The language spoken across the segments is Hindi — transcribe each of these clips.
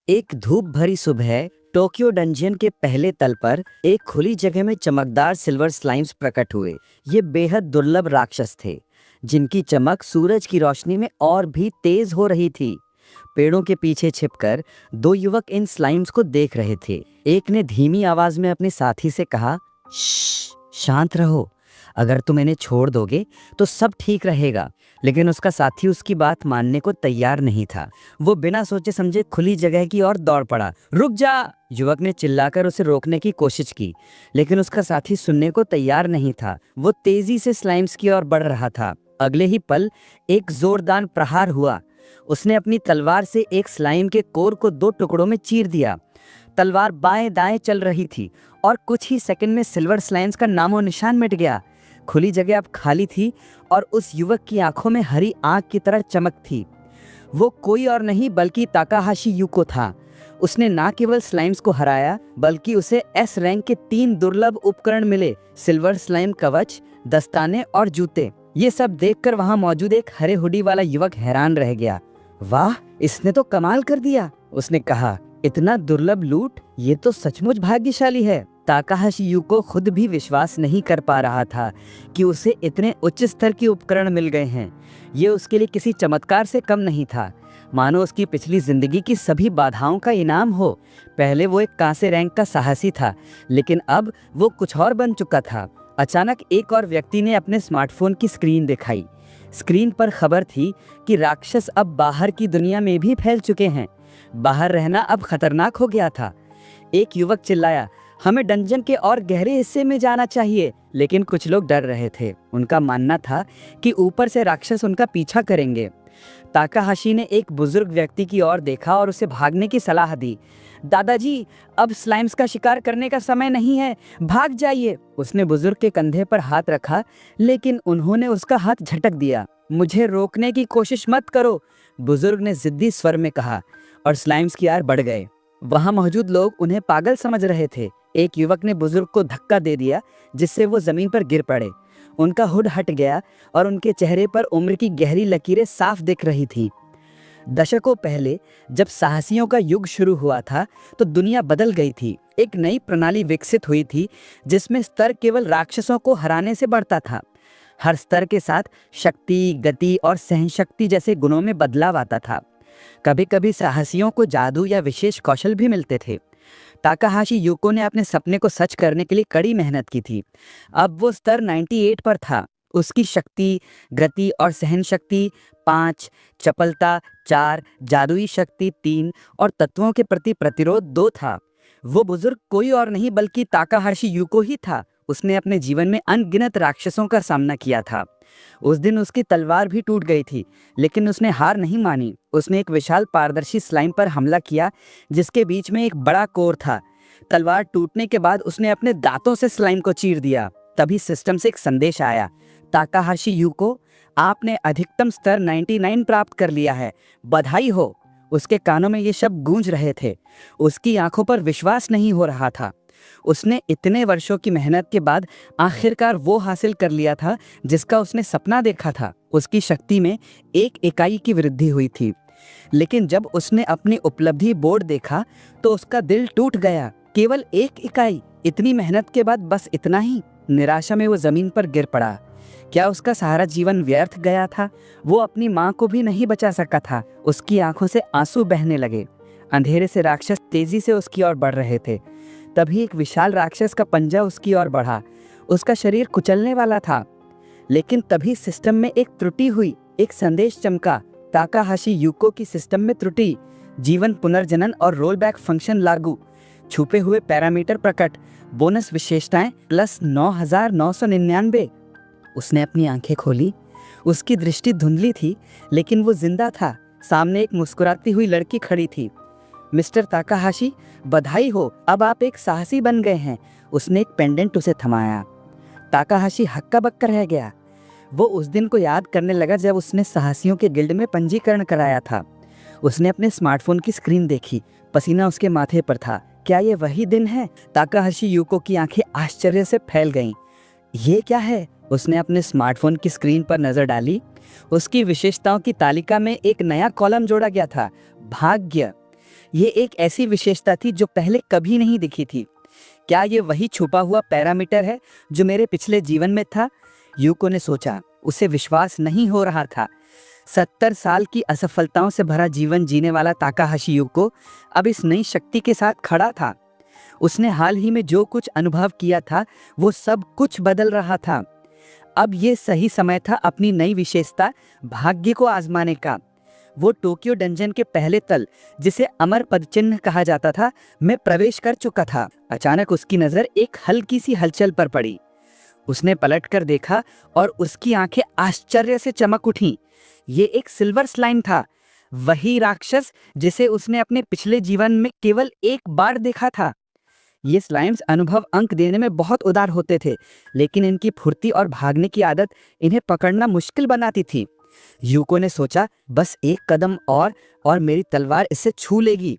एक धूप भरी सुबह टोक्यो डंजियन के पहले तल पर एक खुली जगह में चमकदार सिल्वर स्लाइम्स प्रकट हुए। ये बेहद दुर्लभ राक्षस थे, जिनकी चमक सूरज की रोशनी में और भी तेज हो रही थी। पेड़ों के पीछे छिपकर दो युवक इन स्लाइम्स को देख रहे थे। एक ने धीमी आवाज में अपने साथी से कहा, "श्श, शांत रहो। अगर तुम इन्हें छोड़ दोगे तो सब ठीक रहेगा।" लेकिन उसका साथी उसकी बात मानने को तैयार नहीं था। वो बिना सोचे समझे खुली जगह की ओर दौड़ पड़ा। "रुक जा!" युवक ने चिल्लाकर उसे रोकने की कोशिश की, लेकिन उसका साथी सुनने को तैयार नहीं था। वो तेजी से स्लाइम्स की ओर बढ़ रहा था। अगले ही पल एक जोरदार प्रहार हुआ। उसने अपनी तलवार से एक स्लाइम के कोर को दो टुकड़ों में चीर दिया। तलवार बाएं दाएं चल रही थी और कुछ ही सेकंड में सिल्वर स्लाइम्स का नामो निशान मिट गया। खुली जगह अब खाली थी और उस युवक की आंखों में हरी आग की तरह चमक थी। वो कोई और नहीं बल्कि ताकाहाशी यूको था। उसने ना केवल स्लाइम्स को हराया, बल्कि उसे एस रैंक के 3 दुर्लभ उपकरण मिले: सिल्वर स्लाइम कवच, दस्ताने और जूते। ये सब देखकर वहां मौजूद एक हरे हुडी वाला युवक हैरान रह गया। "वाह, इसने तो कमाल कर दिया!" उसने कहा। "इतना दुर्लभ लूट, ये तो सचमुच भाग्यशाली है।" ताकाहाशी यूको खुद भी विश्वास नहीं कर पा रहा था कि उसे इतने उच्च स्तर के उपकरण मिल गए हैं। ये उसके लिए किसी चमत्कार से कम नहीं था, मानो उसकी पिछली जिंदगी की सभी बाधाओं का इनाम हो। पहले वो एक कांसे रैंक का साहसी था, लेकिन अब वो कुछ और बन चुका था। अचानक एक और व्यक्ति ने अपने स्मार्टफोन की स्क्रीन दिखाई। स्क्रीन पर खबर थी कि राक्षस अब बाहर की दुनिया में भी फैल चुके हैं। बाहर रहना अब खतरनाक हो गया था। एक युवक चिल्लाया, "हमें डंजन के और गहरे हिस्से में जाना चाहिए।" लेकिन कुछ लोग डर रहे थे। उनका मानना था कि ऊपर से राक्षस उनका पीछा करेंगे। ताकाहाशी ने एक बुजुर्ग व्यक्ति की ओर देखा और उसे भागने की सलाह दी। "दादाजी, अब स्लाइम्स का शिकार करने का समय नहीं है, भाग जाइए।" उसने बुजुर्ग के कंधे पर हाथ रखा, लेकिन उन्होंने उसका हाथ झटक दिया। "मुझे रोकने की कोशिश मत करो," बुजुर्ग ने जिद्दी स्वर में कहा, और स्लाइम्स की ओर बढ़ गए। वहां मौजूद लोग उन्हें पागल समझ रहे थे। एक युवक ने बुजुर्ग को धक्का दे दिया, जिससे वो जमीन पर गिर पड़े। उनका हुड हट गया और उनके चेहरे पर उम्र की गहरी लकीरें साफ दिख रही थी। दशकों पहले जब साहसियों का युग शुरू हुआ था, तो दुनिया बदल गई थी। एक नई प्रणाली विकसित हुई थी, जिसमें स्तर केवल राक्षसों को हराने से बढ़ता था। हर स्तर के साथ शक्ति, गति और सहनशक्ति जैसे गुणों में बदलाव आता था। कभी कभी साहसियों को जादू या विशेष कौशल भी मिलते थे। ताकाहाशी यूको ने अपने सपने को सच करने के लिए कड़ी मेहनत की थी। अब वो स्तर 98 पर था। उसकी शक्ति, गति और सहन शक्ति 5, चपलता 4, जादुई शक्ति 3 और तत्वों के प्रति प्रतिरोध 2 था। वो बुजुर्ग कोई और नहीं बल्कि ताकाहाशी यूको ही था। उसने अपने जीवन में अनगिनत राक्षसों का सामना किया था। उस दिन उसकी तलवार भी टूट गई थी, लेकिन उसने हार नहीं मानी। उसने एक विशाल पारदर्शी स्लाइम पर हमला किया, जिसके बीच में एक बड़ा कोर था। तलवार टूटने के बाद उसने अपने दांतों से स्लाइम को चीर दिया। तभी सिस्टम से एक संदेश आया, "ताकाहाशी यूको, आपने अधिकतम स्तर 99 प्राप्त कर लिया है। बधाई हो।" उसके कानों में ये शब्द गूंज रहे थे। उसकी आंखों पर विश्वास नहीं हो रहा था। उसने इतने वर्षों की मेहनत के बाद आखिरकार वो हासिल कर लिया था जिसका उसने सपना देखा था। उसकी शक्ति में 1 इकाई की वृद्धि हुई थी। लेकिन जब उसने अपनी उपलब्धि बोर्ड देखा, तो उसका दिल टूट गया। केवल 1 इकाई, इतनी मेहनत के बाद बस इतना ही। निराशा में वो जमीन पर गिर पड़ा। क्या उसका सारा जीवन व्यर्थ गया था? वो अपनी माँ को भी नहीं बचा सका था। उसकी आंखों से आंसू बहने लगे। अंधेरे से राक्षस तेजी से उसकी ओर बढ़ रहे थे। तभी एक विशाल राक्षस का पंजा उसकी ओर बढ़ा। उसका शरीर कुचलने वाला था। लेकिन तभी सिस्टम में एक त्रुटि हुई। एक संदेश चमका, "ताकाहाशी यूको की सिस्टम में त्रुटि। जीवन पुनर्जनन और रोल बैक फंक्शन लागू। छुपे हुए पैरामीटर प्रकट। बोनस विशेषताएं प्लस 9999।" उसने अपनी आंखें खोली। उसकी दृष्टि धुंधली थी, लेकिन वो जिंदा था। सामने एक मुस्कुराती हुई लड़की खड़ी थी। "मिस्टर ताकाहाशी, बधाई हो, अब आप एक साहसी बन गए हैं।" उसने एक पेंडेंट उसे थमाया। ताकाहाशी हक्का बक्का रह गया। वो उस दिन को याद करने लगा जब उसने साहसियों के गिल्ड में पंजीकरण कराया था। उसने अपने स्मार्टफोन की स्क्रीन देखी। पसीना उसके माथे पर था। क्या ये वही दिन है? ताकाहाशी यूको की आंखें आश्चर्य से फैल गईं। ये क्या है? उसने अपने स्मार्टफोन की स्क्रीन पर नजर डाली। उसकी विशेषताओं की तालिका में एक नया कॉलम जोड़ा गया था, भाग्य। ये एक ऐसी विशेषता थी जो पहले कभी नहीं दिखी थी। क्या ये वही छुपा हुआ पैरामीटर है जो मेरे पिछले जीवन में था? यूको ने सोचा। उसे विश्वास नहीं हो रहा था। 70 साल की असफलताओं से भरा जीवन जीने वाला ताकाहाशी यूको अब इस नई शक्ति के साथ खड़ा था। उसने हाल ही में जो कुछ अनुभव किया था वो सब कुछ बदल रहा था। अब ये सही समय था अपनी नई विशेषता भाग्य को आजमाने का। वो टोक्यो डंजन के पहले तल, जिसे अमर पदचिन्ह कहा जाता था, में प्रवेश कर चुका था। अचानक उसकी नजर एक हल्की सी हलचल पर पड़ी। उसने पलटकर देखा और उसकी आंखें आश्चर्य से चमक उठीं। ये एक सिल्वर स्लाइम था, वही राक्षस जिसे उसने अपने पिछले जीवन में केवल एक बार देखा था। ये स्लाइम्स अनुभव अंक देने में बहुत उदार होते थे, लेकिन इनकी फुर्ती और भागने की आदत इन्हें पकड़ना मुश्किल बनाती थी। यूको ने सोचा, बस एक कदम और मेरी तलवार इसे छू लेगी।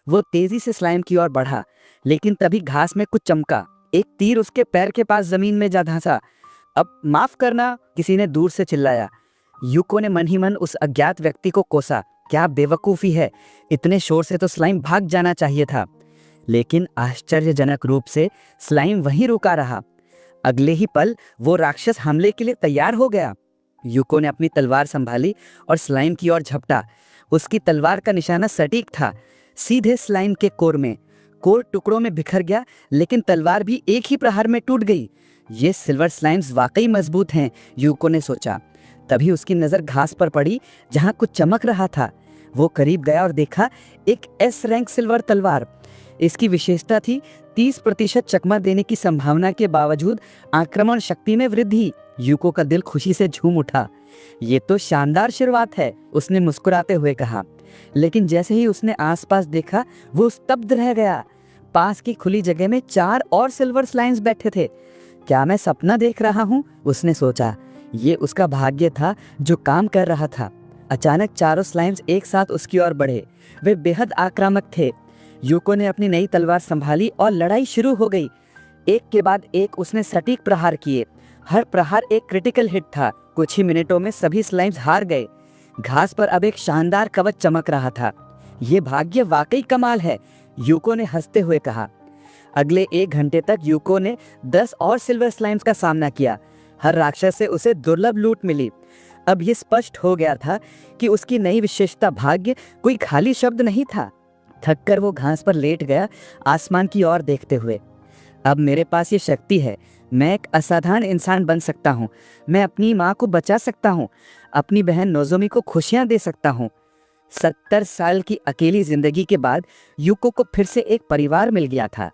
वो तेजी से स्लाइम की ओर बढ़ा, लेकिन तभी घास में कुछ चमका। एक तीर उसके पैर के पास जमीन में जा धंसा। अब माफ करना, किसी ने दूर से चिल्लाया। यूको ने मन ही मन उस अज्ञात व्यक्ति को कोसा। क्या बेवकूफ़ी है, इतने शोर से तो स्लाइम भाग जाना चाहिए था। लेकिन आश्चर्यजनक रूप से स्लाइम वहीं रुका रहा। अगले ही पल वो राक्षस हमले के लिए तैयार हो गया। यूको ने अपनी तलवार संभाली और स्लाइम की ओर झपटा। उसकी तलवार का निशाना सटीक था, सीधे स्लाइम के कोर में। कोर टुकड़ों में बिखर गया, लेकिन तलवार भी एक ही प्रहार में टूट गई। ये सिल्वर स्लाइम्स वाकई मजबूत हैं, यूको ने सोचा। तभी उसकी नज़र घास पर पड़ी, जहां कुछ चमक रहा था। वो करीब गया और देखा एक एस रैंक सिल्वर तलवार। इसकी विशेषता थी 30% चकमा देने की संभावना के बावजूद आक्रमण शक्ति में वृद्धि। यूको का दिल खुशी से झूम उठा। ये तो शानदार शुरुआत है, उसने मुस्कुराते हुए कहा। लेकिन जैसे ही उसने आसपास देखा, वो स्तब्ध रह गया। पास की खुली जगह में 4 और सिल्वर स्लाइम्स बैठे थे। क्या मैं सपना देख रहा हूँ, उसने सोचा। ये उसका भाग्य था जो काम कर रहा था। अचानक चारों स्लाइम्स एक साथ उसकी ओर बढ़े। वे बेहद आक्रामक थे। यूको ने अपनी नई तलवार संभाली और लड़ाई शुरू हो गई। एक के बाद एक उसने सटीक प्रहार किए। हर प्रहार एक क्रिटिकल हिट था। कुछ ही मिनटों में सभी स्लाइम्स हार गए। घास पर अब एक शानदार कवच चमक रहा था। ये भाग्य वाकई कमाल है, यूको ने हंसते हुए कहा। अगले 1 घंटे तक यूको ने 10 और सिल्वर स्लाइम्स का सामना किया। हर राक्षस से उसे दुर्लभ लूट मिली। अब ये स्पष्ट हो गया था कि उसकी नई विशेषता भाग्य कोई खाली शब्द नहीं था। थककर वो घास पर लेट गया, आसमान की ओर देखते हुए। अब मेरे पास ये शक्ति है, मैं एक असाधारण इंसान बन सकता हूँ। मैं अपनी माँ को बचा सकता हूँ, अपनी बहन नोजोमी को खुशियाँ दे सकता हूँ। 70 साल की अकेली जिंदगी के बाद यूको को फिर से एक परिवार मिल गया था।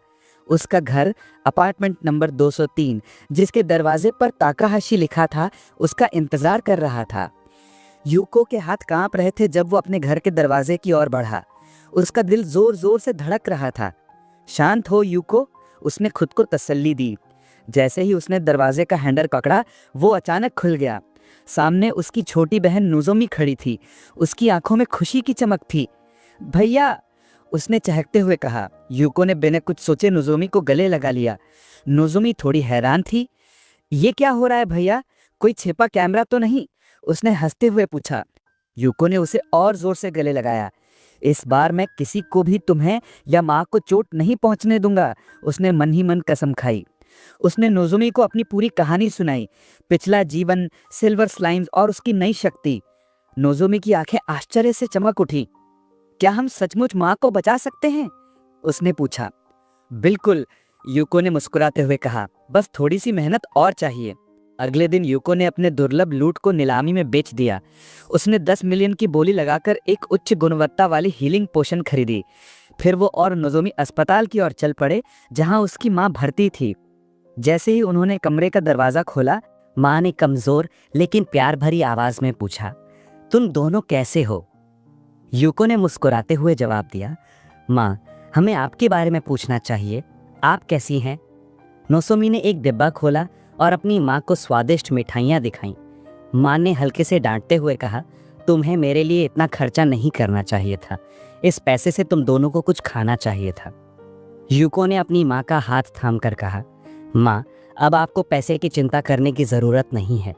उसका घर अपार्टमेंट नंबर 203, जिसके दरवाजे पर ताकाहाशी लिखा था, उसका इंतजार कर रहा था। यूको के हाथ कांप रहे थे जब वो अपने घर के दरवाजे की ओर बढ़ा। उसका दिल जोर जोर से धड़क रहा था। शांत हो यूको, उसने खुद को तसल्ली दी। जैसे ही उसने दरवाजे का हैंडल पकड़ा, वो अचानक खुल गया। सामने उसकी छोटी बहन नोजोमी खड़ी थी। उसकी आंखों में खुशी की चमक थी। भैया, उसने चहकते हुए कहा। यूको ने बिना कुछ सोचे नोजोमी को गले लगा लिया। नोजोमी थोड़ी हैरान थी। ये क्या हो रहा है भैया, कोई छिपा कैमरा तो नहीं? उसने हंसते हुए पूछा। यूको ने उसे और जोर से गले लगाया। इस बार मैं किसी को भी तुम्हें या माँ को चोट नहीं पहुंचने दूंगा, उसने मन ही मन कसम खाई। उसने नोजोमी को अपनी पूरी कहानी सुनाई, पिछला जीवन, सिल्वर स्लाइम्स और उसकी नई शक्ति। नोजोमी की आंखें आश्चर्य से चमक उठी। क्या हम सचमुच माँ को बचा सकते हैं, उसने पूछा। बिल्कुल, यूको ने मुस्कुराते हुए कहा। बस थोड़ी सी मेहनत और चाहिए। अगले दिन यूको ने अपने दुर्लभ लूट को नीलामी में बेच दिया। उसने 10 मिलियन की बोली लगाकर एक उच्च गुणवत्ता वाली हीलिंग पोशन खरीदी। फिर वो और नोजोमी अस्पताल की ओर चल पड़े, जहां उसकी माँ भर्ती थी। जैसे ही उन्होंने कमरे का दरवाजा खोला, माँ ने कमजोर लेकिन प्यार भरी आवाज में पूछा, तुम दोनों कैसे हो? यूको ने मुस्कुराते हुए जवाब दिया, माँ, हमें आपके बारे में पूछना चाहिए, आप कैसी हैं? नोजोमी ने एक डिब्बा खोला और अपनी माँ को स्वादिष्ट मिठाइयाँ दिखाईं। माँ ने हल्के से डांटते हुए कहा, तुम्हें मेरे लिए इतना खर्चा नहीं करना चाहिए था। इस पैसे से तुम दोनों को कुछ खाना चाहिए था। यूको ने अपनी माँ का हाथ थामकर कहा, माँ, अब आपको पैसे की चिंता करने की ज़रूरत नहीं है।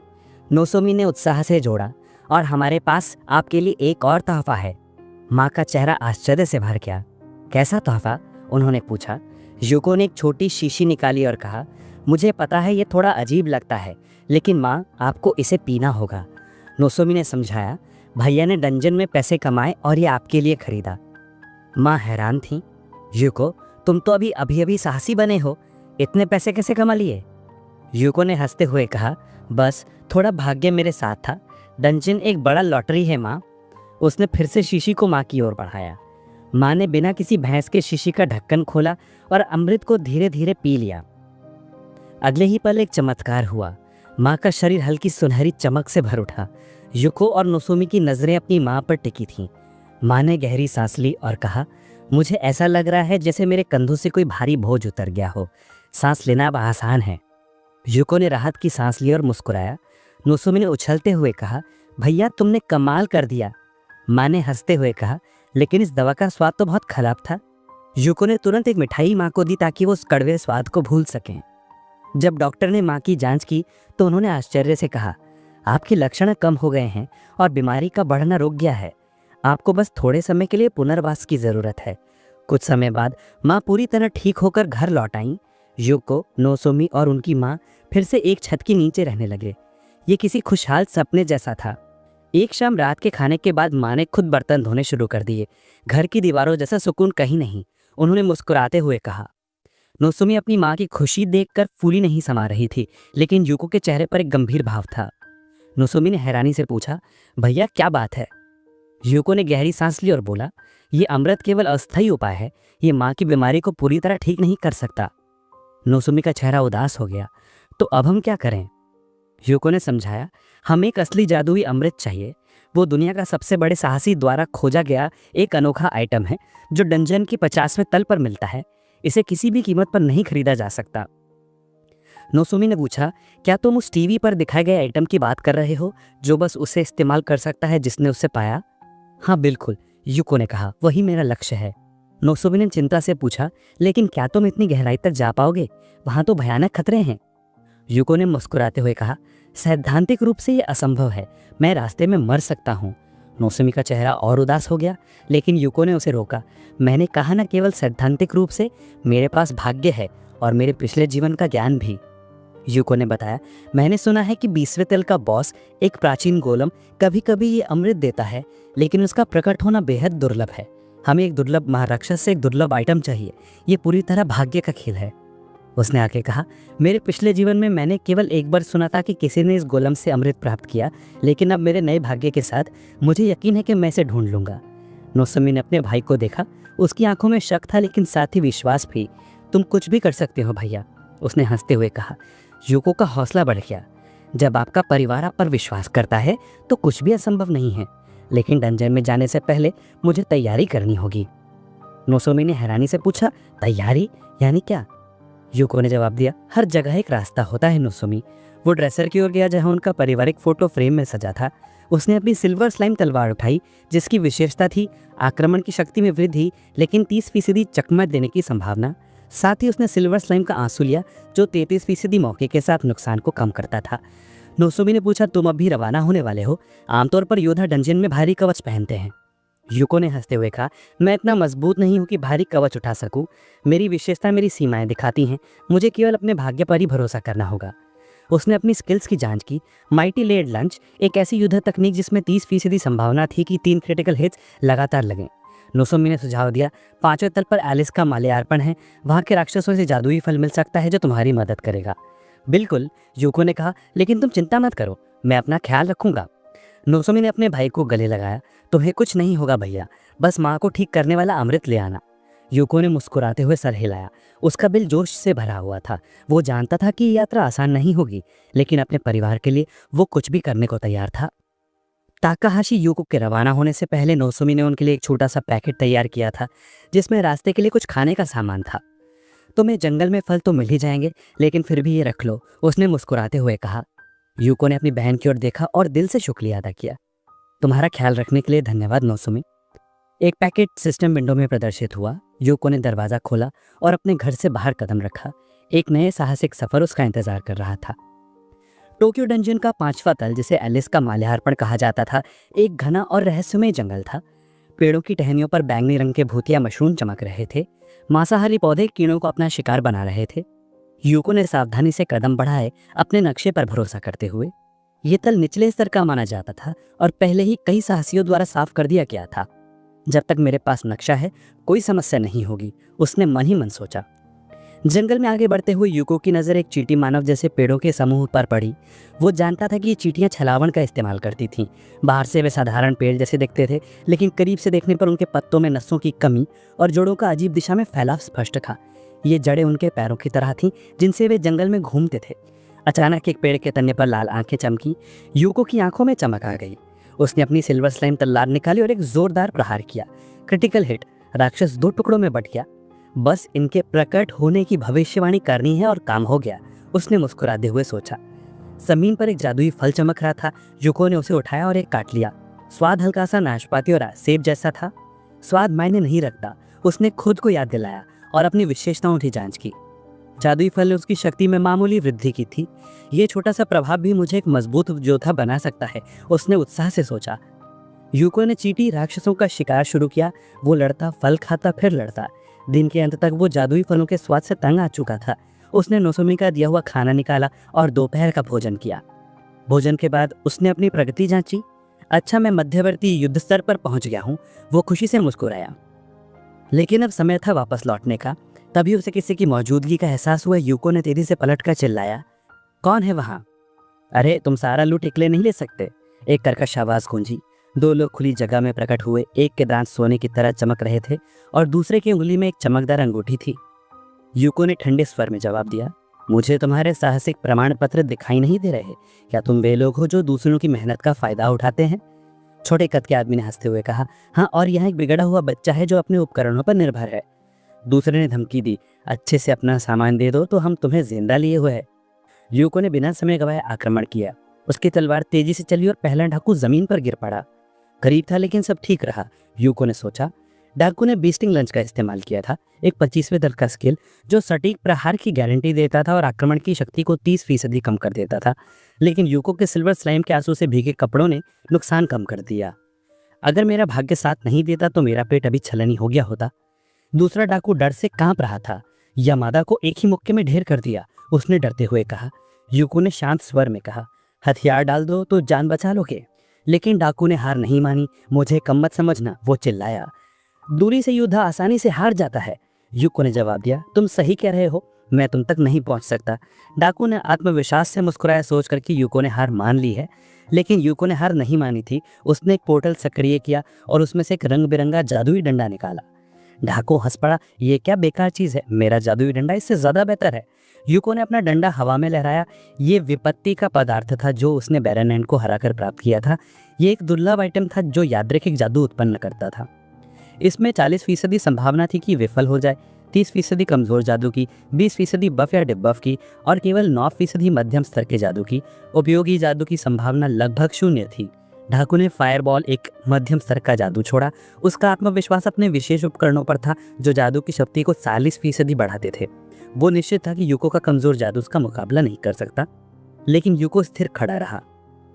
नोजोमी ने उत्साह से जोड़ा, और हमारे पास आपके लिए एक और तोहफा है। माँ का चेहरा आश्चर्य से भर गया। कैसा तोहफा? उन्होंने पूछा। यूको ने एक छोटी शीशी निकाली और कहा, मुझे पता है ये थोड़ा अजीब लगता है, लेकिन माँ आपको इसे पीना होगा। नोसोमी ने समझाया, भैया ने डंजन में पैसे कमाए और ये आपके लिए खरीदा। माँ हैरान थी। यूको, तुम तो अभी अभी अभी साहसी बने हो, इतने पैसे कैसे कमा लिए? यूको ने हंसते हुए कहा, बस थोड़ा भाग्य मेरे साथ था। डंजन एक बड़ा लॉटरी है माँ। उसने फिर से शीशी को माँ की ओर बढ़ाया। माँ ने बिना किसी भैंस के शीशी का ढक्कन खोला और अमृत को धीरे धीरे पी लिया। अगले ही पल एक चमत्कार हुआ। माँ का शरीर हल्की सुनहरी चमक से भर उठा। यूको और नोसोमी की नजरें अपनी माँ पर टिकी थीं। माँ ने गहरी सांस ली और कहा, मुझे ऐसा लग रहा है जैसे मेरे कंधों से कोई भारी बोझ उतर गया हो। सांस लेना अब आसान है। यूको ने राहत की सांस ली और मुस्कुराया। नोसोमी ने उछलते हुए कहा, भैया तुमने कमाल कर दिया। माँ ने हंसते हुए कहा, लेकिन इस दवा का स्वाद तो बहुत खराब था। यूको ने तुरंत एक मिठाई माँ को दी ताकि वो उस कड़वे स्वाद को भूल सकें। जब डॉक्टर ने माँ की जांच की तो उन्होंने आश्चर्य से कहा, आपके लक्षण कम हो गए हैं और बीमारी का बढ़ना रुक गया है। आपको बस थोड़े समय के लिए पुनर्वास की जरूरत है। कुछ समय बाद माँ पूरी तरह ठीक होकर घर लौट आईं। यूको, नोसोमी और उनकी माँ फिर से एक छत के नीचे रहने लगे। ये किसी खुशहाल सपने जैसा था। एक शाम रात के खाने के बाद माँ ने खुद बर्तन धोने शुरू कर दिए। घर की दीवारों जैसा सुकून कहीं नहीं। उन्होंने मुस्कुराते हुए कहा। नोसोमी अपनी माँ की खुशी देखकर फूली नहीं समा रही थी, लेकिन यूको के चेहरे पर एक गंभीर भाव था। नोसोमी ने हैरानी से पूछा, भैया क्या बात है? यूको ने गहरी सांस ली और बोला, ये अमृत केवल अस्थायी उपाय है। ये माँ की बीमारी को पूरी तरह ठीक नहीं कर सकता। नोसोमी का चेहरा उदास हो गया। तो अब हम क्या करें? यूको ने समझाया, हमें एक असली जादुई अमृत चाहिए। वो दुनिया का सबसे बड़े साहसी द्वारा खोजा गया एक अनोखा आइटम है जो डंजन की 50वें तल पर मिलता है। इसे किसी भी कीमत पर नहीं खरीदा जा सकता। नोसोमी ने पूछा, क्या तुम उस टीवी पर दिखाए गए आइटम की बात कर रहे हो जो बस उसे इस्तेमाल कर सकता है जिसने उसे पाया? हाँ बिल्कुल, यूको ने कहा, वही मेरा लक्ष्य है। नोसोमी ने चिंता से पूछा, लेकिन क्या तुम इतनी गहराई तक जा पाओगे? वहां तो भयानक खतरे हैं। यूको ने मुस्कुराते हुए कहा, सैद्धांतिक रूप से ये असंभव है। मैं रास्ते में मर सकता हूँ। नोसोमी का चेहरा और उदास हो गया, लेकिन यूको ने उसे रोका। मैंने कहा न केवल सैद्धांतिक रूप से, मेरे पास भाग्य है और मेरे पिछले जीवन का ज्ञान भी। यूको ने बताया, मैंने सुना है कि 20वें तल का बॉस, एक प्राचीन गोलम, कभी कभी ये अमृत देता है, लेकिन उसका प्रकट होना बेहद दुर्लभ है। हमें एक दुर्लभ महाराक्षस से एक दुर्लभ आइटम चाहिए। ये पूरी तरह भाग्य का खेल है। उसने आके कहा, मेरे पिछले जीवन में मैंने केवल एक बार सुना था कि किसी ने इस गोलम से अमृत प्राप्त किया, लेकिन अब मेरे नए भाग्य के साथ मुझे यकीन है कि मैं इसे ढूंढ लूंगा। नोसोमी ने अपने भाई को देखा। उसकी आंखों में शक था, लेकिन साथ ही विश्वास भी। तुम कुछ भी कर सकते हो भैया, उसने हंसते हुए कहा। यूको का हौसला बढ़ गया। जब आपका परिवार आप पर विश्वास करता है तो कुछ भी असंभव नहीं है, लेकिन डंजन में जाने से पहले मुझे तैयारी करनी होगी। नोसोमी ने हैरानी से पूछा, तैयारी यानी क्या? यूको ने जवाब दिया, हर जगह एक रास्ता होता है नोसोमी। वो ड्रेसर की ओर गया जहां उनका पारिवारिक फोटो फ्रेम में सजा था। उसने अपनी सिल्वर स्लाइम तलवार उठाई, जिसकी विशेषता थी आक्रमण की शक्ति में वृद्धि, लेकिन 30% चकमा देने की संभावना। साथ ही उसने सिल्वर स्लाइम का आंसू लिया, जो 33% मौके के साथ नुकसान को कम करता था। नोसोमी ने पूछा, तुम अभी रवाना होने वाले हो? आमतौर पर योद्धा डंजन में भारी कवच पहनते हैं। यूको ने हंसते हुए कहा, मैं इतना मजबूत नहीं हूँ कि भारी कवच उठा सकूं। मेरी विशेषता मेरी सीमाएं दिखाती हैं। मुझे केवल अपने भाग्य पर ही भरोसा करना होगा। उसने अपनी स्किल्स की जांच की। माइटी लेड लंच, एक ऐसी युद्ध तकनीक जिसमें 30% संभावना थी कि 3 क्रिटिकल हिट्स लगातार लगें। नोसोमी ने सुझाव दिया, 5वें तल पर एलिस का माल्यार्पण है। वहाँ के राक्षसों से जादुई फल मिल सकता है जो तुम्हारी मदद करेगा। बिल्कुल, यूको ने कहा, लेकिन तुम चिंता मत करो, मैं अपना ख्याल रखूंगा। नोसोमी ने अपने भाई को गले लगाया। तुम्हें कुछ नहीं होगा भैया, बस माँ को ठीक करने वाला अमृत ले आना। यूको ने मुस्कुराते हुए सर हिलाया। उसका दिल जोश से भरा हुआ था। वो जानता था कि ये यात्रा आसान नहीं होगी, लेकिन अपने परिवार के लिए वो कुछ भी करने को तैयार था। ताकाहाशी यूको के रवाना होने से पहले नोसोमी ने उनके लिए एक छोटा सा पैकेट तैयार किया था, जिसमें रास्ते के लिए कुछ खाने का सामान था। तुम्हें जंगल में फल तो मिल ही जाएंगे, लेकिन फिर भी ये रख लो, उसने मुस्कुराते हुए कहा। यूको ने अपनी बहन की ओर देखा और दिल से शुक्रिया अदा किया। तुम्हारा ख्याल रखने के लिए धन्यवाद नोसोमी। एक पैकेट सिस्टम विंडो में प्रदर्शित हुआ। यूको ने दरवाजा खोला और अपने घर से बाहर कदम रखा। एक नए साहसिक सफर उसका इंतजार कर रहा था। टोक्यो डंजन का 5वां तल, जिसे एलिस का माल्यार्पण कहा जाता था, एक घना और रहस्यमय जंगल था। पेड़ों की टहनियों पर बैंगनी रंग के भूतिया मशरूम चमक रहे थे। मांसाहारी पौधे कीड़ों को अपना शिकार बना रहे थे। यूको ने सावधानी से कदम बढ़ाए, अपने नक्शे पर भरोसा करते हुए। ये तल निचले स्तर का माना जाता था और पहले ही कई साहसियों द्वारा साफ कर दिया गया था। जब तक मेरे पास नक्शा है, कोई समस्या नहीं होगी, उसने मन ही मन सोचा। जंगल में आगे बढ़ते हुए यूको की नज़र एक चींटी मानव जैसे पेड़ों के समूह पर पड़ी। वो जानता था कि ये चींटियां छलावण का इस्तेमाल करती थीं। बाहर से वे साधारण पेड़ जैसे दिखते थे, लेकिन करीब से देखने पर उनके पत्तों में नसों की कमी और जोड़ों का अजीब दिशा में फैलाव स्पष्ट था। ये जड़ें उनके पैरों की तरह थीं, जिनसे वे जंगल में घूमते थे। अचानक एक पेड़ के तने पर लाल आंखें चमकी। यूको की आंखों में चमक आ गई। उसने अपनी सिल्वर स्लाइम तलवार निकाली और एक जोरदार प्रहार किया। Critical hit. राक्षस 2 टुकड़ों में बट गया। बस इनके प्रकट होने की भविष्यवाणी करनी है और काम हो गया, उसने मुस्कुराते हुए सोचा। जमीन पर एक जादुई फल चमक रहा था। यूको ने उसे उठाया और एक काट लिया। स्वाद हल्का सा नाशपाती और सेब जैसा था। स्वाद मायने नहीं रखता, उसने खुद को याद दिलाया और अपनी विशेषताओं की जांच की। जादुई फल ने उसकी शक्ति में मामूली वृद्धि की थी। ये छोटा सा प्रभाव भी मुझे एक मजबूत योद्धा बना सकता है, उसने उत्साह से सोचा। यूको ने चींटी राक्षसों का शिकार शुरू किया। वो लड़ता, फल खाता, फिर लड़ता। दिन के अंत तक वो जादुई फलों के स्वाद से तंग आ चुका था। उसने नोसोमी का दिया हुआ खाना निकाला और दोपहर का भोजन किया। भोजन के बाद उसने अपनी प्रगति जांची। अच्छा, मैं मध्यवर्ती युद्ध स्तर पर पहुंच गया हूँ, वो खुशी से मुस्कुराया। लेकिन अब समय था वापस लौटने का। तभी उसे किसी की मौजूदगी का एहसास हुआ। यूको ने तेजी से पलटकर चिल्लाया, कौन है वहां? अरे, तुम सारा लूट अकेले नहीं ले सकते, एक कर्कश आवाज गूंजी। 2 लोग खुली जगह में प्रकट हुए। एक के दांत सोने की तरह चमक रहे थे और दूसरे की उंगली में एक चमकदार अंगूठी थी। यूको ने ठंडे स्वर में जवाब दिया, मुझे तुम्हारे साहसिक प्रमाण पत्र दिखाई नहीं दे रहे। क्या तुम वे लोग हो जो दूसरों की मेहनत का फायदा उठाते हैं? छोटे कद के आदमी ने हंसते हुए कहा, हाँ, और यहाँ एक बिगड़ा हुआ बच्चा है जो अपने उपकरणों पर निर्भर है। दूसरे ने धमकी दी, अच्छे से अपना सामान दे दो तो हम तुम्हें जिंदा लिए हुए हैं। यूको ने बिना समय गवाए आक्रमण किया। उसकी तलवार तेजी से चली और पहला डाकू जमीन पर गिर पड़ा। करीब था लेकिन सब ठीक रहा, यूको ने सोचा। डाकू ने बीस्टिंग लंच का इस्तेमाल किया था, एक 25वें दल का स्किल जो सटीक प्रहार की गारंटी देता था और आक्रमण की शक्ति को 30% कम कर देता था। लेकिन यूको के सिल्वर स्लाइम के आंसू से भीगे कपड़ों ने नुकसान कम कर दिया। अगर मेरा भाग्य साथ नहीं देता तो मेरा पेट अभी छलनी हो गया होता। दूसरा डाकू डर से कांप रहा था। यामादा को एक ही मुक्के में ढेर कर दिया, उसने डरते हुए कहा। यूको ने शांत स्वर में कहा, हथियार डाल दो तो जान बचा लोगे। लेकिन डाकू ने हार नहीं मानी। मुझे कम मत समझना, वो चिल्लाया। दूरी से योद्धा आसानी से हार जाता है। यूको ने जवाब दिया, तुम सही कह रहे हो, मैं तुम तक नहीं पहुंच सकता। डाकू ने आत्मविश्वास से मुस्कुराया, सोच कर कि यूको ने हार मान ली है। लेकिन यूको ने हार नहीं मानी थी। उसने एक पोर्टल सक्रिय किया और उसमें से एक रंग बिरंगा जादुई डंडा निकाला। डाकू हंस पड़ा, ये क्या बेकार चीज है, मेरा जादुई डंडा इससे ज्यादा बेहतर है। यूको ने अपना डंडा हवा में लहराया। ये विपत्ति का पदार्थ था जो उसने बैरनएंड को हराकर प्राप्त किया था। ये एक दुर्लभ आइटम था जो यादृच्छिक जादू उत्पन्न करता था। इसमें 40% संभावना थी कि विफल हो जाए, 30% कमजोर जादू की, 20% बफ या डिबफ की और केवल 9% मध्यम स्तर के जादू की। उपयोगी जादू की संभावना लगभग 0 थी। डाकू ने फायरबॉल, एक मध्यम स्तर का जादू, छोड़ा। उसका आत्मविश्वास अपने विशेष उपकरणों पर था जो जादू की शक्ति को 40% बढ़ाते थे। वो निश्चित था कि यूको का कमजोर जादू उसका मुकाबला नहीं कर सकता। लेकिन यूको स्थिर खड़ा रहा।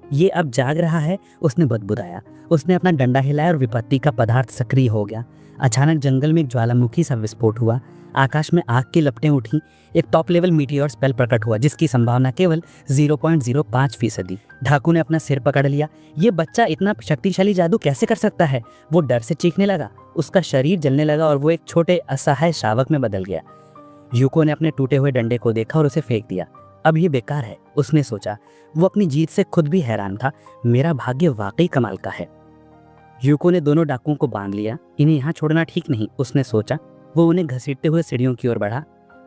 ये अब जाग रहा है, उसने बदबुदाया। उसने अपना डंडा हिलाया और विपत्ति का पदार्थ सक्रिय हो गया। अचानक जंगल में एक ज्वालामुखी सा विस्फोट हुआ। आकाश में आग की लपटें उठी। एक टॉप लेवल मीटियोर स्पेल प्रकट हुआ जिसकी संभावना केवल 0.05%। डाकू ने अपना सिर पकड़ लिया। ये बच्चा इतना शक्तिशाली जादू कैसे कर सकता है? वो डर से चीखने लगा। उसका शरीर जलने लगा और वो एक छोटे असहाय शावक में बदल गया। यूको ने अपने टूटे हुए डंडे को देखा और उसे फेंक दिया। अब ये बेकार है, उसने सोचा। वो अपनी जीत से खुद भी हैरान था। मेरा भाग्य वाकई कमाल का है। यूको ने दोनों डाकुओं को बांध लिया। इन्हें यहाँ छोड़ना ठीक नहीं, उसने सोचा। वो उन्हें घसीटते हुए सीढ़ियों की ओर बढ़ा।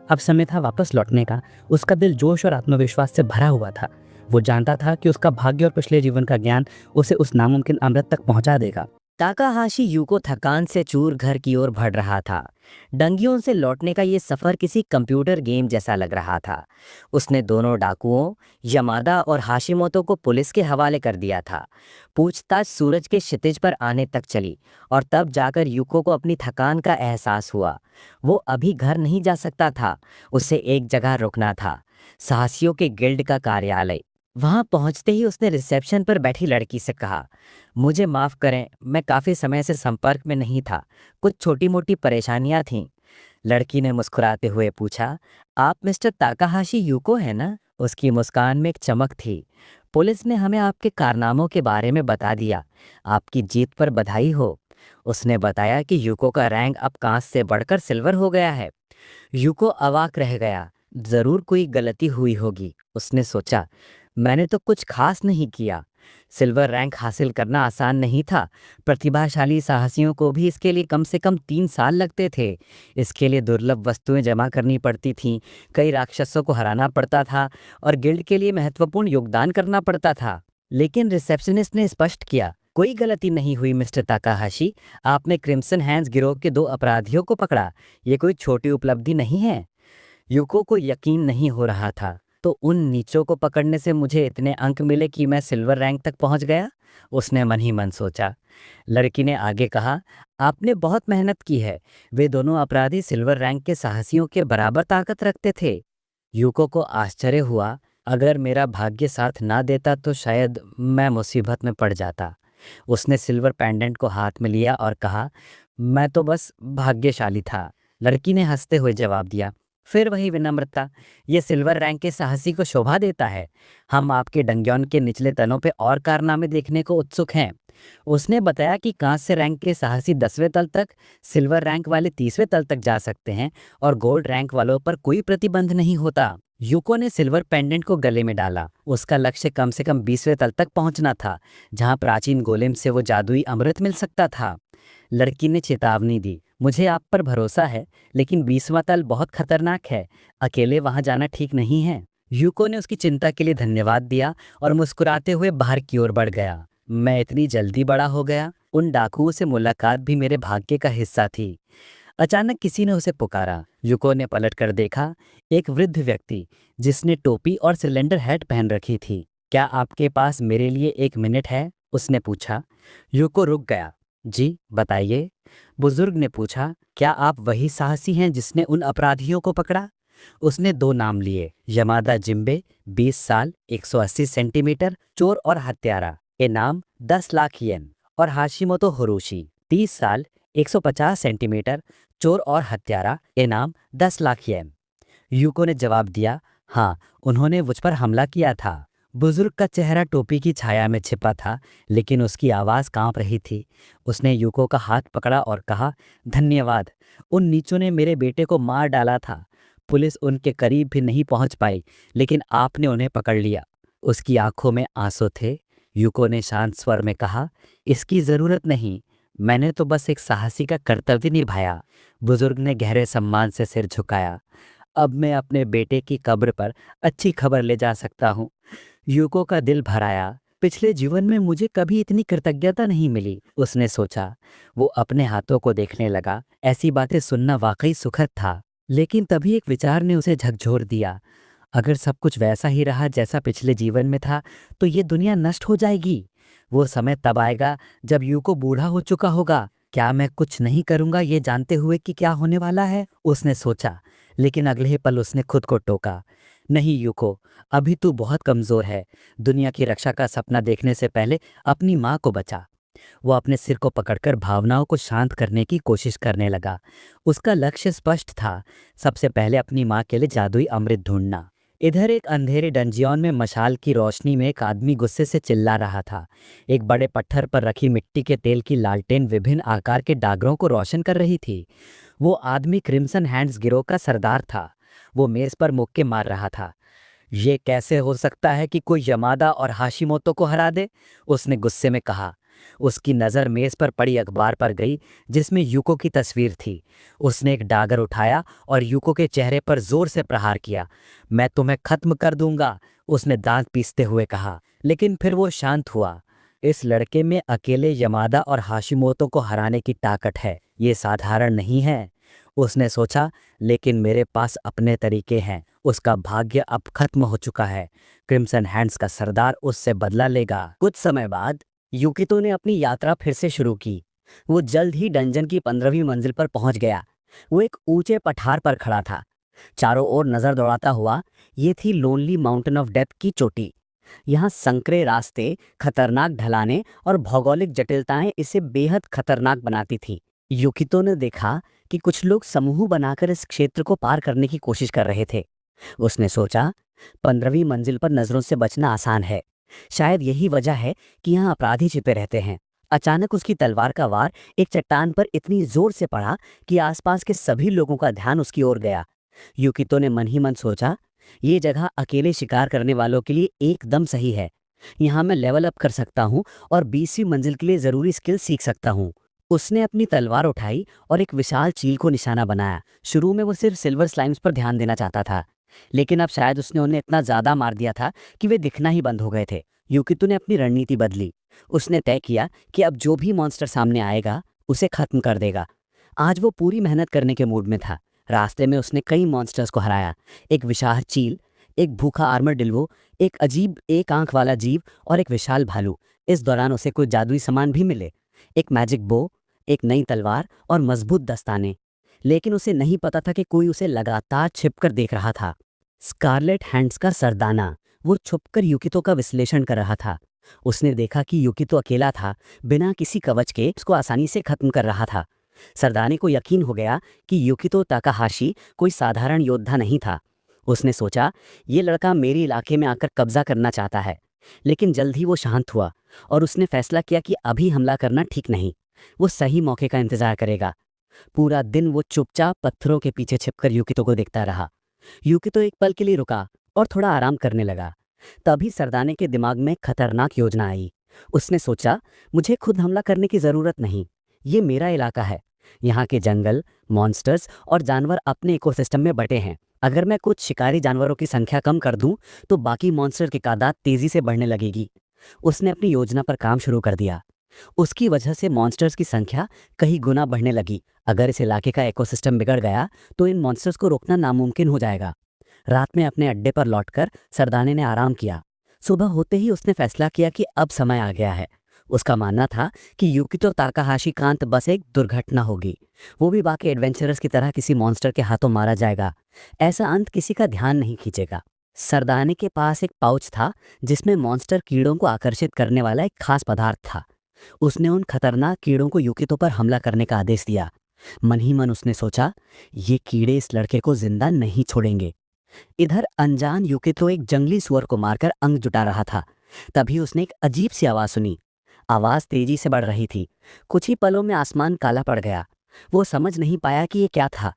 अब समय था वापस लौटने का। उसका दिल जोश और आत्मविश्वास से भरा हुआ था। वो जानता था कि उसका भाग्य और पिछले जीवन का ज्ञान उसे उस नामुमकिन अमृत तक पहुंचा देगा। ताकाहाशी यूको थकान से चूर घर की ओर बढ़ रहा था। डंगियों से लौटने का ये सफर किसी कंप्यूटर गेम जैसा लग रहा था। उसने दोनों डाकुओं यमादा और हाशिमोतो को पुलिस के हवाले कर दिया था। पूछताछ सूरज के क्षितिज पर आने तक चली और तब जाकर यूको को अपनी थकान का एहसास हुआ। वो अभी घर नहीं जा सकता था, उसे एक जगह रुकना था, साहसियों के गिल्ड का कार्यालय। वहां पहुंचते ही उसने रिसेप्शन पर बैठी लड़की से कहा, मुझे माफ करें, मैं काफी समय से संपर्क में नहीं था, कुछ छोटी मोटी परेशानियां थीं। लड़की ने मुस्कुराते हुए पूछा, आप मिस्टर ताकाहाशी यूको है ना? उसकी मुस्कान में एक चमक थी। पुलिस ने हमें आपके कारनामों के बारे में बता दिया। आपकी जीत पर बधाई हो। उसने बताया कि यूको का रैंक अब कांस्य से बढ़कर सिल्वर हो गया है। यूको अवाक रह गया। जरूर कोई गलती हुई होगी, उसने सोचा। मैंने तो कुछ खास नहीं किया। सिल्वर रैंक हासिल करना आसान नहीं था। प्रतिभाशाली साहसियों को भी इसके लिए कम से कम 3 साल लगते थे। इसके लिए दुर्लभ वस्तुएं जमा करनी पड़ती थीं, कई राक्षसों को हराना पड़ता था और गिल्ड के लिए महत्वपूर्ण योगदान करना पड़ता था। लेकिन रिसेप्शनिस्ट ने स्पष्ट किया, कोई गलती नहीं हुई मिस्टर ताकाहाशी। आपने क्रिम्सन हैंड्स गिरोह के 2 अपराधियों को पकड़ा। ये कोई छोटी उपलब्धि नहीं है। यूको को यकीन नहीं हो रहा था। तो उन नीचों को पकड़ने से मुझे इतने अंक मिले कि मैं सिल्वर रैंक तक पहुंच गया? उसने मन ही मन सोचा। लड़की ने आगे कहा, आपने बहुत मेहनत की है। वे दोनों अपराधी सिल्वर रैंक के साहसियों के बराबर ताकत रखते थे। यूको को आश्चर्य हुआ। अगर मेरा भाग्य साथ ना देता तो शायद मैं मुसीबत में पड़ जाता। उसने सिल्वर पेंडेंट को हाथ में लिया और कहा, मैं तो बस भाग्यशाली था। लड़की ने हंसते हुए जवाब दिया, फिर वही विनम्रता। ये सिल्वर रैंक के साहसी को शोभा देता है। हम आपके डंग्योन के निचले तलों पे और कारनामे देखने को उत्सुक हैं। उसने बताया कि कांस्य रैंक के साहसी 10वें तल तक, सिल्वर रैंक वाले 30वें तल तक जा सकते हैं और गोल्ड रैंक वालों पर कोई प्रतिबंध नहीं होता। यूको ने सिल्वर पेंडेंट को गले में डाला। उसका लक्ष्य कम से कम 20वें तल तक पहुंचना था, जहां प्राचीन गोलेम से वो जादुई अमृत मिल सकता था। लड़की ने चेतावनी दी, मुझे आप पर भरोसा है, लेकिन 20वां तल बहुत खतरनाक है। अकेले वहां जाना ठीक नहीं है। यूको ने उसकी चिंता के लिए धन्यवाद दिया और मुस्कुराते हुए बाहर की ओर बढ़ गया। मैं इतनी जल्दी बड़ा हो गया। उन डाकुओं से मुलाकात भी मेरे भाग्य का हिस्सा थी। अचानक किसी ने उसे पुकारा। यूको ने पलट कर देखा। एक वृद्ध व्यक्ति, जिसने टोपी और सिलेंडर हैट पहन रखी थी। क्या आपके पास मेरे लिए 1 मिनट है? उसने पूछा। यूको रुक गया। जी बताइए। बुजुर्ग ने पूछा, क्या आप वही साहसी हैं जिसने उन अपराधियों को पकड़ा? उसने 2 नाम लिए, यमादा जिम्बे, 20 साल, 180 सेंटीमीटर, चोर और हत्यारा, इनाम 10 लाख येन, और हाशिमोतो हिरोशी, 30 साल, 150 सेंटीमीटर, चोर और हत्यारा, इनाम 10 लाख येन। यूको ने जवाब दिया, हाँ, उन्होंने मुझ पर हमला किया था। बुजुर्ग का चेहरा टोपी की छाया में छिपा था, लेकिन उसकी आवाज कांप रही थी। उसने यूको का हाथ पकड़ा और कहा, धन्यवाद। उन नीचों ने मेरे बेटे को मार डाला था। पुलिस उनके करीब भी नहीं पहुंच पाई, लेकिन आपने उन्हें पकड़ लिया। उसकी आंखों में आंसू थे। यूको ने शांत स्वर में कहा, इसकी जरूरत नहीं, मैंने तो बस एक साहसी का कर्तव्य निभाया। बुजुर्ग ने गहरे सम्मान से सिर झुकाया। अब मैं अपने बेटे की कब्र पर अच्छी खबर ले जा सकता हूँ। यूको का दिल भर आया। पिछले जीवन में मुझे कभी इतनी कृतज्ञता नहीं मिली, उसने सोचा। वो अपने हाथों को देखने लगा। ऐसी बातें सुनना वाकई सुखद था। लेकिन तभी एक विचार ने उसे झकझोर दिया। अगर सब कुछ वैसा ही रहा जैसा पिछले जीवन में था, तो ये दुनिया नष्ट हो जाएगी। वो समय तब आएगा जब यूको बूढ़ा हो चुका होगा। क्या मैं कुछ नहीं करूंगा ये जानते हुए कि क्या होने वाला है? उसने सोचा। लेकिन अगले ही पल उसने खुद को टोका, नहीं यूको, अभी तू बहुत कमजोर है। दुनिया की रक्षा का सपना देखने से पहले अपनी माँ को बचा। वो अपने सिर को पकड़कर भावनाओं को शांत करने की कोशिश करने लगा। उसका लक्ष्य स्पष्ट था, सबसे पहले अपनी माँ के लिए जादुई अमृत ढूंढना। इधर एक अंधेरे डंजियन में मशाल की रोशनी में एक आदमी गुस्से से चिल्ला रहा था। एक बड़े पत्थर पर रखी मिट्टी के तेल की लालटेन विभिन्न आकार के डागरों को रोशन कर रही थी। वो आदमी क्रिम्सन हैंड्स गिरोह का सरदार था। वो मेज पर मुक्के मार रहा था। ये कैसे हो सकता है कि कोई यमादा और हाशिमोतो को हरा दे? उसने गुस्से में कहा। उसकी नज़र मेज पर पड़ी अखबार पर गई, जिसमें यूको की तस्वीर थी। उसने एक डागर उठाया और यूको के चेहरे पर जोर से प्रहार किया। मैं तुम्हें खत्म कर दूंगा, उसने दांत पीसते हुए कहा। लेकिन फिर वो शांत हुआ। इस लड़के में अकेले यमादा और हाशिमोतो को हराने की ताकत है, ये साधारण नहीं है, उसने सोचा। लेकिन मेरे पास अपने तरीके हैं। उसका भाग्य अब खत्म हो चुका है। क्रिम्सन हैंड्स का सरदार उससे बदला लेगा। कुछ समय बाद युकितो ने अपनी यात्रा फिर से शुरू की। वो जल्द ही डंजन की 15वीं मंजिल पर पहुंच गया। वो एक ऊंचे पठार पर खड़ा था, चारों ओर नजर दौड़ाता हुआ। ये थी लोनली माउंटेन ऑफ डेथ की चोटी। यहाँ संकरे रास्ते, खतरनाक ढलाने और भौगोलिक जटिलताएं इसे बेहद खतरनाक बनाती थी। युकितो ने देखा कि कुछ लोग समूह बनाकर इस क्षेत्र को पार करने की कोशिश कर रहे थे। उसने सोचा, 15वीं मंजिल पर नजरों से बचना आसान है। शायद यही वजह है कि यहाँ अपराधी छिपे रहते हैं। अचानक उसकी तलवार का वार एक चट्टान पर इतनी जोर से पड़ा कि आसपास के सभी लोगों का ध्यान उसकी ओर गया। युकितो ने मन ही मन सोचा, ये जगह अकेले शिकार करने वालों के लिए एकदम सही है। यहाँ मैं लेवल अप कर सकता हूँ और 20वीं मंजिल के लिए जरूरी स्किल सीख सकता हूँ। उसने अपनी तलवार उठाई और एक विशाल चील को निशाना बनाया। शुरू में वो सिर्फ सिल्वर स्लाइम्स पर ध्यान देना चाहता था, लेकिन अब शायद उसने उन्हें इतना ज्यादा मार दिया था कि वे दिखना ही बंद हो गए थे। युकितो ने अपनी रणनीति बदली। उसने तय किया कि अब जो भी मॉन्स्टर सामने आएगा उसे खत्म कर देगा। आज वो पूरी मेहनत करने के मूड में था। रास्ते में उसने कई मॉन्स्टर्स को हराया। एक विशाल चील, एक भूखा आर्मर डिल्वो, एक अजीब एक आंख वाला जीव और एक विशाल भालू। इस दौरान उसे कुछ जादुई सामान भी मिले, एक मैजिक बो, एक नई तलवार और मजबूत दस्ताने। लेकिन उसे नहीं पता था कि कोई उसे लगातार छिपकर देख रहा था। स्कारलेट हैंड्स का सरदाना। वो छुपकर युकितो का विश्लेषण कर रहा था। उसने देखा कि युकितो अकेला था, बिना किसी कवच के उसको आसानी से खत्म कर रहा था। सरदाने को यकीन हो गया कि युकितो ताकाहाशी कोई साधारण योद्धा नहीं था। उसने सोचा, ये लड़का मेरे इलाके में आकर कब्जा करना चाहता है। लेकिन जल्द ही वो शांत हुआ और उसने फैसला किया कि अभी हमला करना ठीक नहीं। वो सही मौके का इंतजार करेगा। पूरा दिन वो चुपचाप पत्थरों के पीछे छिपकर युकितो को देखता रहा। युकितो एक पल के लिए रुका और थोड़ा आराम करने लगा। तभी सरदाने के दिमाग में खतरनाक योजना आई। उसने सोचा, मुझे खुद हमला करने की जरूरत नहीं। ये मेरा इलाका है। यहाँ के जंगल, मॉन्स्टर्स और जानवर अपने इकोसिस्टम में बटे हैं। अगर मैं कुछ शिकारी जानवरों की संख्या कम कर दूं, तो बाकी मॉन्स्टर की तादाद तेजी से बढ़ने लगेगी। उसने अपनी योजना पर काम शुरू कर दिया। उसकी वजह से मॉन्स्टर्स की संख्या कई गुना बढ़ने लगी। अगर इस इलाके का इकोसिस्टम बिगड़ गया तो इन मॉन्स्टर्स को रोकना नामुमकिन हो जाएगा। रात में अपने अड्डे पर लौटकर सरदाने ने आराम किया। सुबह होते ही उसने फैसला किया कि अब समय आ गया है। उसका मानना था कि युकितो ताकाहाशी का अंत बस एक दुर्घटना होगी। वो भी बाकी एडवेंचरर्स की तरह किसी मॉन्स्टर के हाथों मारा जाएगा। ऐसा अंत किसी का ध्यान नहीं खींचेगा। सरदाने के पास एक पाउच था जिसमें मॉन्स्टर कीड़ों को आकर्षित करने वाला एक खास पदार्थ था। उसने उन खतरनाक कीड़ों को युकितो पर हमला करने का आदेश दिया। मन ही मन उसने सोचा, ये कीड़े इस लड़के को जिंदा नहीं छोड़ेंगे। इधर अनजान युकितो एक जंगली सुअर को मारकर अंग जुटा रहा था। तभी उसने एक अजीब सी आवाज सुनी। आवाज तेजी से बढ़ रही थी। कुछ ही पलों में आसमान काला पड़ गया। वो समझ नहीं पाया कि ये क्या था।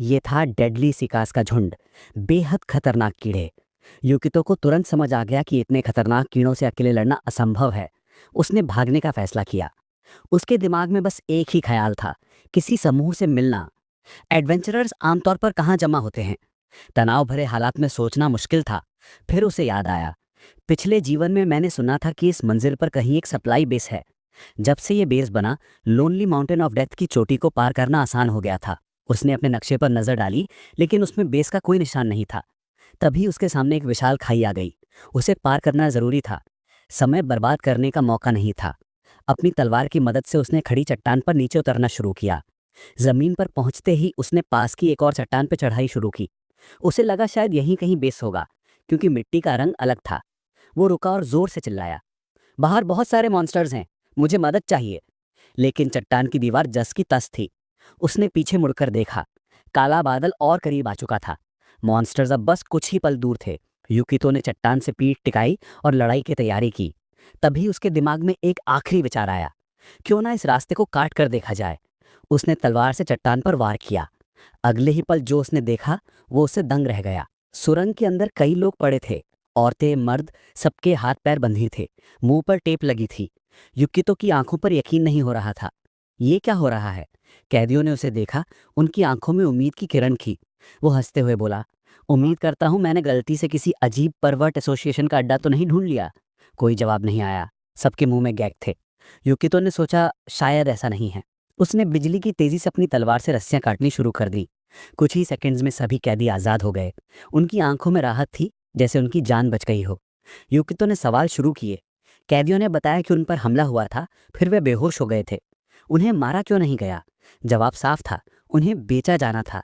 ये था डेडली सिकास का झुंड, बेहद खतरनाक कीड़े। युकितो को तुरंत समझ आ गया कि इतने खतरनाक कीड़ों से अकेले लड़ना असंभव है। उसने भागने का फैसला किया। उसके दिमाग में बस एक ही ख्याल था, किसी समूह से मिलना। एडवेंचरर्स आमतौर पर कहाँ जमा होते हैं? तनाव भरे हालात में सोचना मुश्किल था। फिर उसे याद आया, पिछले जीवन में मैंने सुना था कि इस मंजिल पर कहीं एक सप्लाई बेस है। जब से ये बेस बना, लोनली माउंटेन ऑफ डेथ की चोटी को पार करना आसान हो गया था। उसने अपने नक्शे पर नजर डाली, लेकिन उसमें बेस का कोई निशान नहीं था। तभी उसके सामने एक विशाल खाई आ गई। उसे पार करना जरूरी था। समय बर्बाद करने का मौका नहीं था। अपनी तलवार की मदद से उसने खड़ी चट्टान पर नीचे उतरना शुरू किया। जमीन पर पहुंचते ही उसने पास की एक और चट्टान पर चढ़ाई शुरू की। उसे लगा शायद यहीं कहीं बेस होगा, क्योंकि मिट्टी का रंग अलग था। वो रुका और जोर से चिल्लाया, बाहर बहुत सारे मॉन्स्टर्स हैं, मुझे मदद चाहिए। लेकिन चट्टान की दीवार जस की तस थी। उसने पीछे मुड़कर देखा। काला बादल और करीब आ चुका था। मॉन्स्टर्स अब बस कुछ ही पल दूर थे। युकितो ने चट्टान से पीठ टिकाई और लड़ाई की तैयारी की। तभी उसके दिमाग में एक आखिरी विचार आया, क्यों ना इस रास्ते को काट कर देखा जाए। उसने तलवार से चट्टान पर वार किया। अगले ही पल जो उसने देखा वो उससे दंग रह गया। सुरंग के अंदर कई लोग पड़े थे, औरतें, मर्द, सबके हाथ पैर बंधे थे, मुंह पर टेप लगी थी। युकितो की आंखों पर यकीन नहीं हो रहा था। ये क्या हो रहा है? कैदियों ने उसे देखा। उनकी आंखों में उम्मीद की किरण थी। वो हंसते हुए बोला, उम्मीद करता हूं मैंने गलती से किसी अजीब परवर्ट एसोसिएशन का अड्डा तो नहीं ढूंढ लिया। कोई जवाब नहीं आया। सबके मुंह में गैग थे। युकितो ने सोचा, शायद ऐसा नहीं है। उसने बिजली की तेजी से अपनी तलवार से रस्सियां काटनी शुरू कर दी। कुछ ही सेकंड्स में सभी कैदी आजाद हो गए। उनकी आंखों में राहत थी, जैसे उनकी जान बच गई हो। युकितो ने सवाल शुरू किए। कैदियों ने बताया कि उन पर हमला हुआ था, फिर वे बेहोश हो गए थे। उन्हें मारा क्यों नहीं गया? जवाब साफ था, उन्हें बेचा जाना था।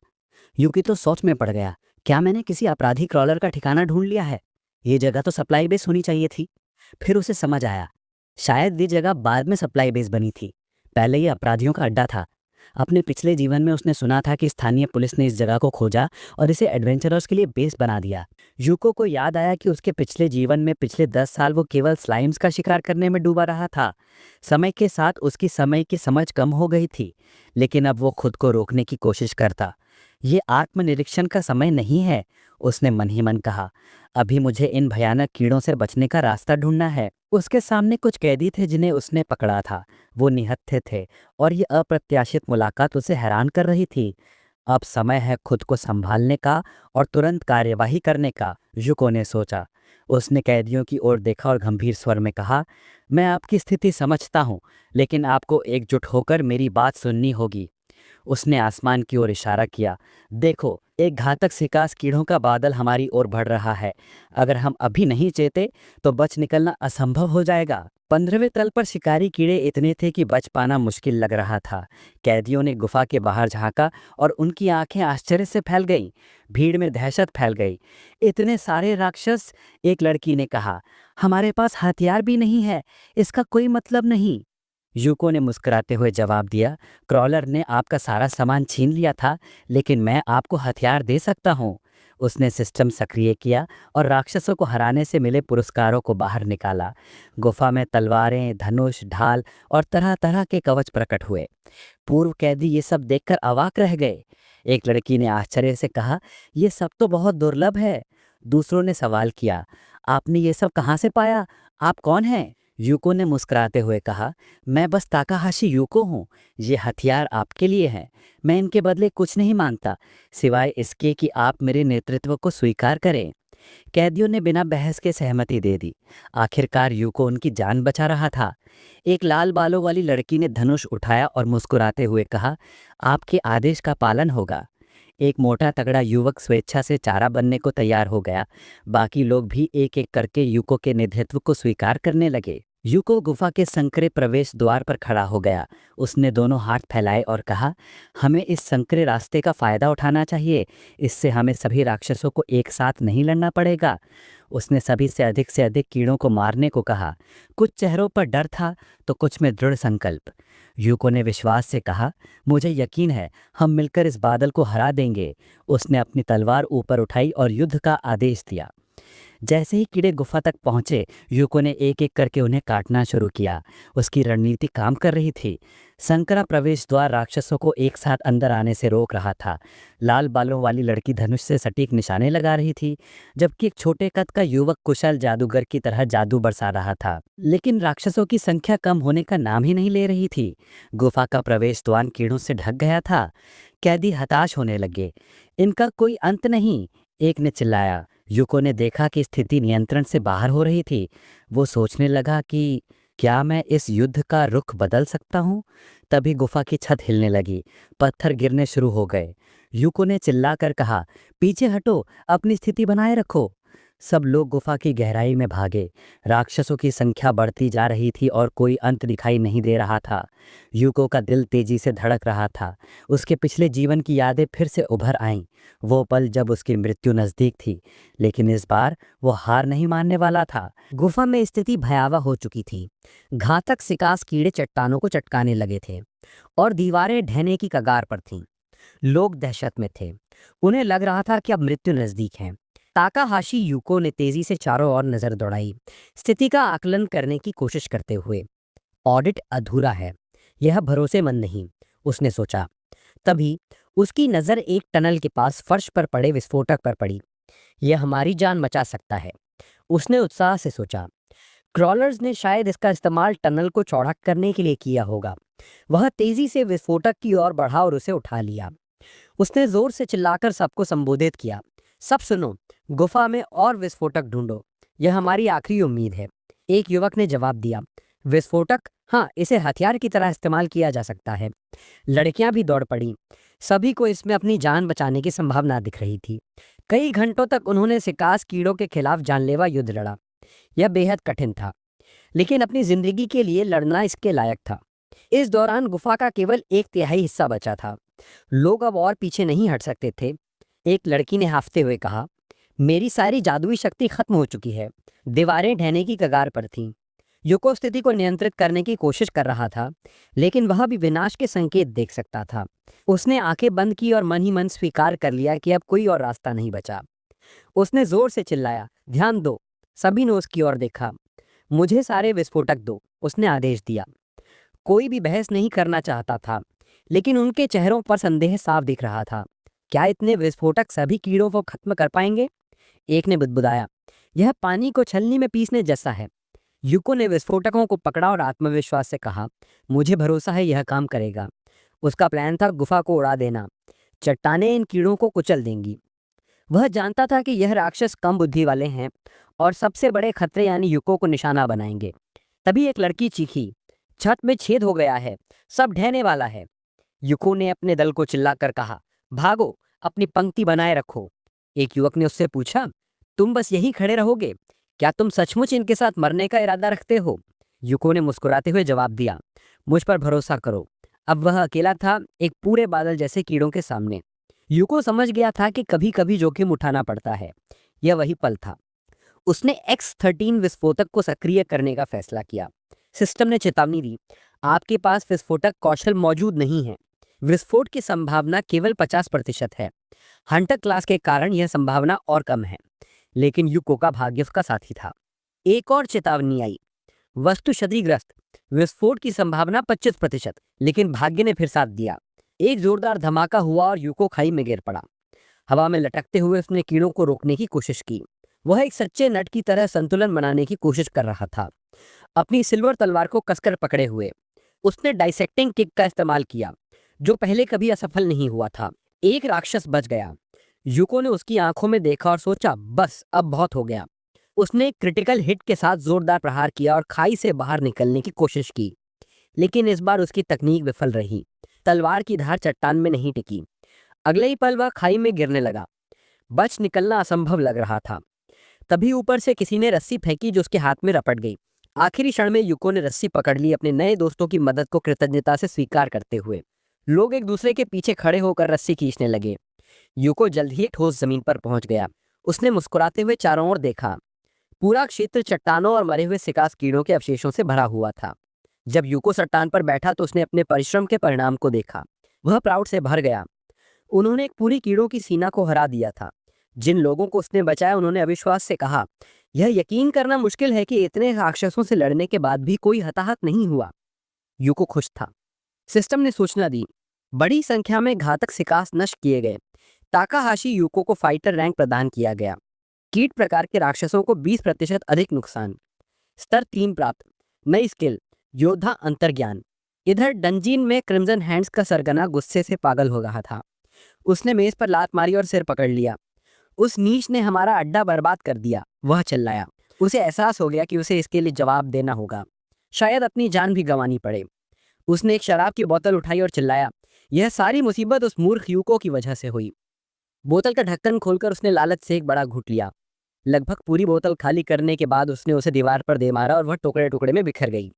युकितो सोच में पड़ गया, क्या मैंने किसी आपराधी क्रॉलर का ठिकाना ढूंढ लिया है? ये जगह तो सप्लाई बेस होनी चाहिए थी। फिर उसे समझ आया, शायद ये जगह बाद में सप्लाई बेस बनी थी। पहले ये अपराधियों का अड्डा था। अपने पिछले जीवन में उसने सुना था कि स्थानीय पुलिस ने इस जगह को खोजा और इसे एडवेंचरर्स के लिए बेस बना दिया। यूको को याद आया कि उसके पिछले जीवन में पिछले 10 साल वो केवल स्लाइम्स का शिकार करने में डूबा रहा था। समय के साथ उसकी समय की समझ कम हो गई थी, लेकिन अब वो खुद को रोकने की कोशिश करता। ये आत्मनिरीक्षण का समय नहीं है, उसने मन ही मन कहा। अभी मुझे इन भयानक कीड़ों से बचने का रास्ता ढूंढना है। उसके सामने कुछ कैदी थे जिन्हें उसने पकड़ा था। वो निहत्थे थे और ये अप्रत्याशित मुलाकात उसे हैरान कर रही थी। अब समय है खुद को संभालने का और तुरंत कार्यवाही करने का, युको ने सोचा। उसने कैदियों की ओर देखा और गंभीर स्वर में कहा, मैं आपकी स्थिति समझता हूँ, लेकिन आपको एकजुट होकर मेरी बात सुननी होगी। उसने आसमान की ओर इशारा किया। देखो, एक घातक सिकास कीड़ों का बादल हमारी ओर बढ़ रहा है। अगर हम अभी नहीं चेते तो बच निकलना असंभव हो जाएगा। 15वें तल पर शिकारी कीड़े इतने थे कि बच पाना मुश्किल लग रहा था। कैदियों ने गुफा के बाहर झांका और उनकी आंखें आश्चर्य से फैल गईं। भीड़ में दहशत फैल गई। इतने सारे राक्षस, एक लड़की ने कहा। हमारे पास हथियार भी नहीं है, इसका कोई मतलब नहीं। यूको ने मुस्कुराते हुए जवाब दिया, क्रॉलर ने आपका सारा सामान छीन लिया था, लेकिन मैं आपको हथियार दे सकता हूँ। उसने सिस्टम सक्रिय किया और राक्षसों को हराने से मिले पुरस्कारों को बाहर निकाला। गुफा में तलवारें, धनुष, ढाल और तरह तरह के कवच प्रकट हुए। पूर्व कैदी ये सब देखकर अवाक रह गए। एक लड़की ने आश्चर्य से कहा, ये सब तो बहुत दुर्लभ है। दूसरों ने सवाल किया, आपने ये सब कहाँ से पाया? आप कौन हैं? यूको ने मुस्कुराते हुए कहा, मैं बस ताकाहाशी यूको हूँ। ये हथियार आपके लिए हैं। मैं इनके बदले कुछ नहीं मांगता, सिवाय इसके कि आप मेरे नेतृत्व को स्वीकार करें। कैदियों ने बिना बहस के सहमति दे दी। आखिरकार यूको उनकी जान बचा रहा था। एक लाल बालों वाली लड़की ने धनुष उठाया और मुस्कुराते हुए कहा, आपके आदेश का पालन होगा। एक मोटा तगड़ा युवक स्वेच्छा से चारा बनने को तैयार हो गया। बाकी लोग भी एक एक करके यूको के नेतृत्व को स्वीकार करने लगे। यूको गुफा के संकरे प्रवेश द्वार पर खड़ा हो गया। उसने दोनों हाथ फैलाए और कहा, हमें इस संकरे रास्ते का फायदा उठाना चाहिए। इससे हमें सभी राक्षसों को एक साथ नहीं लड़ना पड़ेगा। उसने सभी से अधिक कीड़ों को मारने को कहा। कुछ चेहरों पर डर था तो कुछ में दृढ़ संकल्प। यूको ने विश्वास से कहा, मुझे यकीन है हम मिलकर इस बादल को हरा देंगे। उसने अपनी तलवार ऊपर उठाई और युद्ध का आदेश दिया। जैसे ही कीड़े गुफा तक पहुंचे, यूको ने एक एक करके उन्हें काटना शुरू किया। उसकी रणनीति काम कर रही थी। संकरा प्रवेश द्वार राक्षसों को एक साथ अंदर आने से रोक रहा था। लाल बालों वाली लड़की धनुष से सटीक निशाने लगा रही थी, जबकि एक छोटे कद का युवक कुशल जादूगर की तरह जादू बरसा रहा था। लेकिन राक्षसों की संख्या कम होने का नाम ही नहीं ले रही थी। गुफा का प्रवेश द्वार कीड़ों से ढक गया था। कैदी हताश होने लगे। इनका कोई अंत नहीं, एक ने चिल्लाया। यूको ने देखा कि स्थिति नियंत्रण से बाहर हो रही थी। वो सोचने लगा कि क्या मैं इस युद्ध का रुख बदल सकता हूँ? तभी गुफा की छत हिलने लगी, पत्थर गिरने शुरू हो गए। यूको ने चिल्लाकर कहा, पीछे हटो, अपनी स्थिति बनाए रखो। सब लोग गुफा की गहराई में भागे। राक्षसों की संख्या बढ़ती जा रही थी और कोई अंत दिखाई नहीं दे रहा था। यूको का दिल तेजी से धड़क रहा था। उसके पिछले जीवन की यादें फिर से उभर आईं। वो पल जब उसकी मृत्यु नजदीक थी, लेकिन इस बार वो हार नहीं मानने वाला था। गुफा में स्थिति भयावह हो चुकी थी। घातक सिकास कीड़े चट्टानों को चटकाने लगे थे और दीवारें ढहने की कगार पर थीं। लोग दहशत में थे। उन्हें लग रहा था कि अब मृत्यु नजदीक है। ताकाहाशी यूको ने तेजी से चारों ओर नजर दौड़ाई, स्थिति का आकलन करने की कोशिश करते हुए। ऑडिट अधूरा है, यह भरोसेमंद नहीं, उसने सोचा। तभी उसकी नजर एक टनल के पास फर्श पर पड़े विस्फोटक पर पड़ी। यह हमारी जान बचा सकता है, उसने उत्साह से सोचा। क्रॉलर्स ने शायद इसका इस्तेमाल टनल को चौड़ा करने के लिए किया होगा। वह तेजी से विस्फोटक की ओर बढ़ा और उसे उठा लिया। उसने जोर से चिल्लाकर सबको संबोधित किया, सब सुनो, गुफा में और विस्फोटक ढूंढो, यह हमारी आखिरी उम्मीद है। एक युवक ने जवाब दिया, विस्फोटक? हाँ, इसे हथियार की तरह इस्तेमाल किया जा सकता है। लड़कियां भी दौड़ पड़ी। सभी को इसमें अपनी जान बचाने की संभावना दिख रही थी। कई घंटों तक उन्होंने सिकास कीड़ों के खिलाफ जानलेवा युद्ध लड़ा। यह बेहद कठिन था, लेकिन अपनी जिंदगी के लिए लड़ना इसके लायक था। इस दौरान गुफा का केवल 1/3 हिस्सा बचा था। लोग अब और पीछे नहीं हट सकते थे। एक लड़की ने हाफते हुए कहा, मेरी सारी जादुई शक्ति खत्म हो चुकी है। दीवारें ढहने की कगार पर थीं। युको स्थिति को नियंत्रित करने की कोशिश कर रहा था, लेकिन वह भी विनाश के संकेत देख सकता था। उसने आंखें बंद की और मन ही मन स्वीकार कर लिया कि अब कोई और रास्ता नहीं बचा। उसने जोर से चिल्लाया, ध्यान दो। सभी ने उसकी ओर देखा। मुझे सारे विस्फोटक दो, उसने आदेश दिया। कोई भी बहस नहीं करना चाहता था, लेकिन उनके चेहरों पर संदेह साफ दिख रहा था। क्या इतने विस्फोटक सभी कीड़ों को खत्म कर पाएंगे? एक ने बुदबुदाया, यह पानी को छलनी में पीसने जैसा है। युको ने विस्फोटकों को पकड़ा और आत्मविश्वास से कहा, मुझे भरोसा है यह काम करेगा। उसका प्लान था गुफा को उड़ा देना। चट्टानें इन कीड़ों को कुचल देंगी। वह जानता था कि यह राक्षस कम बुद्धि वाले हैं और सबसे बड़े खतरे यानी युको को निशाना बनाएंगे। तभी एक लड़की चीखी, छत में छेद हो गया है, सब ढहने वाला है। युको ने अपने दल को चिल्लाकर कहा, भागो, अपनी पंक्ति बनाए रखो। एक युवक ने उससे पूछा, तुम बस यहीं खड़े रहोगे? क्या तुम सचमुच इनके साथ मरने का इरादा रखते हो? युको ने मुस्कुराते हुए जवाब दिया, मुझ पर भरोसा करो। अब वह अकेला था, एक पूरे बादल जैसे कीड़ों के सामने। युको समझ गया था कि कभी कभी जोखिम उठाना पड़ता है। यह वही पल था। उसने X-13 विस्फोटक को सक्रिय करने का फैसला किया। सिस्टम ने चेतावनी दी, आपके पास विस्फोटक कौशल मौजूद नहीं है। विस्फोट की संभावना केवल 50% है। हंटर क्लास के कारण यह संभावना और कम है। लेकिन युको का भाग्य उसका साथी था। एक और चेतावनी आई, वस्तु क्षतिग्रस्त। विस्फोट की संभावना 25%, लेकिन भाग्य ने फिर साथ दिया। एक जोरदार धमाका हुआ और युको खाई में गिर पड़ा। हवा में लटकते हुए उसने कीड़ों को रोकने की कोशिश की। वह एक सच्चे नट की तरह संतुलन बनाने की कोशिश कर रहा था, अपनी सिल्वर तलवार को कसकर पकड़े हुए। उसने डाइसेक्टिंग किक का इस्तेमाल किया, जो पहले कभी असफल नहीं हुआ था। एक राक्षस बच गया। युको ने उसकी आंखों में देखा और सोचा, बस अब बहुत हो गया। उसने एक क्रिटिकल हिट के साथ जोरदार प्रहार किया और खाई से बाहर निकलने की कोशिश की, लेकिन इस बार उसकी तकनीक विफल रही। तलवार की धार चट्टान में नहीं टिकी। अगले ही पल वह खाई में गिरने लगा। बच निकलना असंभव लग रहा था। तभी ऊपर से किसी ने रस्सी फेंकी जो उसके हाथ में रपट गई। आखिरी क्षण में युको ने रस्सी पकड़ ली, अपने नए दोस्तों की मदद को कृतज्ञता से स्वीकार करते हुए। लोग एक दूसरे के पीछे खड़े होकर रस्सी खींचने लगे। युको जल्द ही ठोस जमीन पर पहुंच गया। उसने मुस्कुराते हुए चारों ओर देखा। पूरा क्षेत्र चट्टानों और मरे हुए सिकास कीड़ों के अवशेषों से भरा हुआ था। जब यूको चट्टान पर बैठा तो उसने अपने परिश्रम के परिणाम को देखा। वह प्राउड से भर गया। उन्होंने एक पूरी कीड़ों की सीना को हरा दिया था। जिन लोगों को उसने बचाया उन्होंने अविश्वास से कहा, यह यकीन करना मुश्किल है कि इतने राक्षसों से लड़ने के बाद भी कोई हताहत नहीं हुआ। यूको खुश था। सिस्टम ने सूचना दी, बड़ी संख्या में घातक सिकास नष्ट किए गए। ताकाहाशी यूको को फाइटर रैंक प्रदान किया गया। कीट प्रकार के राक्षसों को 20% अधिक नुकसान। स्तर 3 प्राप्त। नई स्किल, योद्धा अंतर्ज्ञान। इधर डंजीन में क्रिम्सन हैंड्स का सरगना गुस्से से पागल हो रहा था। उसने मेज पर लात मारी और सिर पकड़ लिया। उस नीच ने हमारा अड्डा बर्बाद कर दिया, वह चिल्लाया। उसे एहसास हो गया कि उसे इसके लिए जवाब देना होगा, शायद अपनी जान भी गंवानी पड़े। उसने एक शराब की बोतल उठाई और चिल्लाया, यह सारी मुसीबत उस मूर्ख यूको की वजह से हुई। बोतल का ढक्कन खोलकर उसने लालच से एक बड़ा घूंट लिया। लगभग पूरी बोतल खाली करने के बाद उसने उसे दीवार पर दे मारा और वह टुकड़े टुकड़े में बिखर गई।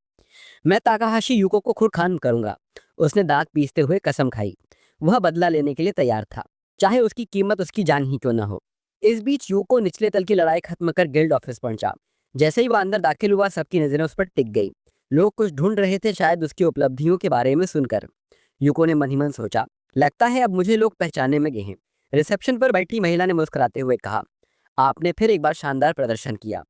मैं ताकाहाशी यूको को खुरखान करूंगा, उसने दांत पीसते हुए कसम खाई। वह बदला लेने के लिए तैयार था, चाहे उसकी कीमत उसकी जान ही क्यों न हो। इस बीच यूको निचले तल की लड़ाई खत्म कर गिल्ड ऑफिस पहुंचा। जैसे ही वह अंदर दाखिल हुआ सबकी नजरें उस पर टिक गई। लोग कुछ ढूंढ रहे थे, शायद उसकी उपलब्धियों के बारे में सुनकर। यूको ने मन ही मन सोचा, लगता है अब मुझे लोग पहचानने में गए हैं। रिसेप्शन पर बैठी महिला ने मुस्कुराते हुए कहा, आपने फिर एक बार शानदार प्रदर्शन किया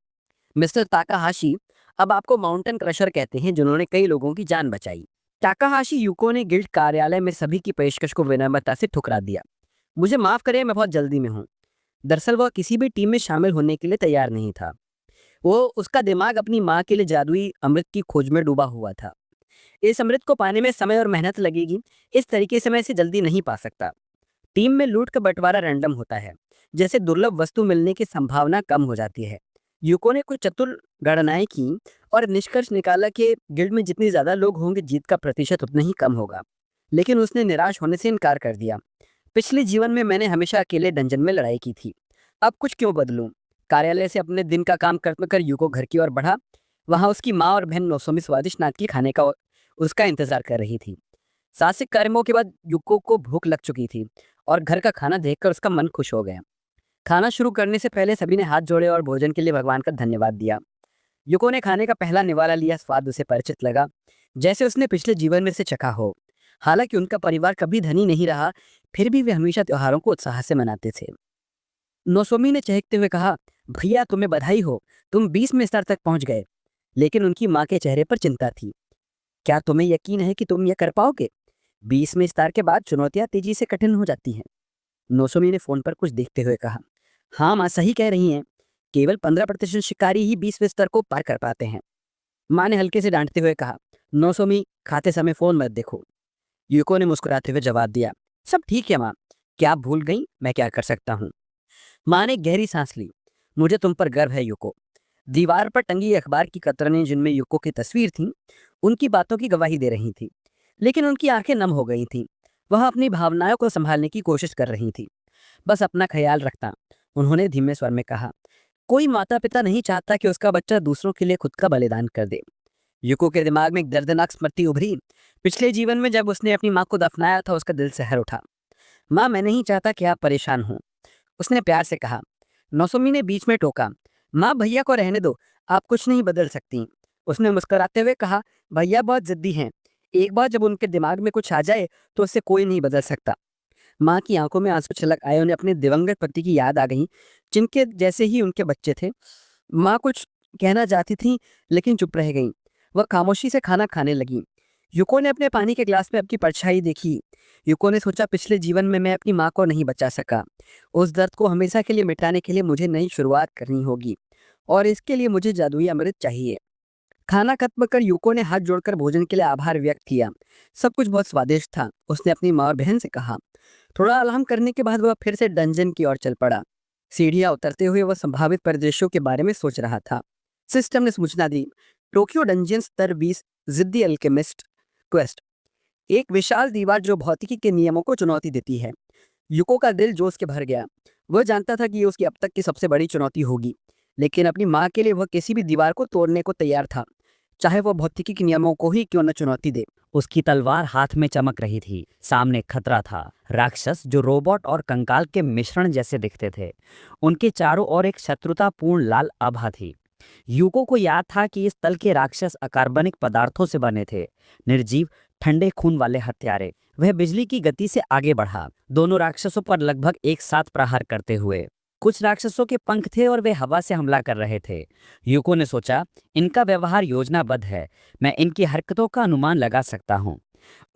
मिस्टर ताकाहाशी। अब आपको माउंटेन क्रशर कहते हैं, जिन्होंने कई लोगों की जान बचाई। ताकाहाशी यूको ने गिल्ड कार्यालय में सभी की पेशकश को विनम्रता से ठुकरा दिया। मुझे माफ करें, मैं बहुत जल्दी में हूँ। दरअसल वह किसी भी टीम में शामिल होने के लिए तैयार नहीं था। वो उसका दिमाग अपनी माँ के लिए जादुई अमृत की खोज में डूबा हुआ था। इस अमृत को पाने में समय और मेहनत लगेगी, इस तरीके से मैं इसे जल्दी नहीं पा सकता। टीम में लूट का बंटवारा रैंडम होता है, जैसे दुर्लभ वस्तु मिलने की संभावना कम हो जाती है। यूको ने कुछ चतुर गणनाएं की और निष्कर्ष निकाला कि गिल्ड में जितने ज्यादा लोग होंगे जीत का प्रतिशत उतना ही कम होगा। लेकिन उसने निराश होने से इनकार कर दिया। पिछले जीवन में मैंने हमेशा अकेले डंजन में लड़ाई की थी, अब कुछ क्यों बदलूं। कार्यालय से अपने दिन का काम खत्म कर यूको घर की ओर बढ़ा। वहां उसकी माँ और बहन नौसोमी स्वादिष्ट नाद की खाने का उसका इंतजार कर रही थी। साहसिक कार्यक्रमों के बाद युको को भूख लग चुकी थी और घर का खाना देखकर उसका मन खुश हो गया। खाना शुरू करने से पहले सभी ने हाथ जोड़े और भोजन के लिए भगवान का धन्यवाद दिया। युको ने खाने का पहला निवाला लिया, स्वाद उसे परिचित लगा, जैसे उसने पिछले जीवन में से चखा हो। हालांकि उनका परिवार कभी धनी नहीं रहा, फिर भी वे हमेशा त्योहारों को उत्साह से मनाते थे। नोसोमी ने चहकते हुए कहा, भैया तुम्हें बधाई हो, तुम 20वें स्तर तक पहुंच गए। लेकिन उनकी माँ के चेहरे पर चिंता थी। क्या तुम्हें यकीन है कि तुम यह कर पाओगे? 20वें स्तर के बाद चुनौतियां तेजी से कठिन हो जाती हैं। नोसोमी ने फोन पर कुछ देखते हुए कहा, हाँ माँ सही कह रही हैं, केवल 15% शिकारी ही 20वें स्तर को पार कर पाते हैं। माँ ने हल्के से डांटते हुए कहा, नोसोमी खाते समय फोन मत देखो। यूको ने मुस्कुराते हुए जवाब दिया, सब ठीक है माँ, क्या आप भूल गई? मैं क्या कर सकता हूँ? माँ ने गहरी सांस ली, मुझे तुम पर गर्व है यूको। दीवार पर टंगी अखबार की कतरनें जिनमें यूको की तस्वीर थी, उनकी बातों की गवाही दे रही थी। लेकिन उनकी आंखें नम हो गई थीं। वह अपनी भावनाओं को संभालने की कोशिश कर रही थी। बस अपना ख्याल रखना, उन्होंने धीमे स्वर में कहा। कोई माता पिता नहीं चाहता कि उसका बच्चा दूसरों के लिए खुद का बलिदान कर दे। युको के दिमाग में एक दर्दनाक स्मृति उभरी। पिछले जीवन में जब उसने अपनी माँ को दफनाया था, उसका दिल सहर उठा। माँ, मैं नहीं चाहता कि आप परेशान हों, उसने प्यार से कहा। नौसमी ने बीच में टोका, माँ भैया को रहने दो, आप कुछ नहीं बदल सकती। उसने मुस्कुराते हुए कहा, भैया बहुत जिद्दी हैं, एक बार जब उनके दिमाग में कुछ आ जाए तो उससे कोई नहीं बदल सकता। माँ की आंखों में आंसू छलक आए, उन्हें अपने दिवंगत पति की याद आ गई, जिनके जैसे ही उनके बच्चे थे। माँ कुछ कहना चाहती थी, लेकिन चुप रह गईं। वह खामोशी से खाना खाने लगी। युको ने अपने पानी के ग्लास में अपनी परछाई देखी। युको ने सोचा, पिछले जीवन में मैं अपनी माँ को नहीं बचा सका। उस दर्द को हमेशा के लिए मिटाने के लिए मुझे नई शुरुआत करनी होगी, और इसके लिए मुझे जादुई अमृत चाहिए। खाना खत्म कर यूको ने हाथ जोड़कर भोजन के लिए आभार व्यक्त किया। सब कुछ बहुत स्वादिष्ट था, उसने अपनी माँ और बहन से कहा। थोड़ा आराम करने के बाद वह फिर से डंजन की ओर चल पड़ा। सीढ़ियां उतरते हुए वह संभावित परिदृश्यों के बारे में सोच रहा था। सिस्टम ने सूचना दी, टोक्यो डंजन स्तर 20, जिद्दी अल्केमिस्ट क्वेस्ट। एक विशाल दीवार जो भौतिकी के नियमों को चुनौती देती है। युको का दिल जोश के भर गया। वह जानता था कि ये उसकी अब तक की सबसे बड़ी चुनौती होगी, लेकिन अपनी माँ के लिए वह किसी भी दीवार को तोड़ने को तैयार था, चाहे वह भौतिकी के नियमों को ही क्यों न चुनौती दे। उसकी तलवार हाथ में चमक रही थी। सामने खतरा था, राक्षस जो रोबोट और कंकाल के मिश्रण जैसे दिखते थे। उनके चारों ओर एक शत्रुतापूर्ण लाल आभा थी। युको को याद था कि इस तल के राक्षस अकार्बनिक पदार्थों से बने थे, निर्जीव, ठंडे खून वाले हत्यारे। वह बिजली की गति से आगे बढ़ा, दोनों राक्षसों पर लगभग एक साथ प्रहार करते हुए। कुछ राक्षसों के पंख थे और वे हवा से हमला कर रहे थे। युको ने सोचा, इनका व्यवहार योजनाबद्ध है, मैं इनकी हरकतों का अनुमान लगा सकता हूँ।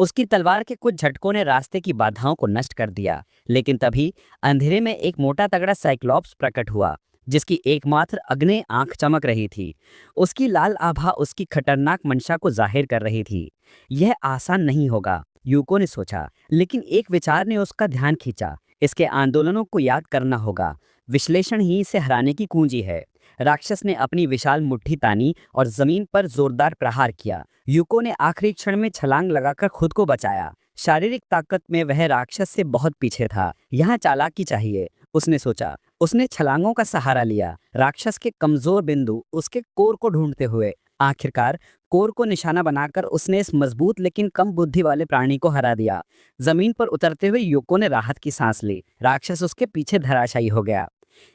उसकी तलवार के कुछ झटकों ने रास्ते की बाधाओं को नष्ट कर दिया, लेकिन तभी अंधेरे में एक मोटा तगड़ा साइक्लॉप्स प्रकट हुआ, जिसकी एकमात्र अग्नि आंख चमक रही थी। उसकी लाल आभा उसकी खतरनाक मंशा को जाहिर कर रही थी। यह आसान नहीं होगा, यूको ने सोचा, लेकिन एक विचार ने उसका ध्यान खींचा। इसके आंदोलनों को याद करना होगा, विश्लेषण ही इसे हराने की कुंजी है। राक्षस ने अपनी विशाल मुट्ठी तानी और जमीन पर जोरदार प्रहार किया। यूको ने आखिरी क्षण में छलांग लगाकर खुद को बचाया। शारीरिक ताकत में वह राक्षस से बहुत पीछे था। यहाँ चालाकी चाहिए, उसने सोचा। उसने छलांगों का सहारा लिया, राक्षस के कमजोर बिंदु, उसके कोर को ढूंढते हुए। आखिरकार कोर को निशाना बनाकर उसने इस मजबूत लेकिन कम बुद्धि वाले प्राणी को हरा दिया। जमीन पर उतरते हुए युको ने राहत की सांस ली। राक्षस उसके पीछे धराशायी हो गया।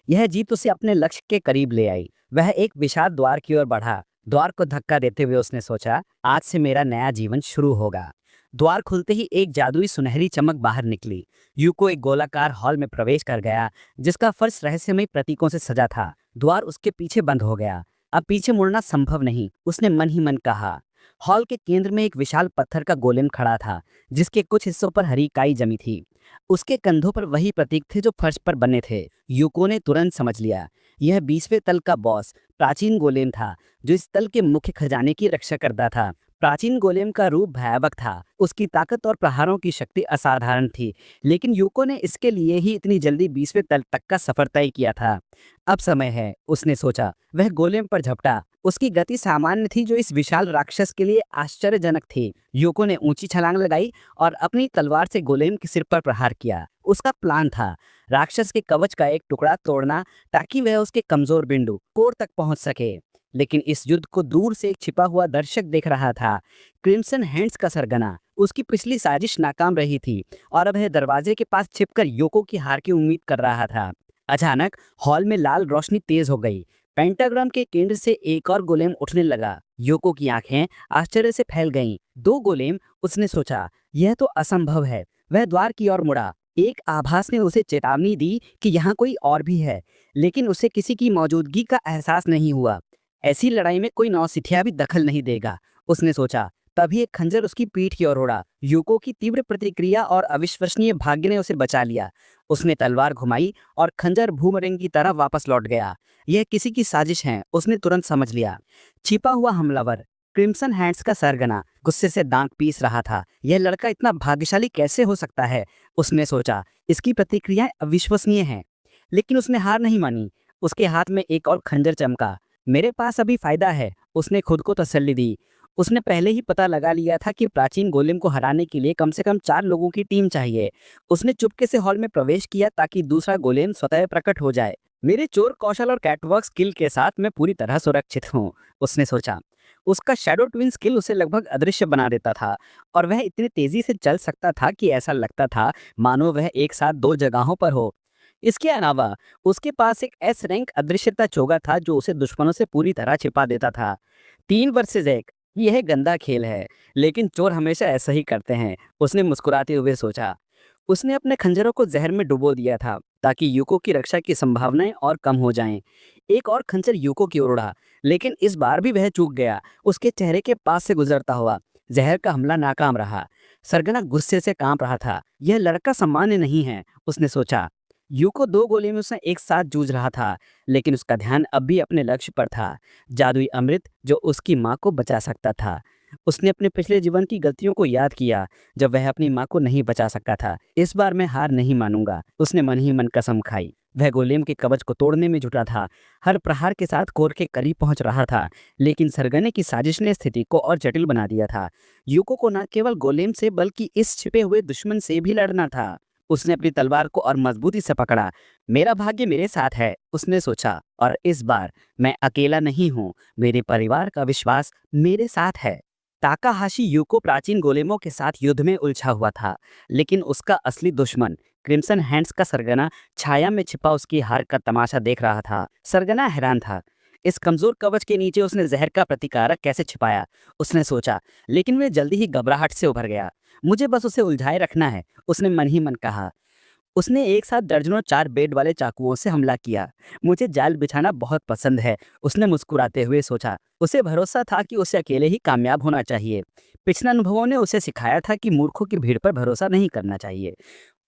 यह जीत उसे अपने लक्ष्य के करीब ले आई। वह एक विशाल द्वार की ओर बढ़ा। द्वार को धक्का देते हुए उसने सोचा, आज से मेरा नया जीवन शुरू होगा। द्वार खुलते ही एक जादुई सुनहरी चमक बाहर निकली। यूको एक गोलाकार हॉल में प्रवेश कर गया, जिसका फर्श रहस्यमय प्रतीकों से सजा था। द्वार उसके पीछे बंद हो गया। अब पीछे मुड़ना संभव नहीं, उसने मन ही मन कहा। हॉल के केंद्र में एक विशाल पत्थर का गोलेम खड़ा था, जिसके कुछ हिस्सों पर हरी काई जमी थी। उसके कंधों पर वही प्रतीक थे जो फर्श पर बने थे। यूको ने तुरंत समझ लिया, यह 20वें तल का बॉस प्राचीन गोलेम था, जो इस तल के मुख्य खजाने की रक्षा करता था। प्राचीन गोलेम का रूप भयावह था, उसकी ताकत और प्रहारों की शक्ति असाधारण थी, लेकिन यूको ने इसके लिए ही इतनी जल्दी 20वें तल तक का सफर तय किया था। अब समय है, उसने सोचा। वह गोलेम पर झपटा। उसकी गति सामान्य थी, जो इस विशाल राक्षस के लिए आश्चर्यजनक थी। यूको ने ऊंची छलांग लगाई और अपनी तलवार से गोलेम के सिर पर प्रहार किया। उसका प्लान था राक्षस के कवच का एक टुकड़ा तोड़ना, ताकि वह उसके कमजोर बिंदु कोर तक पहुंच सके। लेकिन इस युद्ध को दूर से एक छिपा हुआ दर्शक देख रहा था, क्रिम्सन हैंड्स का सरगना। उसकी पिछली साजिश नाकाम रही थी और अब वह दरवाजे के पास छिपकर योको की हार की उम्मीद कर रहा था। अचानक हॉल में लाल रोशनी तेज हो गई। पेंटाग्राम के केंद्र से एक और गोलेम उठने लगा। योको की आंखें आश्चर्य से फैल गईं। दो गोलेम, उसने सोचा, यह तो असंभव है। वह द्वार की ओर मुड़ा। एक आभास ने उसे चेतावनी दी कि यहाँ कोई और भी है, लेकिन उसे किसी की मौजूदगी का एहसास नहीं हुआ। ऐसी लड़ाई में कोई नौसिखिया भी दखल नहीं देगा, उसने सोचा। तभी एक खंजर उसकी पीठ की ओर उड़ा। यूको की तीव्र प्रतिक्रिया और अविश्वसनीय भाग्य ने उसे बचा लिया। उसने तलवार घुमाई और खंजर बूमरैंग की तरह वापस लौट गया। यह किसी की साजिश है, उसने तुरंत समझ लिया। छिपा हुआ हमलावर क्रिम्सन हैंड्स का सरगना गुस्से से दांत पीस रहा था। यह लड़का इतना भाग्यशाली कैसे हो सकता है, उसने सोचा। इसकी प्रतिक्रियाएं अविश्वसनीय हैं। लेकिन उसने हार नहीं मानी। उसके हाथ में एक और खंजर चमका। मेरे पास अभी फायदा है, उसने खुद को तसल्ली दी। उसने पहले ही पता लगा लिया था कि प्राचीन गोलेम को हराने के लिए कम से कम 4 लोगों की टीम चाहिए। उसने चुपके से हॉल में प्रवेश किया ताकि दूसरा गोलेम स्वतः प्रकट हो जाए। मेरे चोर कौशल और कैटवॉक स्किल के साथ मैं पूरी तरह सुरक्षित हूँ, उसने सोचा। उसका शैडो ट्विन स्किल उसे लगभग अदृश्य बना देता था और वह इतनी तेजी से चल सकता था कि ऐसा लगता था मानो वह एक साथ 2 जगहों पर हो। इसके अलावा उसके पास एक एस रैंक अदृश्यता चोगा था जो उसे दुश्मनों से पूरी तरह छिपा देता था। 3 वर्सेस 1, यह गंदा खेल है, लेकिन चोर हमेशा ऐसा ही करते हैं, उसने मुस्कुराते हुए सोचा। उसने अपने खंजरों को जहर में डुबो दिया था ताकि यूको की रक्षा की संभावनाएं और कम हो जाएं। एक और खंजर यूको की ओर उड़ा, लेकिन इस बार भी वह चूक गया, उसके चेहरे के पास से गुजरता हुआ। जहर का हमला नाकाम रहा। सरगना गुस्से से कांप रहा था। यह लड़का सामान्य नहीं है, उसने सोचा। यूको 2 गोलियों से एक साथ जूझ रहा था, लेकिन उसका ध्यान अब भी अपने लक्ष्य पर था, जादुई अमृत जो उसकी माँ को बचा सकता था। उसने अपने पिछले जीवन की गलतियों को याद किया जब वह अपनी माँ को नहीं बचा सकता था। इस बार मैं हार नहीं मानूंगा, उसने मन ही मन कसम खाई। वह गोलेम के कवच को तोड़ने में जुटा था, हर प्रहार के साथ कोर के करीब पहुंच रहा था, लेकिन सरगने की साजिश ने स्थिति को और जटिल बना दिया था। यूको को न केवल गोलेम से बल्कि इस छिपे हुए दुश्मन से भी लड़ना था। उसने अपनी तलवार को और मजबूती से पकड़ा। मेरा भाग्य मेरे साथ है, उसने सोचा, और इस बार मैं अकेला नहीं हूँ। मेरे परिवार का विश्वास मेरे साथ है। ताकाहाशी यूको प्राचीन गोलेमों के साथ युद्ध में उलझा हुआ था, लेकिन उसका असली दुश्मन क्रिम्सन हैंड्स का सरगना छाया में छिपा उसकी हार का तमाशा देख रहा था। सरगना हैरान था। इस कमजोर कवच के नीचे उसने जहर का प्रतिकारक कैसे छिपाया, उसने सोचा, लेकिन वह जल्दी ही घबराहट से उभर गया। मुझे बस उसे उलझाए रखना है, उसने मन ही मन कहा। उसने एक साथ दर्जनों 4 बेड वाले चाकुओं से हमला किया। मुझे जाल बिछाना बहुत पसंद है, उसने मुस्कुराते हुए सोचा। उसे भरोसा था कि उसे अकेले ही कामयाब होना चाहिए। पिछले अनुभवों ने उसे सिखाया था कि मूर्खों की भीड़ पर भरोसा नहीं करना चाहिए।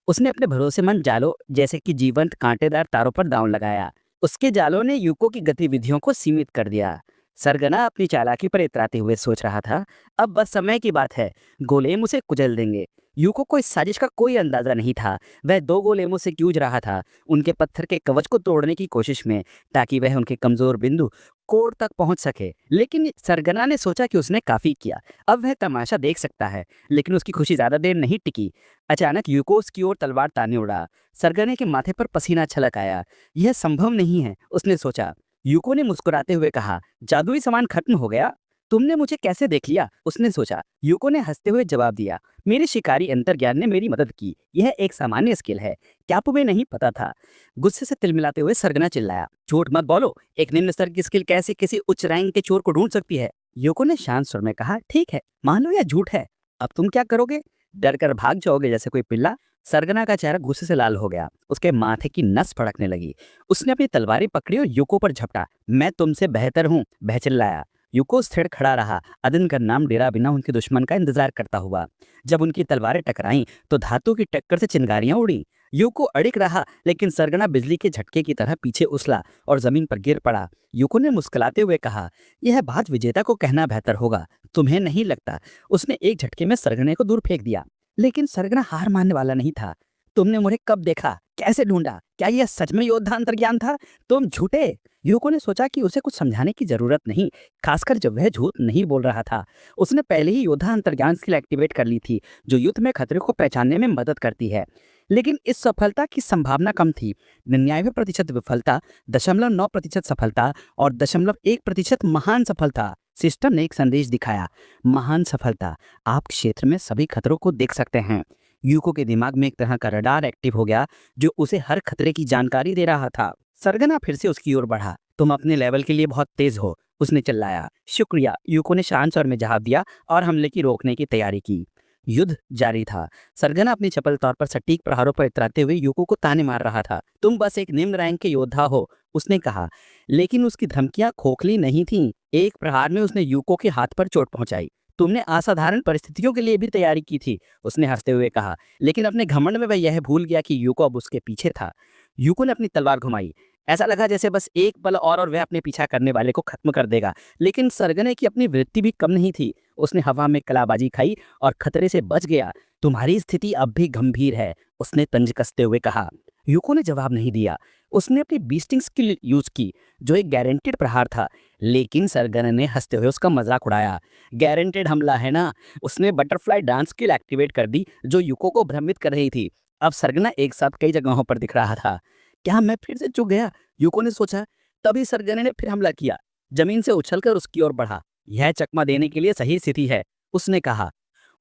उसने अपने भरोसेमंद जालों जैसे कि जीवंत कांटेदार तारों पर दांव लगाया। उसके जालों ने यूको की गतिविधियों को सीमित कर दिया। सरगना अपनी चालाकी पर इतराते हुए सोच रहा था, अब बस समय की बात है, गोलेम उसे कुचल देंगे। यूको को इस साजिश का कोई अंदाजा नहीं था। वह 2 गोलेमों से जूझ रहा था, उनके पत्थर के कवच को तोड़ने की कोशिश में, ताकि वह उनके कमजोर बिंदु कोर तक पहुंच सके। लेकिन सरगना ने सोचा कि उसने काफी किया, अब वह तमाशा देख सकता है। लेकिन उसकी खुशी ज्यादा देर नहीं टिकी। अचानक यूको उसकी ओर तलवार ताने उड़ा। सरगने के माथे पर पसीना छलक आया। यह संभव नहीं है, उसने सोचा। यूको ने मुस्कुराते हुए कहा, जादुई सामान खत्म हो गया, तुमने मुझे कैसे देख लिया, उसने सोचा। यूको ने हंसते हुए जवाब दिया, मेरे शिकारी अंतर्ज्ञान ने मेरी मदद की। यह एक सामान्य स्किल है, क्या तुम्हें नहीं पता था? गुस्से से तिलमिलाते हुए सरगना चिल्लाया, झूठ मत बोलो, एक निम्न स्तर की स्किल कैसे किसी उच्च रैंक के चोर को ढूंढ सकती है? यूको ने शांत स्वर में कहा, ठीक है, मान लो यह झूठ है, अब तुम क्या करोगे? डर कर भाग जाओगे जैसे कोई पिल्ला? सरगना का चेहरा गुस्से से लाल हो गया। उसके माथे की नस फड़कने लगी। उसने अपनी तलवारें पकड़ी और यूको पर झपटा। मैं तुमसे बेहतर हूँ, वह चिल्लाया। यूको स्थिर खड़ा रहा, अदन का नाम डेरा बिना उनके दुश्मन का इंतजार करता हुआ। जब उनकी तलवारें टकराईं तो धातु की टक्कर से चिंगारियां उड़ी। यूको अड़िग रहा, लेकिन सरगना बिजली के झटके की तरह पीछे उछला और जमीन पर गिर पड़ा। यूको ने मुस्कुराते हुए कहा, यह बात विजेता को कहना बेहतर होगा, तुम्हें नहीं लगता? उसने एक झटके में सरगने को दूर फेंक दिया। लेकिन सरगना हार मानने वाला नहीं था। तुमने मुझे कब देखा, कैसे ढूंढा? क्या यह सच में योद्धा अंतर्ज्ञान था? तुम झूठे। यूको ने सोचा कि उसे कुछ समझाने की जरूरत नहीं, खासकर जब वह झूठ नहीं बोल रहा था। उसने पहले ही योद्धा अंतर्ज्ञान स्किल एक्टिवेट कर ली थी, जो युद्ध में खतरे को पहचानने में मदद करती है। लेकिन इस सफलता की संभावना कम थी। 99% विफलता, 0.9% सफलता और 0.1% महान सफलता। सिस्टम ने एक संदेश दिखाया, महान सफलता, आप क्षेत्र में सभी खतरों को देख सकते हैं। यूको के दिमाग में एक तरह का रडार एक्टिव हो गया जो उसे हर खतरे की जानकारी दे रहा था। सरगना फिर से उसकी ओर बढ़ा। तुम अपने लेवल के लिए बहुत तेज हो, उसने चिल्लाया। शुक्रिया, यूको ने शांत स्वर में जवाब दिया और हमले की रोकने की तैयारी की। युद्ध जारी था। सरगना अपनी चपल तौर पर सटीक प्रहारों पर इतराते हुए यूको को ताने मार रहा था। तुम बस एक निम्न रैंक के योद्धा हो, उसने कहा। लेकिन उसकी धमकियां खोखली नहीं थीं। एक प्रहार में उसने यूको के हाथ पर चोट पहुंचाई। तुमने असाधारण परिस्थितियों के लिए भी तैयारी की थी, उसने हंसते हुए कहा। लेकिन अपने घमंड में वह यह भूल गया कि यूको अब उसके पीछे था। यूको ने अपनी तलवार घुमाई। ऐसा लगा जैसे बस एक पल और वह अपने पीछा करने वाले को खत्म कर देगा। लेकिन सरगने की अपनी वृत्ति भी कम नहीं थी। उसने हवा में कलाबाजी खाई और खतरे से बच गया। तुम्हारी स्थिति अब भी गंभीर है, उसने तंज कसते हुए कहा। यूको ने जवाब नहीं दिया। उसने अपनी बीस्टिंग स्किल यूज की, जो एक गारंटेड प्रहार था। लेकिन सरगना ने हंसते हुए उसका मजाक उड़ाया। गारंटेड हमला है ना? उसने बटरफ्लाई डांस स्किल एक्टिवेट कर दी, जो यूको को भ्रमित कर रही थी। अब सरगना एक साथ कई जगहों पर दिख रहा था। क्या मैं फिर से चूक गया? यूको ने सोचा। तभी सरगने ने फिर हमला किया। जमीन से उछलकर उसकी ओर बढ़ा। यह चकमा देने के लिए सही स्थिति है, उसने कहा।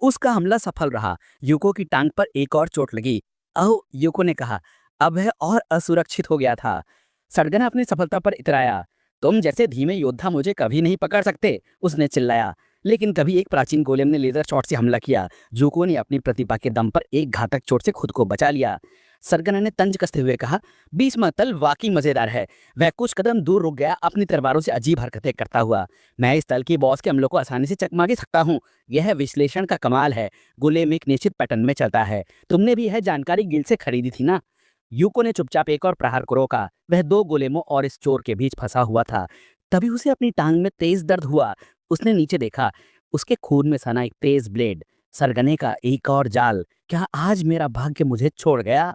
उसका हमला सफल रहा। यूको की टांग पर एक और चोट लगी। अहो, यूको ने कहा। अब वह और असुरक्षित हो गया था। सरगना अपनी सफलता पर इतराया। तुम जैसे धीमे योद्धा मुझे कभी नहीं पकड़ सकते, उसने चिल्लाया। लेकिन तभी एक प्राचीन गोलेम ने लेजर शॉट से हमला किया। यूको ने अपनी प्रतिभा के दम पर एक घातक चोट से खुद को बचा लिया। सरगना ने तंज कसते हुए कहा, 20वां तल वाकई मजेदार है। वह कुछ कदम दूर रुक गया, अपनी तलवारों से अजीब हरकतें करता हुआ। मैं इस तल की बॉस के हमलों को आसानी से चकमा के सकता हूँ। यह विश्लेषण का कमाल है। गोलेम एक निश्चित पैटर्न में चलता है। तुमने भी यह जानकारी गिल्ड से खरीदी थी ना? यूको ने चुपचाप एक और प्रहार को रोका। वह दो गोलेमों और इस चोर के बीच फंसा हुआ था। तभी उसे अपनी टांग में तेज दर्द हुआ। उसने नीचे देखा। उसके खून में सना एक तेज ब्लेड। सरगने का एक और जाल। क्या आज मेरा भाग्य मुझे छोड़ गया?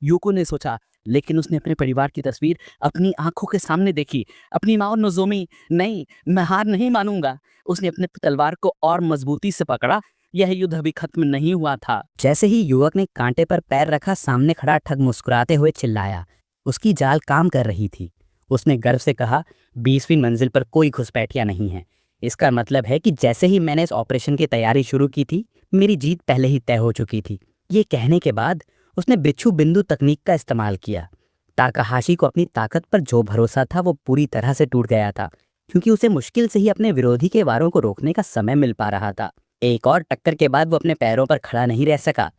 यूको ने सोचा। लेकिन उसने अपने परिवार की तस्वीर अपनी आंखों के सामने देखी। अपनी माँ और नोजोमी। नहीं, मैं हार नहीं मानूंगा। उसने अपने तलवार को और मजबूती से पकड़ा। यह युद्ध अभी खत्म नहीं हुआ था। जैसे ही युवक ने कांटे पर पैर रखा, सामने खड़ा ठग मुस्कुराते हुए चिल्लाया। उसकी जाल काम कर रही थी। उसने गर्व से कहा, 20वीं मंजिल पर कोई घुसपैठिया नहीं है। इसका मतलब है कि जैसे ही मैंने इस ऑपरेशन की तैयारी शुरू की थी, मेरी जीत पहले ही तय हो चुकी थी। ये कहने के बाद उसने बिच्छू बिंदु तकनीक का इस्तेमाल किया। ताकाहाशी को अपनी ताकत पर जो भरोसा था वो पूरी तरह से टूट गया था, क्योंकि उसे मुश्किल से ही अपने विरोधी के वारों को रोकने का समय मिल पा रहा था। एक और टक्कर के बाद वो अपने पैरों पर खड़ा नहीं रह सका।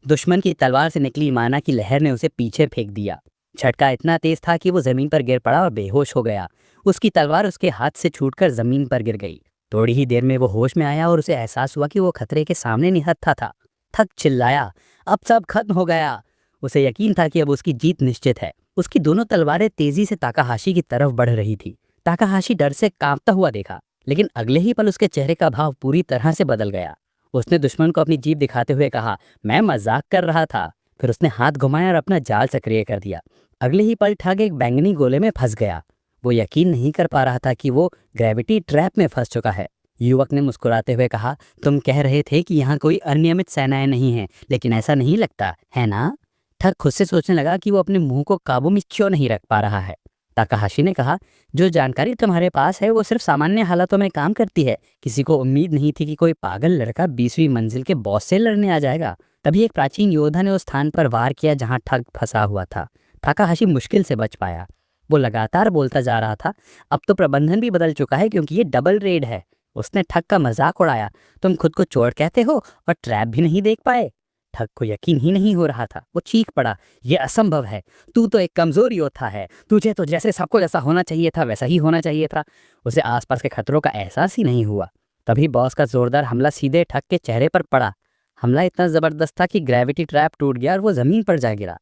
दुश्मन की तलवार से निकली माना की लहर ने उसे पीछे फेंक दिया। झटका इतना तेज था कि वो जमीन पर गिर पड़ा और बेहोश हो गया। उसकी तलवार उसके हाथ से छूटकर जमीन पर गिर गई। थोड़ी ही देर में वो होश में आया और उसे एहसास हुआ कि वो खतरे के सामने निहत्था था। थक चिल्लाया, अब सब खत्म हो गया। उसे यकीन था कि अब उसकी जीत निश्चित है। उसकी दोनों तलवारें तेजी से ताकाहाशी की तरफ बढ़ रही थी। ताकाहाशी डर से कांपता हुआ देखा, लेकिन अगले ही पल उसके चेहरे का भाव पूरी तरह से बदल गया। उसने दुश्मन को अपनी जीभ दिखाते हुए कहा, मैं मजाक कर रहा था। फिर उसने हाथ घुमाया और अपना जाल सक्रिय कर दिया। अगले ही पल ठग एक बैंगनी गोले में फंस गया। वो यकीन नहीं कर पा रहा था कि वो ग्रेविटी ट्रैप में फंस चुका है। युवक ने मुस्कुराते हुए कहा, तुम कह रहे थे कि यहाँ कोई अनियमित सेनाएं नहीं हैं, लेकिन ऐसा नहीं लगता है ना? ठग खुद से सोचने लगा कि वो अपने मुंह को काबू में क्यों नहीं रख पा रहा है। ताकाहाशी ने कहा, जो जानकारी तुम्हारे पास है वो सिर्फ सामान्य हालातों में काम करती है। किसी को उम्मीद नहीं थी कि कोई पागल लड़का 20वीं मंजिल के बॉस से लड़ने आ जाएगा। तभी एक प्राचीन योद्धा ने उस स्थान पर वार किया जहां ठग फंसा हुआ था। ताकाहाशी मुश्किल से बच पाया। वो लगातार बोलता जा रहा था, अब तो प्रबंधन भी बदल चुका है क्योंकि ये डबल रेड है। उसने ठग का मजाक उड़ाया, तुम खुद को चोर कहते हो और ट्रैप भी नहीं देख पाए। ठग को यकीन ही नहीं हो रहा था। वो चीख पड़ा, ये असंभव है। तू तो एक कमजोर योद्धा है। तुझे तो जैसे सबको जैसा होना चाहिए था वैसा ही होना चाहिए था। उसे आसपास के खतरों का एहसास ही नहीं हुआ। तभी बॉस का जोरदार हमला सीधे ठग के चेहरे पर पड़ा। हमला इतना जबरदस्त था कि ग्रेविटी ट्रैप टूट गया और वो जमीन पर जा गिरा।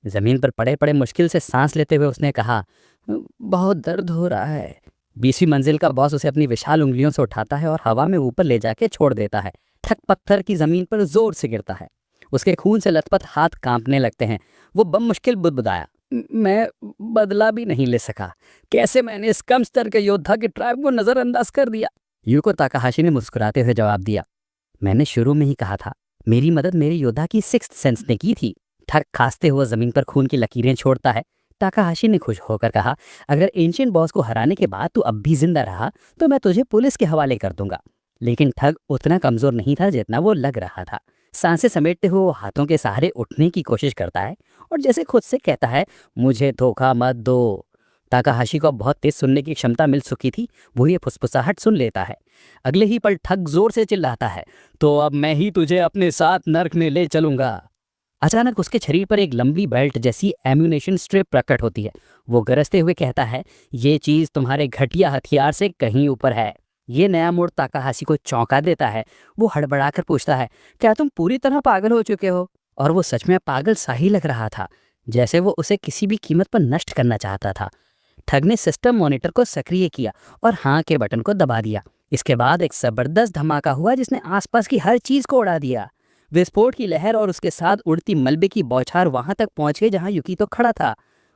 जमीन पर पड़े पड़े मुश्किल से सांस लेते हुए उसने कहा, बहुत दर्द हो रहा है। 20वीं मंजिल का बॉस उसे अपनी विशाल उंगलियों से उठाता है और हवा में ऊपर ले जाके छोड़ देता है। ठग पत्थर की जमीन पर जोर से गिरता है। उसके खून से लथपथ हाथ कांपने लगते हैं। वो बम मुश्किल बुदबुदाया, मैं बदला भी नहीं ले सका। कैसे मैंने इस कम स्तर के योद्धा के ट्रैप को नजरअंदाज कर दिया? यूको ताकाहाशी ने मुस्कुराते हुए जवाब दिया, मैंने शुरू में ही कहा था, मेरी मदद मेरे योद्धा की सिक्स्थ सेंस ने की थी। ठग खांसते हुए जमीन पर खून की लकीरें छोड़ता है। ताकाहाशी ने खुश होकर कहा, अगर एंशिएंट बॉस को हराने के बाद तू अब भी जिंदा रहा तो मैं तुझे पुलिस के हवाले कर दूंगा। लेकिन ठग उतना कमजोर नहीं था जितना वो लग रहा था। सांसें समेटते हुए वो हाथों के सहारे उठने की कोशिश करता है और जैसे खुद से कहता है, मुझे धोखा मत दो। ताकाहाशी को अब बहुत तेज सुनने की क्षमता मिल चुकी थी। वो ये फुसफुसाहट सुन लेता है। अगले ही पल ठग जोर से चिल्लाता है, तो अब मैं ही तुझे अपने साथ नर्क में ले चलूंगा। अचानक उसके शरीर पर एक लंबी बेल्ट जैसी एम्यूनेशन स्ट्रिप प्रकट होती है। वो गरजते हुए कहता है, ये चीज तुम्हारे घटिया हथियार से कहीं ऊपर है। ये नया मोड़ ताकाहाशी को चौंका देता है। वो हड़बड़ाकर पूछता है, क्या तुम पूरी तरह पागल हो चुके हो? और वो सच में पागल सा ही लग रहा था, जैसे वो उसे किसी भी कीमत पर नष्ट करना चाहता था। ठग ने सिस्टम मॉनिटर को सक्रिय किया और हाँ के बटन को दबा दिया। इसके बाद एक जबरदस्त धमाका हुआ जिसने आसपास की हर चीज को उड़ा दिया। विस्फोट की लहर और उसके साथ उड़ती मलबे की बौछार वहां तक पहुंच गई जहां युकी तो खड़ा था।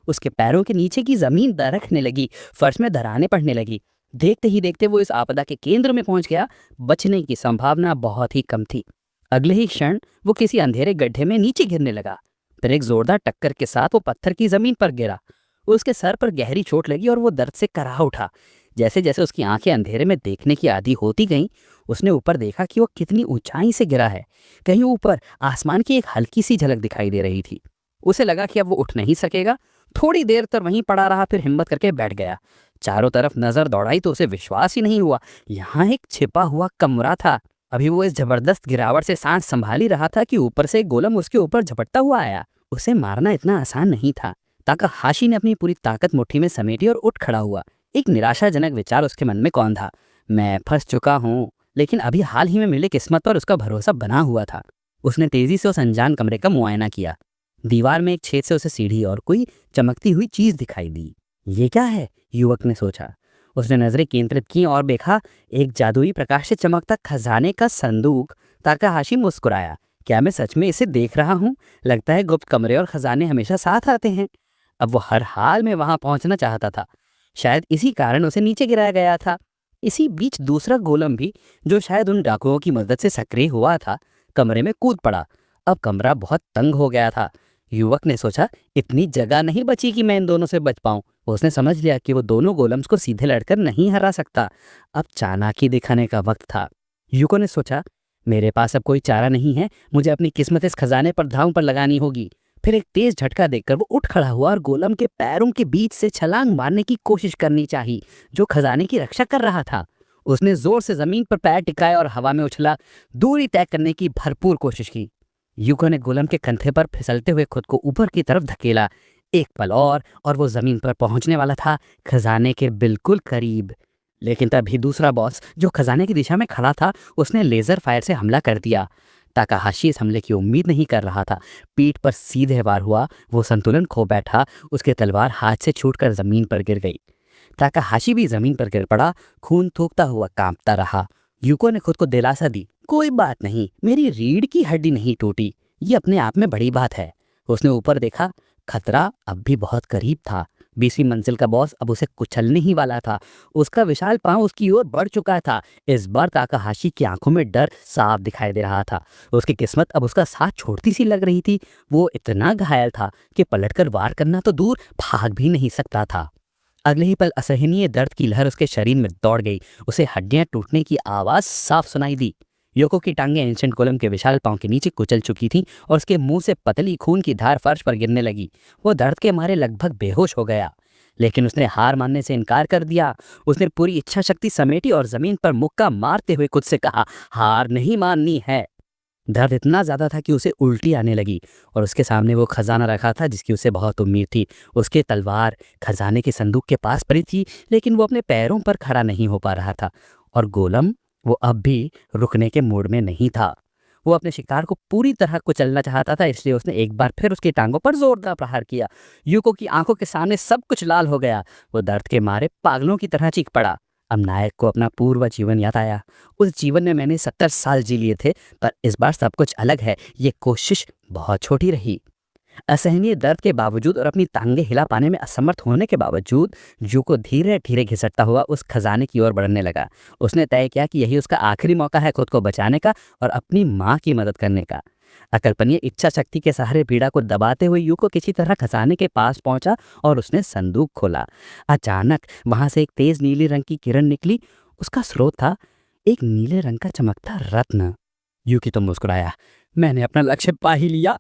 उसके पैरों के नीचे की जमीन दरकने लगी, फर्श में दरारें पड़ने लगी। देखते ही देखते वो इस आपदा के केंद्र में पहुंच गया। बचने की संभावना बहुत ही कम थी। अगले ही क्षण वो किसी अंधेरे गड्ढे में नीचे गिरने लगा। फिर एक जोरदार टक्कर के साथ वो पत्थर की जमीन पर गिरा। उसके सर पर गहरी चोट लगी और वो दर्द से कराह उठा। जैसे जैसे उसकी आंखें अंधेरे में देखने की आदी होती गईं, उसने ऊपर देखा कि वो कितनी ऊंचाई से गिरा है। कहीं ऊपर आसमान की एक हल्की सी झलक दिखाई दे रही थी। उसे लगा कि अब वो उठ नहीं सकेगा। थोड़ी देर तक वहीं पड़ा रहा, फिर हिम्मत करके बैठ गया। चारों तरफ नजर दौड़ाई तो उसे विश्वास ही नहीं हुआ। यहाँ एक छिपा हुआ कमरा था। अभी वो इस जबरदस्त गिरावट से सांस संभाल ही रहा था कि ऊपर से एक गोलम उसके ऊपर झपटता हुआ आया। उसे मारना इतना आसान नहीं था। ताकाहाशी ने अपनी पूरी ताकत मुट्ठी में समेटी और उठ खड़ा हुआ। एक निराशाजनक विचार उसके मन में कौन था, मैं फंस चुका हूँ। लेकिन अभी हाल ही में मिले किस्मत पर उसका भरोसा बना हुआ था। उसने तेजी से उस अनजान कमरे का मुआयना किया। दीवार में एक छेद से उसे सीढ़ी और कोई चमकती हुई चीज दिखाई दी। ये क्या है, युवक ने सोचा। उसने नजरें केंद्रित की और देखा एक जादुई प्रकाश से चमकता खजाने का संदूक। ताकाहाशी मुस्कुराया, क्या मैं सच में इसे देख रहा हूँ? लगता है गुप्त कमरे और खजाने हमेशा साथ आते हैं। अब वो हर हाल में वहां पहुंचना चाहता था। शायद इसी कारण उसे नीचे गिराया गया था। इसी बीच दूसरा गोलम भी, जो शायद उन डाकुओं की मदद से सक्रिय हुआ था, कमरे में कूद पड़ा। अब कमरा बहुत तंग हो गया था। युवक ने सोचा, इतनी जगह नहीं बची कि मैं इन दोनों से बच पाऊं। उसने समझ लिया कि वो दोनों गोलम्स को सीधे लड़कर नहीं हरा सकता। अब चालाकी दिखाने का वक्त था। युवक ने सोचा, मेरे पास अब कोई चारा नहीं है, मुझे अपनी किस्मत इस खजाने पर दांव पर लगानी होगी। फिर एक तेज झटका देकर वो उठ खड़ा हुआ और गोलम के पैरों के बीच से छलांग मारने की कोशिश करनी चाहिए, जो खजाने की रक्षा कर रहा था। उसने जोर से जमीन पर पैर टिकाए और हवा में उछला, दूरी तय करने की भरपूर कोशिश की। युको ने गोलम के कंधे पर फिसलते हुए खुद को ऊपर की तरफ धकेला। एक पल और वो जमीन पर पहुंचने वाला था, खजाने के बिल्कुल करीब। लेकिन तभी दूसरा बॉस, जो खजाने की दिशा में खड़ा था, उसने लेजर फायर से हमला कर दिया। ताकाहाशी इस हमले की उम्मीद नहीं कर रहा था। पीठ पर सीधे वार हुआ। वो संतुलन खो बैठा। उसके तलवार हाथ से छूटकर जमीन पर गिर गई। ताकाहाशी भी जमीन पर गिर पड़ा, खून थूकता हुआ कांपता रहा। युको ने खुद को दिलासा दी, कोई बात नहीं, मेरी रीढ़ की हड्डी नहीं टूटी, ये अपने आप में बड़ी बात है। उसने ऊपर देखा, खतरा अब भी बहुत करीब था। 20वीं मंजिल का बॉस अब उसे कुचलने ही वाला था। उसका विशाल पांव उसकी ओर बढ़ चुका था। इस बार ताकाहाशी की आंखों में डर साफ दिखाई दे रहा था। उसकी किस्मत अब उसका साथ छोड़ती सी लग रही थी। वो इतना घायल था कि पलटकर वार करना तो दूर, भाग भी नहीं सकता था। अगले ही पल असहनीय दर्द की लहर उसके शरीर में दौड़ गई। उसे हड्डियां टूटने की आवाज साफ सुनाई दी। योको की टांगें एंशंट गोलम के विशाल पांव के नीचे कुचल चुकी थीं और उसके मुंह से पतली खून की धार फर्श पर गिरने लगी। वो दर्द के मारे लगभग बेहोश हो गया, लेकिन उसने हार मानने से इनकार कर दिया। उसने पूरी इच्छा शक्ति समेटी और जमीन पर मुक्का मारते हुए खुद से कहा, हार नहीं माननी है। दर्द इतना ज्यादा था कि उसे उल्टी आने लगी और उसके सामने वो खजाना रखा था जिसकी उसे बहुत उम्मीद थी। उसके तलवार खजाने के संदूक के पास पड़ी थी, लेकिन वो अपने पैरों पर खड़ा नहीं हो पा रहा था। और गोलम, वो अब भी रुकने के मूड में नहीं था। वो अपने शिकार को पूरी तरह कुचलना चाहता था, इसलिए उसने एक बार फिर उसकी टांगों पर जोरदार प्रहार किया। युको की आंखों के सामने सब कुछ लाल हो गया। वो दर्द के मारे पागलों की तरह चीख पड़ा। अब नायक को अपना पूर्व जीवन याद आया। उस जीवन में मैंने 70 साल जी लिए थे, पर इस बार सब कुछ अलग है। ये कोशिश बहुत छोटी रही। असहनीय दर्द के बावजूद और अपनी टांगें हिला पाने में असमर्थ होने के बावजूद युको धीरे धीरे घिसटता हुआ उस खजाने की ओर बढ़ने लगा। उसने तय किया कि यही उसका आखिरी मौका है खुद को बचाने का और अपनी माँ की मदद करने का। अकल्पनीय इच्छा शक्ति के सहारे पीड़ा को दबाते हुए युको किसी तरह खजाने के पास पहुंचा और उसने संदूक खोला। अचानक वहां से एक तेज नीली रंग की किरण निकली। उसका स्रोत था एक नीले रंग का चमकता रत्न। युकी तो मुस्कुराया, मैंने अपना लक्ष्य पा ही लिया।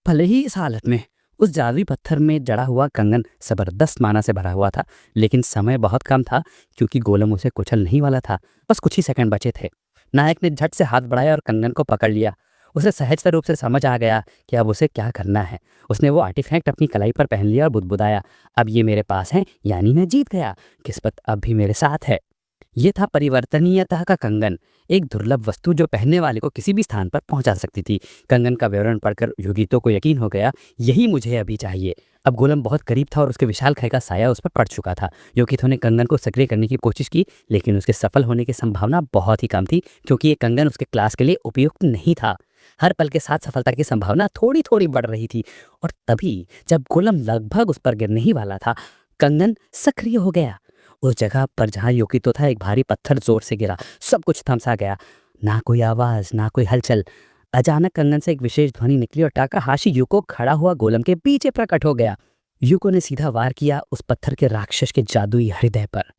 भले ही इस हालत में। उस जादुई पत्थर में जड़ा हुआ कंगन जबरदस्त माना से भरा हुआ था, लेकिन समय बहुत कम था क्योंकि गोलम उसे कुचल नहीं वाला था। बस कुछ ही सेकंड बचे थे। नायक ने झट से हाथ बढ़ाया और कंगन को पकड़ लिया। उसे सहज रूप से समझ आ गया कि अब उसे क्या करना है। उसने वो आर्टिफैक्ट अपनी कलाई पर पहन लिया और बुदबुदाया, अब ये मेरे पास है, यानी मैं जीत गया। किस्मत अब भी मेरे साथ है। ये था परिवर्तनीयता का कंगन, एक दुर्लभ वस्तु जो पहनने वाले को किसी भी स्थान पर पहुंचा सकती थी। कंगन का विवरण पढ़कर योगितो को यकीन हो गया, यही मुझे अभी चाहिए। अब गोलम बहुत करीब था और उसके विशाल खाई का साया उस पर पड़ चुका था। योगितो ने कंगन को सक्रिय करने की कोशिश की, लेकिन उसके सफल होने की संभावना बहुत ही कम थी क्योंकि ये कंगन उसके क्लास के लिए उपयुक्त नहीं था। हर पल के साथ सफलता की संभावना थोड़ी थोड़ी बढ़ रही थी और तभी जब गोलम लगभग उस पर गिरने ही वाला था, कंगन सक्रिय हो गया। उस जगह पर जहां योगितो था, एक भारी पत्थर जोर से गिरा। सब कुछ थमसा गया। ना कोई आवाज, ना कोई हलचल। अचानक कंगन से एक विशेष ध्वनि निकली और टाकाहाशी यूको खड़ा हुआ गोलम के पीछे प्रकट हो गया। यूको ने सीधा वार किया उस पत्थर के राक्षस के जादुई हृदय पर।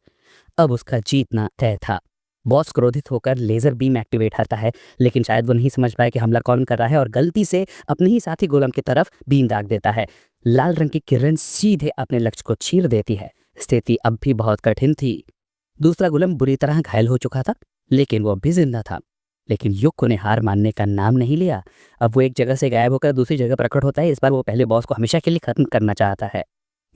अब उसका जीतना तय था। बॉस क्रोधित होकर लेजर बीम एक्टिवेट करता है, लेकिन शायद वो नहीं समझ पाया कि हमला कौन कर रहा है और गलती से अपने ही साथी गोलम की तरफ बीम दाग देता है। लाल रंग की किरण सीधे अपने लक्ष्य को चीर देती है। स्थिति अब भी बहुत कठिन थी। दूसरा गोलम बुरी तरह घायल हो चुका था, लेकिन वो अब भी जिंदा था। लेकिन युक्को ने हार मानने का नाम नहीं लिया। अब वो एक जगह से गायब होकर दूसरी जगह प्रकट होता है। इस बार वो पहले बॉस को हमेशा के लिए खत्म करना चाहता है।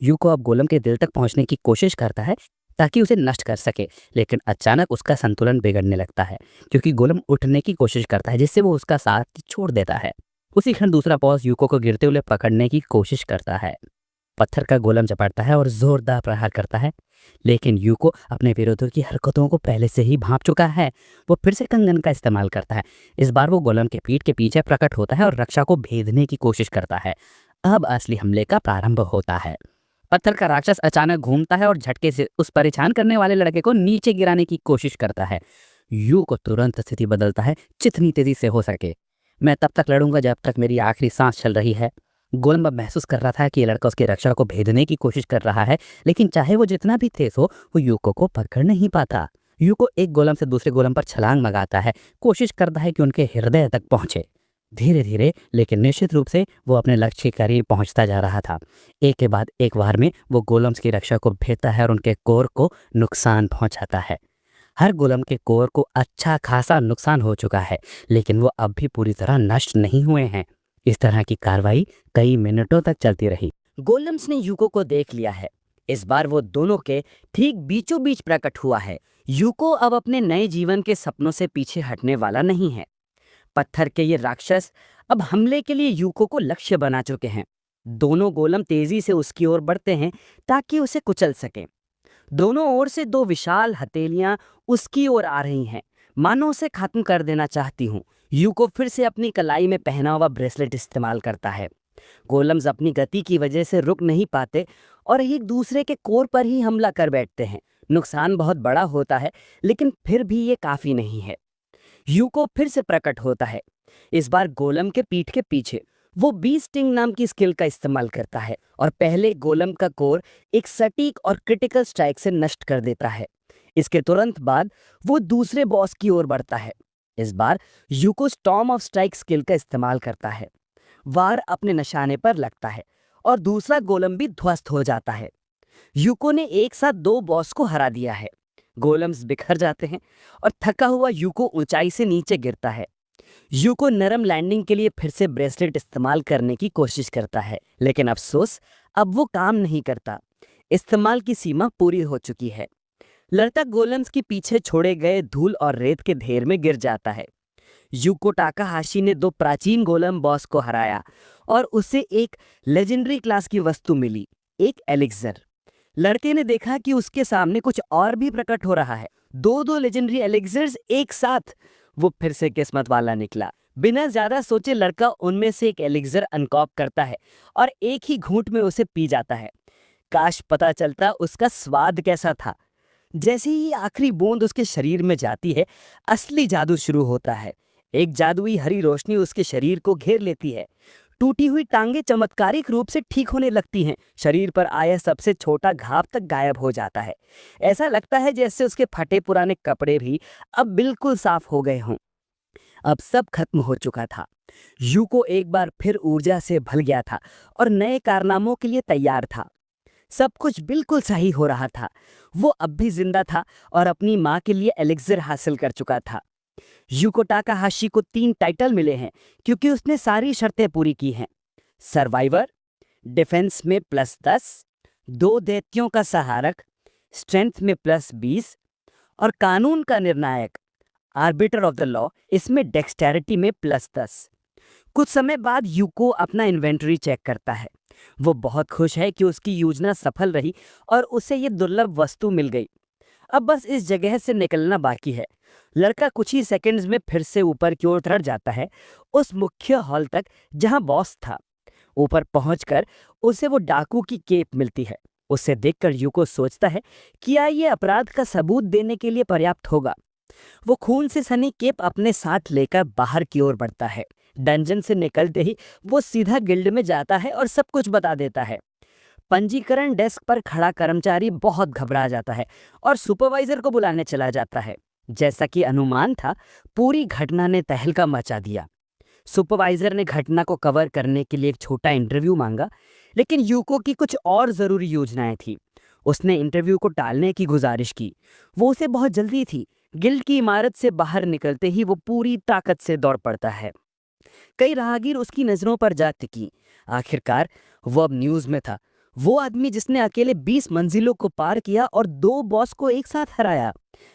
युक्को अब गोलम के दिल तक पहुंचने की कोशिश करता है ताकि उसे नष्ट कर सके, लेकिन अचानक उसका संतुलन बिगड़ने लगता है क्योंकि गोलम उठने की कोशिश करता है, जिससे वो उसका साथ छोड़ देता है। उसी क्षण दूसरा बॉस युक्को को गिरते हुए पकड़ने की कोशिश करता है। पत्थर का गोलम झपटता है और जोरदार प्रहार करता है, लेकिन यूको अपने विरोधियों की हरकतों को पहले से ही भांप चुका है। वो फिर से कंगन का इस्तेमाल करता है। इस बार वो गोलम के पीठ के पीछे प्रकट होता है और रक्षा को भेदने की कोशिश करता है। अब असली हमले का प्रारंभ होता है। पत्थर का राक्षस अचानक घूमता है और झटके से उस परेशान करने वाले लड़के को नीचे गिराने की कोशिश करता है। यू को तुरंत स्थिति बदलता है, जितनी तेजी से हो सके। मैं तब तक लड़ूंगा जब तक मेरी आखिरी सांस चल रही है। गोलम अब महसूस कर रहा था कि ये लड़का उसकी रक्षा को भेदने की कोशिश कर रहा है, लेकिन चाहे वो जितना भी तेज हो, वो यूको को पकड़ नहीं पाता। यूको एक गोलम से दूसरे गोलम पर छलांग लगाता है, कोशिश करता है कि उनके हृदय तक पहुंचे। धीरे धीरे लेकिन निश्चित रूप से वो अपने लक्ष्य के करीब पहुंचता जा रहा था। एक के बाद एक वार में वो गोलम्स की रक्षा को भेदता है और उनके कोर को नुकसान पहुंचाता है। हर गोलम के कोर को अच्छा खासा नुकसान हो चुका है, लेकिन वो अब भी पूरी तरह नष्ट नहीं हुए हैं। इस तरह की कार्रवाई कई मिनटों तक चलती रही। गोलम्स ने यूको को देख लिया है। इस बार वो दोनों के ठीक बीचों बीच प्रकट हुआ है। यूको अब अपने नए जीवन के सपनों से पीछे हटने वाला नहीं है। पत्थर के ये राक्षस अब हमले के लिए यूको को लक्ष्य बना चुके हैं। दोनों गोलम तेजी से उसकी ओर बढ़ते हैं ताकि उसे कुचल सके। दोनों ओर से दो विशाल हथेलियां उसकी ओर आ रही हैं, मानो उसे खत्म कर देना चाहती हूँ। यूको फिर से अपनी कलाई में पहना हुआ ब्रेसलेट इस्तेमाल करता है। गोलम्स अपनी गति की वजह से रुक नहीं पाते और एक दूसरे के कोर पर ही हमला कर बैठते हैं। नुकसान बहुत बड़ा होता है, लेकिन फिर भी ये काफी नहीं है। यूको फिर से प्रकट होता है। इस बार गोलम के पीठ के पीछे वो बी स्टिंग नाम की स्किल का इस्तेमाल करता है और पहले गोलम का कोर एक सटीक और क्रिटिकल स्ट्राइक से नष्ट कर देता है। इसके तुरंत बाद वो दूसरे बॉस की ओर बढ़ता है। इस बार यूको स्टॉर्म ऑफ स्ट्राइक स्किल का इस्तेमाल करता है। वार अपने निशाने पर लगता है और दूसरा गोलम भी ध्वस्त हो जाता है। यूको ने एक साथ दो बॉस को हरा दिया है। गोलम्स बिखर जाते हैं और थका हुआ यूको ऊंचाई से नीचे गिरता है। यूको नरम लैंडिंग के लिए फिर से ब्रेसलेट इस्तेमाल करने की कोशिश करता है, लेकिन अफसोस अब वो काम नहीं करता। इस्तेमाल की सीमा पूरी हो चुकी है। लड़का गोलम्स के पीछे छोड़े गए धूल और रेत के ढेर में गिर जाता है। यूको टाकाहाशी ने दो प्राचीन गोलम बॉस को हराया और उसे एक लेजेंडरी क्लास की वस्तु मिली, एक एलिक्सर। लड़के ने देखा कि उसके सामने कुछ और भी प्रकट हो रहा है। दो लेजेंडरी एलिक्सर्स एक साथ। वो फिर से किस्मत वाला निकला। बिना ज्यादा सोचे लड़का उनमें से एक एलिक्सर अनकॉप करता है और एक ही घूंट में उसे पी जाता है। काश पता चलता उसका स्वाद कैसा था। जैसे ही आखिरी बूंद उसके शरीर में जाती है, असली जादू शुरू होता है। एक जादुई हरी रोशनी उसके शरीर को घेर लेती है। टूटी हुई टांगे चमत्कारिक रूप से ठीक होने लगती हैं। शरीर पर आया सबसे छोटा घाव तक गायब हो जाता है। ऐसा लगता है जैसे उसके फटे पुराने कपड़े भी अब बिल्कुल साफ हो गए हों। अब सब खत्म हो चुका था। यूको एक बार फिर ऊर्जा से भर गया था और नए कारनामों के लिए तैयार था। सब कुछ बिल्कुल सही हो रहा था। वो अब भी जिंदा था और अपनी माँ के लिए एलिक्सिर हासिल कर चुका था। यूको टाकाहाशी को 3 टाइटल मिले हैं क्योंकि उसने सारी शर्तें पूरी की हैं। सर्वाइवर, डिफेंस में +10, 2 दैत्यों का सहारक, स्ट्रेंथ में +20 और कानून का निर्णायक, आर्बिटर ऑफ द लॉ, इसमें डेक्सटेरिटी में +10। कुछ समय बाद यूको अपना इन्वेंटरी चेक करता है। वो बहुत खुश है कि उसकी योजना सफल रही और उसे ये दुर्लभ वस्तु मिल गई। अब बस इस जगह से निकलना बाकी है। लड़का कुछ ही सेकंड्स में फिर से ऊपर की ओर चढ़ जाता है, उस मुख्य हॉल तक जहां बॉस था। ऊपर पहुंचकर उसे वो डाकू की केप मिलती है। उसे देखकर यूको सोचता है कि क्या ये अपराध का सबूत देने के लिए पर्याप्त होगा। वो खून से सनी केप अपने साथ लेकर बाहर की ओर बढ़ता है। डंजन से निकलते ही वो सीधा गिल्ड में जाता है और सब कुछ बता देता है। पंजीकरण डेस्क पर खड़ा कर्मचारी बहुत घबरा जाता है और सुपरवाइजर को बुलाने चला जाता है। जैसा कि अनुमान था, पूरी घटना ने तहलका मचा दिया। सुपरवाइजर ने घटना को कवर करने के लिए एक छोटा इंटरव्यू मांगा, लेकिन यूको की कुछ और जरूरी योजनाएं थी। उसने इंटरव्यू को टालने की गुजारिश की। वो उसे बहुत जल्दी थी। गिल्ड की इमारत से बाहर निकलते ही वो पूरी ताकत से दौड़ पड़ता है। कई राहगीर उसकी नजरों पर जा टिकी। आखिरकार वो अब न्यूज में था। वो आदमी जिसने अकेले 20 मंजिलों को पार किया और 2 बॉस को एक साथ हराया।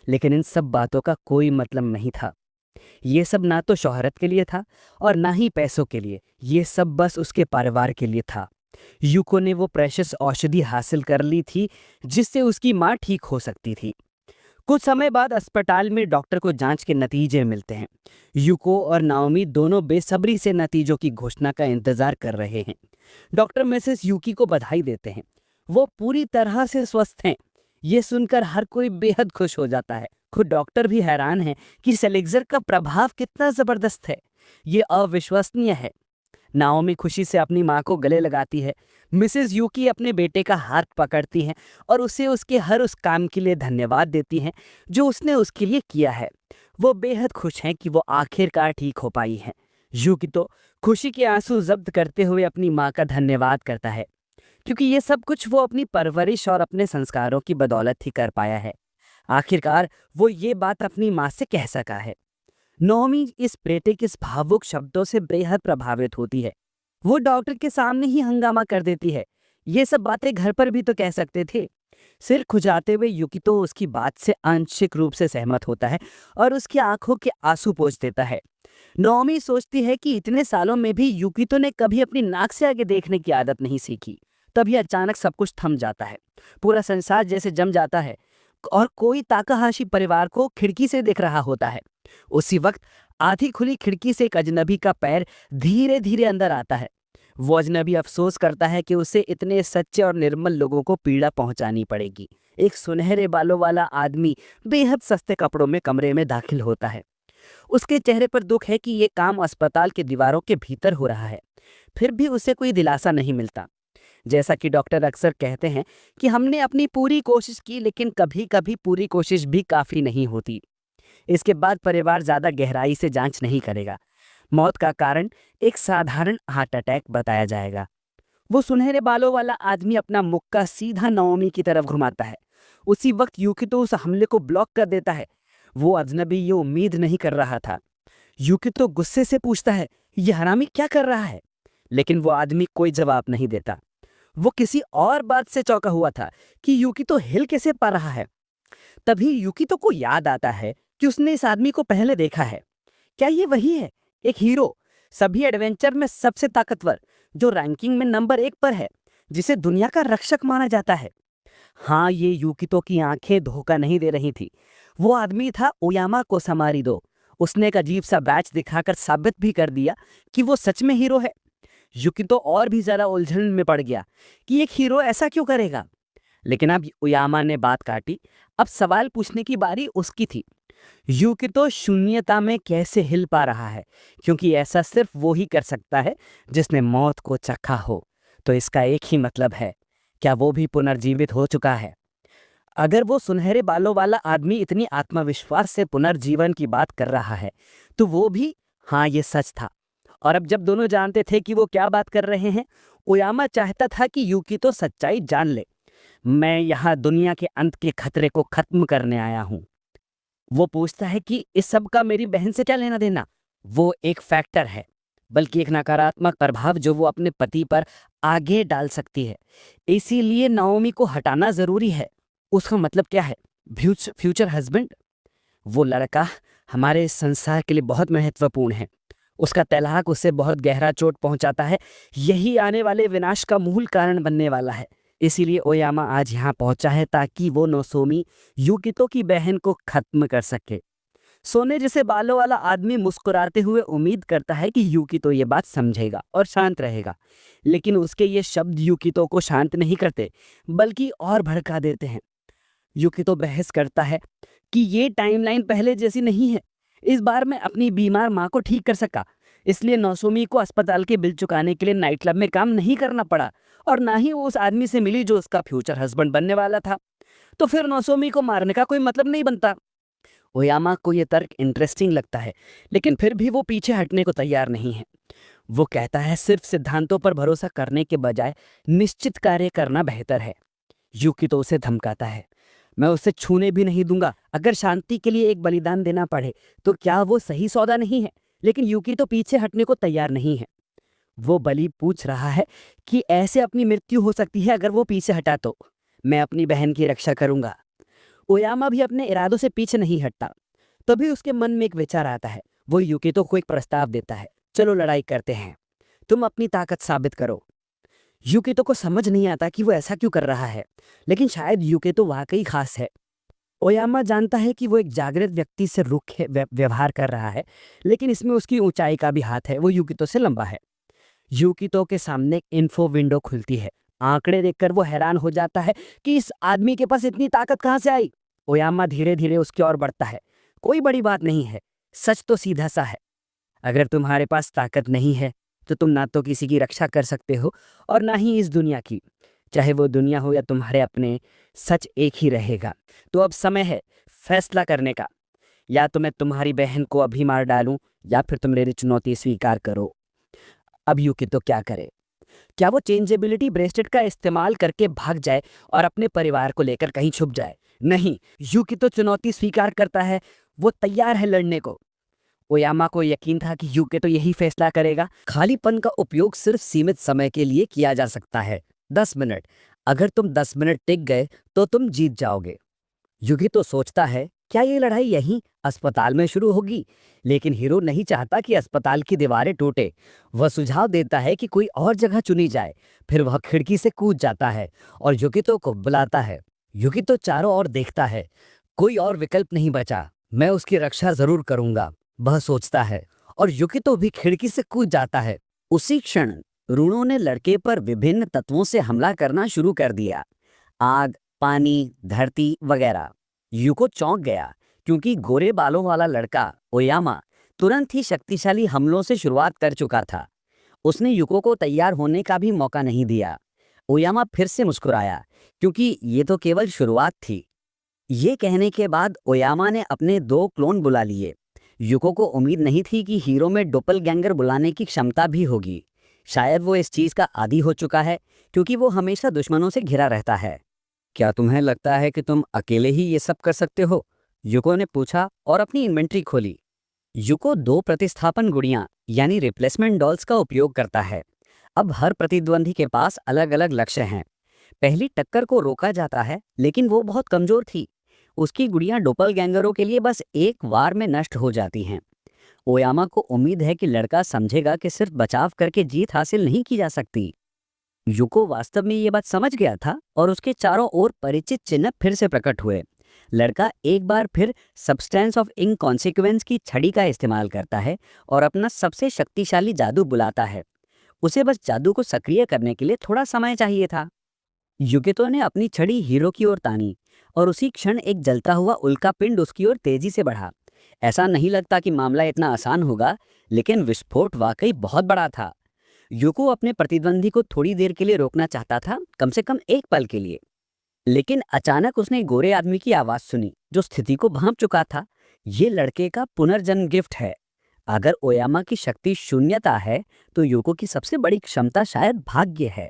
लेकिन इन सब बातों का कोई मतलब नहीं था। ये सब ना तो शोहरत के लिए था और ना ही पैसों के लिए। ये सब बस उसके परिवार के लिए था। यूको ने वो प्रेशियस औषधि हासिल कर ली थी जिससे उसकी माँ ठीक हो सकती थी। कुछ समय बाद अस्पताल में डॉक्टर को जांच के नतीजे मिलते हैं। यूको और नाओमी दोनों बेसब्री से नतीजों की घोषणा का इंतजार कर रहे हैं। डॉक्टर मिसेस यूकी को बधाई देते हैं। वो पूरी तरह से स्वस्थ हैं। ये सुनकर हर कोई बेहद खुश हो जाता है। खुद डॉक्टर भी हैरान हैं कि सेलेक्सर का प्रभाव कितना जबरदस्त है। ये अविश्वसनीय है। नाओमी खुशी से अपनी माँ को गले लगाती है। मिसेस यूकी अपने बेटे का हाथ पकड़ती हैं और उसे उसके हर उस काम के लिए धन्यवाद देती हैं जो उसने उसके लिए किया है। वो बेहद खुश हैं कि वो आखिरकार ठीक हो पाई हैं। यूकी तो खुशी के आंसू जब्त करते हुए अपनी माँ का धन्यवाद करता है, क्योंकि ये सब कुछ वो अपनी परवरिश और अपने संस्कारों की बदौलत ही कर पाया है। आखिरकार वो ये बात अपनी माँ से कह सका है। नोमी इस बेटे के इस भावुक शब्दों से बेहद प्रभावित होती है। वो डॉक्टर के सामने ही हंगामा कर देती है। ये सब बातें घर पर भी तो कह सकते थे। सिर खुजाते हुए युकितो उसकी बात से आंशिक रूप से सहमत होता है और उसकी आंखों के आंसू पोंछ देता है। नोमी सोचती है कि इतने सालों में भी युकितो ने कभी अपनी नाक से आगे देखने की आदत नहीं सीखी। तभी अचानक सब कुछ थम जाता है। पूरा संसार जैसे जम जाता है और कोई ताकाहाशी परिवार को खिड़की से देख रहा होता है। उसी वक्त आधी खुली खिड़की से एक अजनबी का पैर धीरे धीरे अंदर आता है। वो अजनबी अफसोस करता है कि उसे इतने सच्चे और निर्मल लोगों को पीड़ा पहुंचानी पड़ेगी। एक सुनहरे बालों वाला आदमी बेहद सस्ते कपड़ों में कमरे में दाखिल होता है। उसके चेहरे पर दुख है कि ये काम अस्पताल के दीवारों के भीतर हो रहा है। फिर भी उसे कोई दिलासा नहीं मिलता। जैसा कि डॉक्टर अक्सर कहते हैं कि हमने अपनी पूरी कोशिश की, लेकिन कभी कभी पूरी कोशिश भी काफी नहीं होती। इसके बाद परिवार ज्यादा गहराई से जांच नहीं करेगा। मौत का कारण एक साधारण हार्ट अटैक बताया जाएगा। वो सुनहरे बालों वाला आदमी अपना मुक्का सीधा नओमी की तरफ घुमाता है। उसी वक्त यूकितो उस हमले को ब्लॉक कर देता है। वो अजनबी ये उम्मीद नहीं कर रहा था। यूकितो गुस्से से पूछता है, ये हरामी क्या कर रहा है? लेकिन वो आदमी कोई जवाब नहीं देता। वो किसी और बात से चौंका हुआ था कि यूकितो हिल कैसे पा रहा है। तभी यूकितो को याद आता है कि उसने इस आदमी को पहले देखा है। क्या ये वही है, एक हीरो, सभी एडवेंचर में सबसे ताकतवर, जो रैंकिंग में नंबर 1 पर है, जिसे दुनिया का रक्षक माना जाता है? हाँ, ये यूकितो की आंखें धोखा नहीं दे रही थी। वो आदमी था ओयामा कोसामारिदो। उसने एक अजीब सा बैच दिखाकर साबित भी कर दिया कि वो सच में हीरो है। यूकितो और भी ज्यादा उलझन में पड़ गया कि एक हीरो ऐसा क्यों करेगा। लेकिन अब ओयामा ने बात काटी। अब सवाल पूछने की बारी उसकी थी। यूकितो शून्यता में कैसे हिल पा रहा है, क्योंकि ऐसा सिर्फ वो ही कर सकता है जिसने मौत को चखा हो। तो इसका एक ही मतलब है, क्या वो भी पुनर्जीवित हो चुका है? अगर वो सुनहरे बालों वाला आदमी इतनी आत्मविश्वास से पुनर्जीवन की बात कर रहा है, तो वो भी हाँ, ये सच था। और अब जब दोनों जानते थे कि वो क्या बात कर रहे हैं, ओयामा चाहता था कि यूकितो सच्चाई जान ले। मैं यहाँ दुनिया के अंत के खतरे को खत्म करने आया हूँ। वो पूछता है कि इस सब का मेरी बहन से क्या लेना देना। वो एक फैक्टर है, बल्कि एक नकारात्मक प्रभाव जो वो अपने पति पर आगे डाल सकती है। इसीलिए नाओमी को हटाना जरूरी है। उसका मतलब क्या है? Future husband. वो लड़का हमारे इस संसार के लिए बहुत महत्वपूर्ण है। उसका तलाक उसे बहुत गहरा चोट पहुंचाता है। यही आने वाले विनाश का मूल कारण बनने वाला है। इसीलिए ओयामा आज यहाँ पहुंचा है ताकि वो नोसोमी यूकितो की बहन को खत्म कर सके। सोने जैसे बालों वाला आदमी मुस्कुराते हुए उम्मीद करता है कि यूकितो ये बात समझेगा और शांत रहेगा, लेकिन उसके ये शब्द यूकितो को शांत नहीं करते, बल्कि और भड़का देते हैं। यूकितो बहस करता है कि ये टाइमलाइन पहले जैसी नहीं है। इस बार मैं अपनी बीमार माँ को ठीक कर सका, इसलिए नौसोमी को अस्पताल के बिल चुकाने के लिए नाइट क्लब में काम नहीं करना पड़ा, और ना ही वो उस आदमी से मिली जो उसका फ्यूचर हस्बैंड बनने वाला था। तो फिर नौसोमी को मारने का कोई मतलब नहीं बनता। ओयामा को यह तर्क इंटरेस्टिंग लगता है, लेकिन फिर भी वो पीछे हटने को तैयार नहीं है। वो कहता है सिर्फ सिद्धांतों पर भरोसा करने के बजाय निश्चित कार्य करना बेहतर है। यूकितो उसे धमकाता है, मैं उसे छूने भी नहीं दूंगा। अगर शांति के लिए एक बलिदान देना पड़े तो क्या वो सही सौदा नहीं है? लेकिन यूकितो पीछे हटने को तैयार नहीं है। वो बलि पूछ रहा है कि ऐसे अपनी मृत्यु हो सकती है अगर वो पीछे हटा तो। मैं अपनी बहन की रक्षा करूंगा। ओयामा भी अपने इरादों से पीछे नहीं हटता। तभी उसके मन में एक विचार आता है। वो यूकितो को एक प्रस्ताव देता है, चलो लड़ाई करते हैं, तुम अपनी ताकत साबित करो। यूकितो को समझ नहीं आता कि वो ऐसा क्यों कर रहा है, लेकिन शायद यूकितो वाकई खास है। ओयामा जानता है कि वो एक जागृत व्यक्ति से रुखे व्यवहार कर रहा है, लेकिन इसमें उसकी ऊंचाई का भी हाथ है। वो यूकितो से लंबा है। यूकितो के सामने एक इन्फो विंडो खुलती है। आंकड़े देखकर वो हैरान हो जाता है कि इस आदमी के पास इतनी ताकत कहाँ से आई। ओयामा धीरे धीरे उसकी ओर बढ़ता है। कोई बड़ी बात नहीं है, सच तो सीधा सा है। अगर तुम्हारे पास ताकत नहीं है तो तुम ना तो किसी की रक्षा कर सकते हो और ना ही इस दुनिया की। चाहे वो दुनिया हो या तुम्हारे अपने, सच एक ही रहेगा। तो अब समय है फैसला करने का। या तो मैं तुम्हारी बहन को अभी मार डालूं, या फिर तुम मेरी चुनौती स्वीकार करो। अब यूकितो क्या करे? क्या वो चेंजेबिलिटी ब्रेसलेट का इस्तेमाल करके भाग जाए और अपने परिवार को लेकर कहीं छुप जाए? नहीं, यूकितो चुनौती स्वीकार करता है। वो तैयार है लड़ने को। ओयामा को यकीन था कि यूकितो यही फैसला करेगा। खालीपन का उपयोग सिर्फ सीमित समय के लिए किया जा सकता है, 10 मिनट। अगर तुम 10 मिनट टिक गए तो तुम जीत जाओगे। यूकितो सोचता है, क्या ये लड़ाई यहीं अस्पताल में शुरू होगी? लेकिन हीरो नहीं चाहता कि अस्पताल की दीवारें टूटे। वह सुझाव देता है कि कोई और जगह चुनी जाए। फिर वह खिड़की से कूद जाता है और यूकितो को बुलाता है। यूकितो चारों ओर देखता है, कोई और विकल्प नहीं बचा। मैं उसकी रक्षा जरूर करूंगा, वह सोचता है, और यूकितो भी खिड़की से कूद जाता है। उसी क्षण रूणों ने लड़के पर विभिन्न तत्वों से हमला करना शुरू कर दिया। आग, पानी, धरती वगैरह। यूको चौंक गया, क्योंकि गोरे बालों वाला लड़का ओयामा तुरंत ही शक्तिशाली हमलों से शुरुआत कर चुका था। उसने यूको को तैयार होने का भी मौका नहीं दिया। ओयामा फिर से मुस्कुराया, क्योंकि ये तो केवल शुरुआत थी। ये कहने के बाद ओयामा ने अपने 2 क्लोन बुला लिए। यूको को उम्मीद नहीं थी कि हीरो में डोपलगैंगर बुलाने की क्षमता भी होगी। शायद वो इस चीज का आदी हो चुका है, क्योंकि वो हमेशा दुश्मनों से घिरा रहता है। क्या तुम्हें लगता है कि तुम अकेले ही ये सब कर सकते हो? यूको ने पूछा और अपनी इन्वेंट्री खोली। यूको 2 प्रतिस्थापन गुड़ियां यानी रिप्लेसमेंट डॉल्स का उपयोग करता है। अब हर प्रतिद्वंदी के पास अलग अलग लक्ष्य हैं। पहली टक्कर को रोका जाता है, लेकिन वो बहुत कमजोर थी। उसकी गुड़ियां डोपलगैंगरों के लिए बस एक वार में नष्ट हो जाती हैं। ओयामा को उम्मीद है कि लड़का समझेगा कि सिर्फ बचाव करके जीत हासिल नहीं की जा सकती। यूको वास्तव में ये बात समझ गया था और उसके चारों ओर परिचित चिन्ह फिर से प्रकट हुए। लड़का एक बार फिर सब्सटेंस ऑफ इनकॉन्सिक्वेंस की छड़ी का इस्तेमाल करता है और अपना सबसे शक्तिशाली जादू बुलाता है। उसे बस जादू को सक्रिय करने के लिए थोड़ा समय चाहिए था। युकितो ने अपनी छड़ी हीरो की ओर तानी और उसी क्षण एक जलता हुआ उल्का पिंड उसकी ओर तेजी से बढ़ा। ऐसा नहीं लगता कि मामला इतना आसान होगा, लेकिन विस्फोट वाकई बहुत बड़ा था। यूको अपने प्रतिद्वंदी को थोड़ी देर के लिए रोकना चाहता था, कम से कम एक पल के लिए। लेकिन अचानक उसने गोरे आदमी की आवाज सुनी, जो स्थिति को भांप चुका था। ये लड़के का पुनर्जन्म गिफ्ट है। अगर ओयामा की शक्ति शून्यता है तो यूको की सबसे बड़ी क्षमता शायद भाग्य है।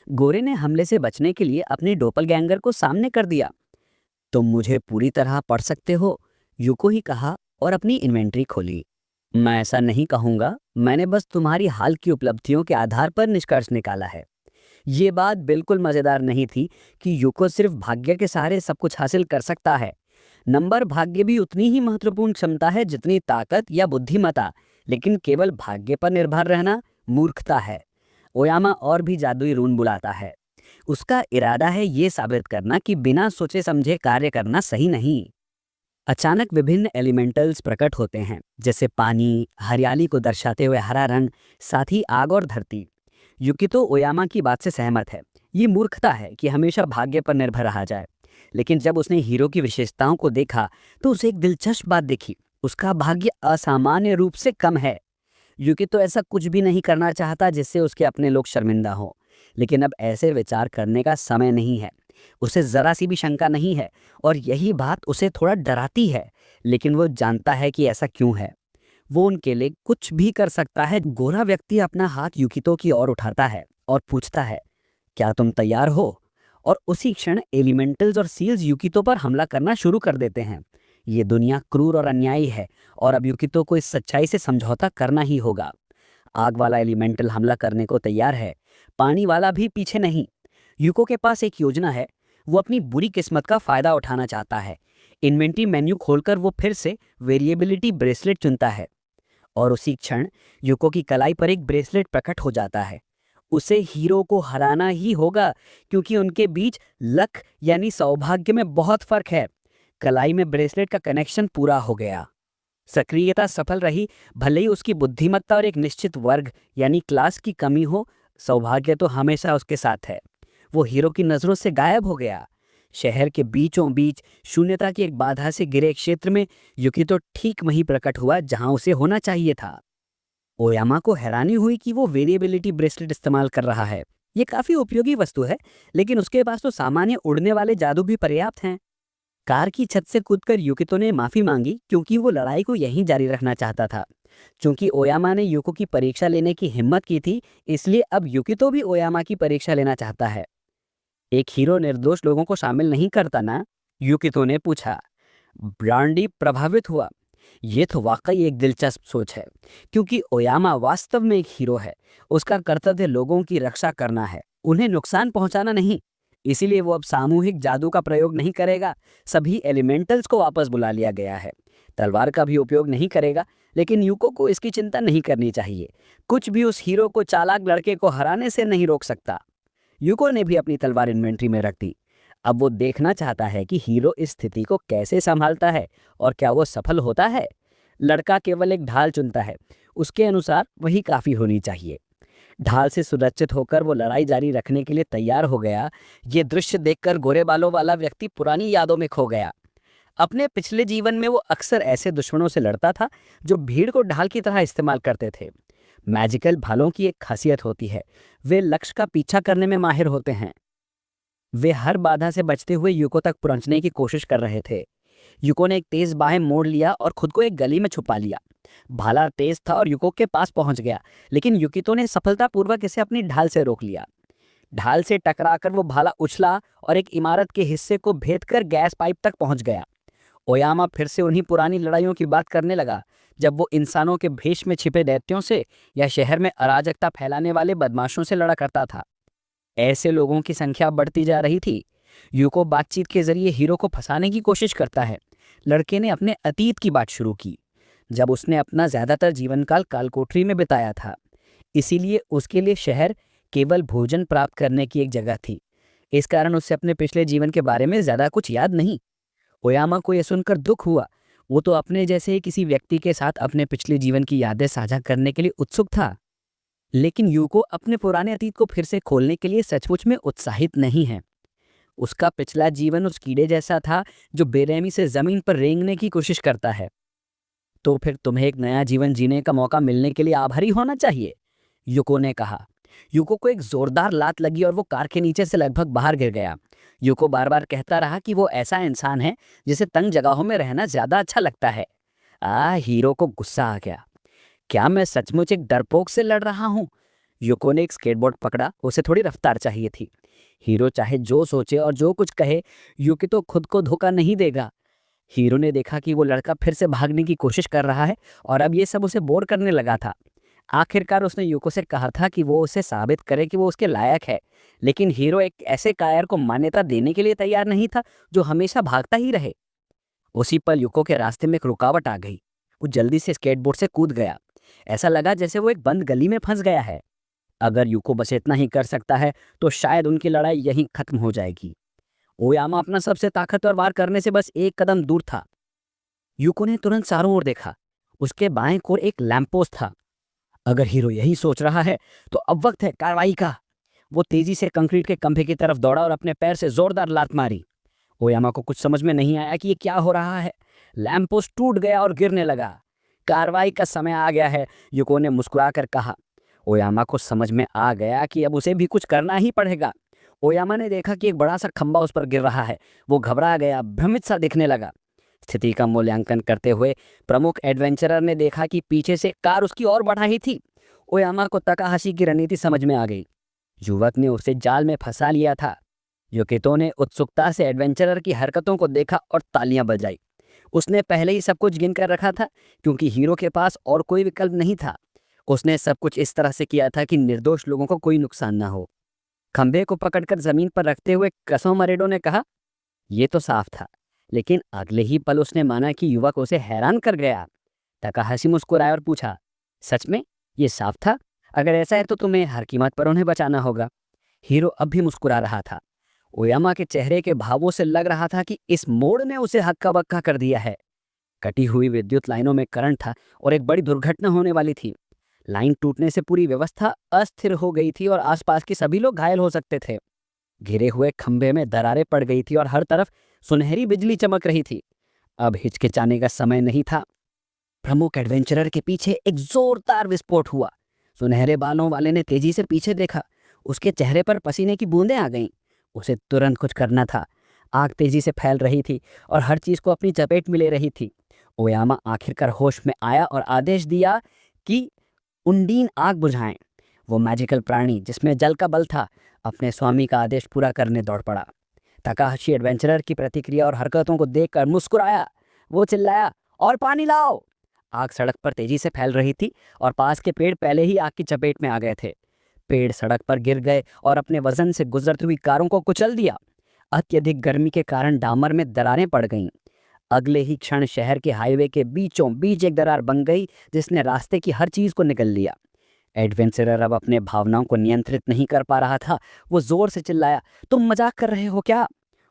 गोरे ने हमले से बचने के लिए अपने डोपलगैंगर को सामने कर दिया। तुम मुझे पूरी तरह पढ़ सकते हो, यूको ही कहा और अपनी इन्वेंट्री खोली। मैं ऐसा नहीं कहूंगा, मैंने बस तुम्हारी हाल की उपलब्धियों के आधार पर निष्कर्ष निकाला है। ये बात बिल्कुल मजेदार नहीं थी कि यूको सिर्फ भाग्य के सहारे सब कुछ हासिल कर सकता है। नंबर भाग्य भी उतनी ही महत्वपूर्ण क्षमता है जितनी ताकत या बुद्धिमत्ता, लेकिन केवल भाग्य पर निर्भर रहना मूर्खता है। ओयामा और भी जादुई रून बुलाता है। उसका इरादा है ये साबित करना कि बिना सोचे समझे कार्य करना सही नहीं। अचानक विभिन्न एलिमेंटल्स प्रकट होते हैं, जैसे पानी, हरियाली को दर्शाते हुए हरा रंग, साथ ही आग और धरती। युकितो ओयामा की बात से सहमत है। ये मूर्खता है कि हमेशा भाग्य पर निर्भर रहा जाए। लेकिन जब उसने हीरो की विशेषताओं को देखा तो उसे एक दिलचस्प बात दिखी। उसका भाग्य असामान्य रूप से कम है। युकितो ऐसा कुछ भी नहीं करना चाहता जिससे उसके अपने लोग शर्मिंदा हों, लेकिन अब ऐसे विचार करने का समय नहीं है। उसे जरा सी भी शंका नहीं है और यही बात उसे थोड़ा डराती है, लेकिन वो जानता है कि ऐसा क्यों है। वो उनके लिए कुछ भी कर सकता है। गोरा व्यक्ति अपना हाथ युकितो की ओर उठाता है और पूछता है, क्या तुम तैयार हो? और उसी क्षण एलिमेंटल्स और सील्स युकितो पर हमला करना शुरू कर देते हैं। ये दुनिया क्रूर और अन्यायी है और अब युकितो को इस सच्चाई से समझौता करना ही होगा। आग वाला एलिमेंटल हमला करने को तैयार है, पानी वाला भी पीछे नहीं। यूको के पास एक योजना है। वो अपनी बुरी किस्मत का फायदा उठाना चाहता है। इन्वेंट्री मेन्यू खोलकर वो फिर से वेरिएबिलिटी ब्रेसलेट चुनता है और उसी क्षण यूको की कलाई पर एक ब्रेसलेट प्रकट हो जाता है। उसे हीरो को हराना ही होगा, क्योंकि उनके बीच लक यानी सौभाग्य में बहुत फर्क है। कलाई में ब्रेसलेट का कनेक्शन पूरा हो गया। सक्रियता सफल रही, भले ही उसकी बुद्धिमत्ता और एक निश्चित वर्ग यानी क्लास की कमी हो, सौभाग्य तो हमेशा उसके साथ है। वो हीरो की नजरों से गायब हो गया। शहर के बीचों बीच शून्यता की एक बाधा से घिरे क्षेत्र में युकितो ठीक वहीं प्रकट हुआ जहां उसे होना चाहिए था। ओयामा को हैरानी हुई कि वो वेरिएबिलिटी ब्रेसलेट इस्तेमाल कर रहा है। ये काफी उपयोगी वस्तु है, लेकिन उसके पास तो सामान्य उड़ने वाले जादू भी पर्याप्त हैं। कार की छत से कूदकर युकितो ने माफी मांगी, क्योंकि वो लड़ाई को यहीं जारी रखना चाहता था। क्योंकि ओयामा ने युको की परीक्षा लेने की हिम्मत की थी, इसलिए अब युकितो भी ओयामा की परीक्षा लेना चाहता है। एक हीरो निर्दोष लोगों को शामिल नहीं करता ना? युकितो ने पूछा। ब्रांडी प्रभावित हुआ। ये तो वाकई एक दिलचस्प सोच है, क्योंकि ओयामा वास्तव में एक हीरो है। उसका कर्तव्य लोगों की रक्षा करना है, उन्हें नुकसान पहुंचाना नहीं। इसीलिए वो अब सामूहिक जादू का प्रयोग नहीं करेगा। सभी एलिमेंटल्स को वापस बुला लिया गया है। तलवार का भी उपयोग नहीं करेगा, लेकिन यूको को इसकी चिंता नहीं करनी चाहिए। कुछ भी उस हीरो को चालाक लड़के को हराने से नहीं रोक सकता। यूको ने भी अपनी तलवार इन्वेंट्री में रख दी। अब वो देखना चाहता है कि हीरो इस स्थिति को कैसे संभालता है और क्या वो सफल होता है। लड़का केवल एक ढाल चुनता है, उसके अनुसार वही काफी होनी चाहिए। ढाल से सुरक्षित होकर वो लड़ाई जारी रखने के लिए तैयार हो गया। ये दृश्य देखकर गोरे बालों वाला व्यक्ति पुरानी यादों में खो गया। अपने पिछले जीवन में वो अक्सर ऐसे दुश्मनों से लड़ता था जो भीड़ को ढाल की तरह इस्तेमाल करते थे। मैजिकल भालों की एक खासियत होती है, वे लक्ष्य का पीछा करने में माहिर होते हैं। वे हर बाधा से बचते हुए यूको तक पहुंचने की कोशिश कर रहे थे। यूको ने एक तेज बाहें मोड़ लिया और खुद को एक गली में छुपा लिया। भाला तेज था और यूको के पास पहुंच गया, लेकिन युकितो ने सफलतापूर्वक इसे अपनी ढाल से रोक लिया। ढाल से टकराकर वो भाला उछला और एक इमारत के हिस्से को भेदकर गैस पाइप तक पहुंच गया। ओयामा फिर से उन्हीं पुरानी लड़ाइयों की बात करने लगा, जब वो इंसानों के भेष में छिपे दैत्यों से या शहर में अराजकता फैलाने वाले बदमाशों से लड़ा करता था। ऐसे लोगों की संख्या बढ़ती जा रही थी। यूको बातचीत के जरिए हीरो को फंसाने की कोशिश करता है। लड़के ने अपने अतीत की बात शुरू की, जब उसने अपना ज्यादातर जीवनकाल कालकोठरी में बिताया था। इसीलिए उसके लिए शहर केवल भोजन प्राप्त करने की एक जगह थी। इस कारण उससे अपने पिछले जीवन के बारे में ज्यादा कुछ याद नहीं। ओयामा को यह सुनकर दुख हुआ। वो तो अपने जैसे ही किसी व्यक्ति के साथ अपने पिछले जीवन की यादें साझा करने के लिए उत्सुक था, लेकिन यूको अपने पुराने अतीत को फिर से खोलने के लिए सचमुच में उत्साहित नहीं है। उसका पिछला जीवन उस कीड़े जैसा था जो बेरहमी से जमीन पर रेंगने की कोशिश करता है। तो फिर तुम्हें एक नया जीवन जीने का मौका मिलने के लिए आभारी होना चाहिए, यूको ने कहा। यूको को एक जोरदार लात लगी और वो कार के नीचे से लगभग बाहर गिर गया। यूको बार बार कहता रहा कि वो ऐसा इंसान है जिसे तंग जगहों में रहना ज्यादा अच्छा लगता है। हीरो को गुस्सा आ गया। क्या मैं सचमुच एक डरपोक से लड़ रहा हूँ? युको ने एक स्केटबोर्ड पकड़ा, उसे थोड़ी रफ्तार चाहिए थी। हीरो चाहे जो सोचे और जो कुछ कहे, युकी तो खुद को धोखा नहीं देगा। हीरो ने देखा कि वो लड़का फिर से भागने की कोशिश कर रहा है और अब ये सब उसे बोर करने लगा था। आखिरकार उसने युको से कहा था कि वो उसे साबित करे कि वो उसके लायक है, लेकिन हीरो एक ऐसे कायर को मान्यता देने के लिए तैयार नहीं था जो हमेशा भागता ही रहे। उसी पल युको के रास्ते में एक रुकावट आ गई। वो जल्दी से स्केटबोर्ड से कूद गया। ऐसा लगा जैसे वो एक बंद गली में फंस गया है। अगर युको बस इतना ही कर सकता है तो शायद उनकी लड़ाई यहीं खत्म हो जाएगी। ओयामा अपना सबसे ताकतवर वार करने से बस एक कदम दूर था। युको ने तुरंत चारों ओर देखा। उसके बाएं ओर एक लैंपपोस्ट था। अगर हीरो यही सोच रहा है तो अब वक्त है कार्रवाई का। वो तेजी से कंक्रीट के खंभे की तरफ दौड़ा और अपने पैर से जोरदार लात मारी। ओयामा को कुछ समझ में नहीं आया कि ये क्या हो रहा है। लैंप पोस्ट टूट गया और गिरने लगा। कार्रवाई का समय आ गया है, युको ने मुस्कुराकर कहा। ओयामा को समझ में आ गया कि अब उसे भी कुछ करना ही पड़ेगा। ओयामा ने देखा कि एक बड़ा सा खंभा उस पर गिर रहा है। वो घबरा गया, भ्रमित सा दिखने लगा। स्थिति का मूल्यांकन करते हुए प्रमुख एडवेंचरर ने देखा कि पीछे से कार उसकी ओर बढ़ रही थी। ओयामा को तकाहाशी की रणनीति समझ में आ गई। युवक ने उसे जाल में फंसा लिया था। योकितो ने उत्सुकता से एडवेंचरर की हरकतों को देखा और तालियां बजाई। उसने पहले ही सब कुछ गिन कर रखा था, क्योंकि हीरो के पास और कोई विकल्प नहीं था। उसने सब कुछ इस तरह से किया था कि निर्दोष लोगों को कोई नुकसान ना हो। खंबे को पकड़कर जमीन पर रखते हुए कसो मरेडो ने कहा, यह तो साफ था। लेकिन अगले ही पल उसने माना कि युवक उसे हैरान कर गया। तकाहाशी मुस्कुराया और पूछा, सच में ये साफ था? अगर ऐसा है तो तुम्हें हर कीमत पर उन्हें बचाना होगा। हीरो अब भी मुस्कुरा रहा था। ओयामा के चेहरे के भावों से लग रहा था कि इस मोड़ ने उसे हक्का बक्का कर दिया है। कटी हुई विद्युत लाइनों में करंट था और एक बड़ी दुर्घटना होने वाली थी। लाइन टूटने से पूरी व्यवस्था अस्थिर हो गई थी और आसपास के सभी लोग घायल हो सकते थे। घिरे हुए खंभे में दरारें पड़ गई थी और हर तरफ सुनहरी बिजली चमक रही थी। अब हिचकिचाने का समय नहीं था। प्रमुख एडवेंचरर के पीछे एक जोरदार विस्फोट हुआ। सुनहरे बालों वाले ने तेजी से पीछे देखा। उसके चेहरे पर पसीने की बूंदें आ गईं। उसे तुरंत कुछ करना था। आग तेजी से फैल रही थी और हर चीज को अपनी चपेट में ले रही थी। ओयामा आखिरकार होश में आया और आदेश दिया कि उंडीन आग बुझाएं। वो मैजिकल प्राणी जिसमें जल का बल था, अपने स्वामी का आदेश पूरा करने दौड़ पड़ा। तकाहाशी एडवेंचरर की प्रतिक्रिया और हरकतों को देखकर मुस्कुराया। वो चिल्लाया, और पानी लाओ। आग सड़क पर तेजी से फैल रही थी और पास के पेड़ पहले ही आग की चपेट में आ गए थे। पेड़ सड़क पर गिर गए और अपने वजन से गुजरती हुई कारों को कुचल दिया। अत्यधिक गर्मी के कारण डामर में दरारें पड़ गईं। अगले ही क्षण शहर के हाईवे के बीचों बीच एक दरार बन गई जिसने रास्ते की हर चीज को निगल लिया। एडवेंचरर अब अपने भावनाओं को नियंत्रित नहीं कर पा रहा था। वो जोर से चिल्लाया, तुम मजाक कर रहे हो क्या?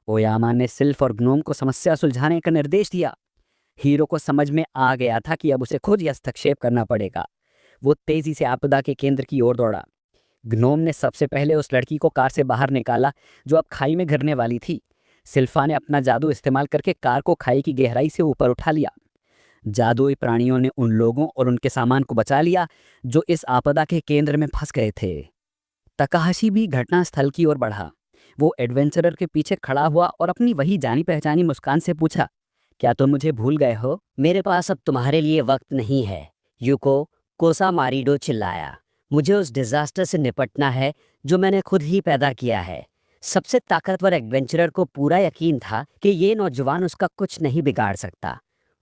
ओयामा ने सिल्फ और ग्नोम को समस्या सुलझाने का निर्देश दिया। हीरो को समझ में आ गया था कि अब उसे खुद हस्तक्षेप करना पड़ेगा। वो तेजी से आपदा के केंद्र की ओर दौड़ा। ग्नोम ने सबसे पहले उस लड़की को कार से बाहर निकाला जो अब खाई में गिरने वाली थी। सिल्फा ने अपना जादू इस्तेमाल करके कार को खाई की गहराई से ऊपर उठा लिया। जादुई प्राणियों ने उन लोगों और उनके सामान को बचा लिया जो इस आपदा के केंद्र में फंस गए थे। तकाहाशी भी घटनास्थल की ओर बढ़ा। वो एडवेंचरर के पीछे खड़ा हुआ और अपनी वही जानी पहचानी मुस्कान से पूछा, क्या तुम मुझे भूल गए हो? मेरे पास अब तुम्हारे लिए वक्त नहीं है, युको, कोसामारिडो चिल्लाया। मुझे उस डिजास्टर से निपटना है जो मैंने खुद ही पैदा किया है। सबसे ताकतवर एडवेंचरर को पूरा यकीन था कि ये नौजवान उसका कुछ नहीं बिगाड़ सकता।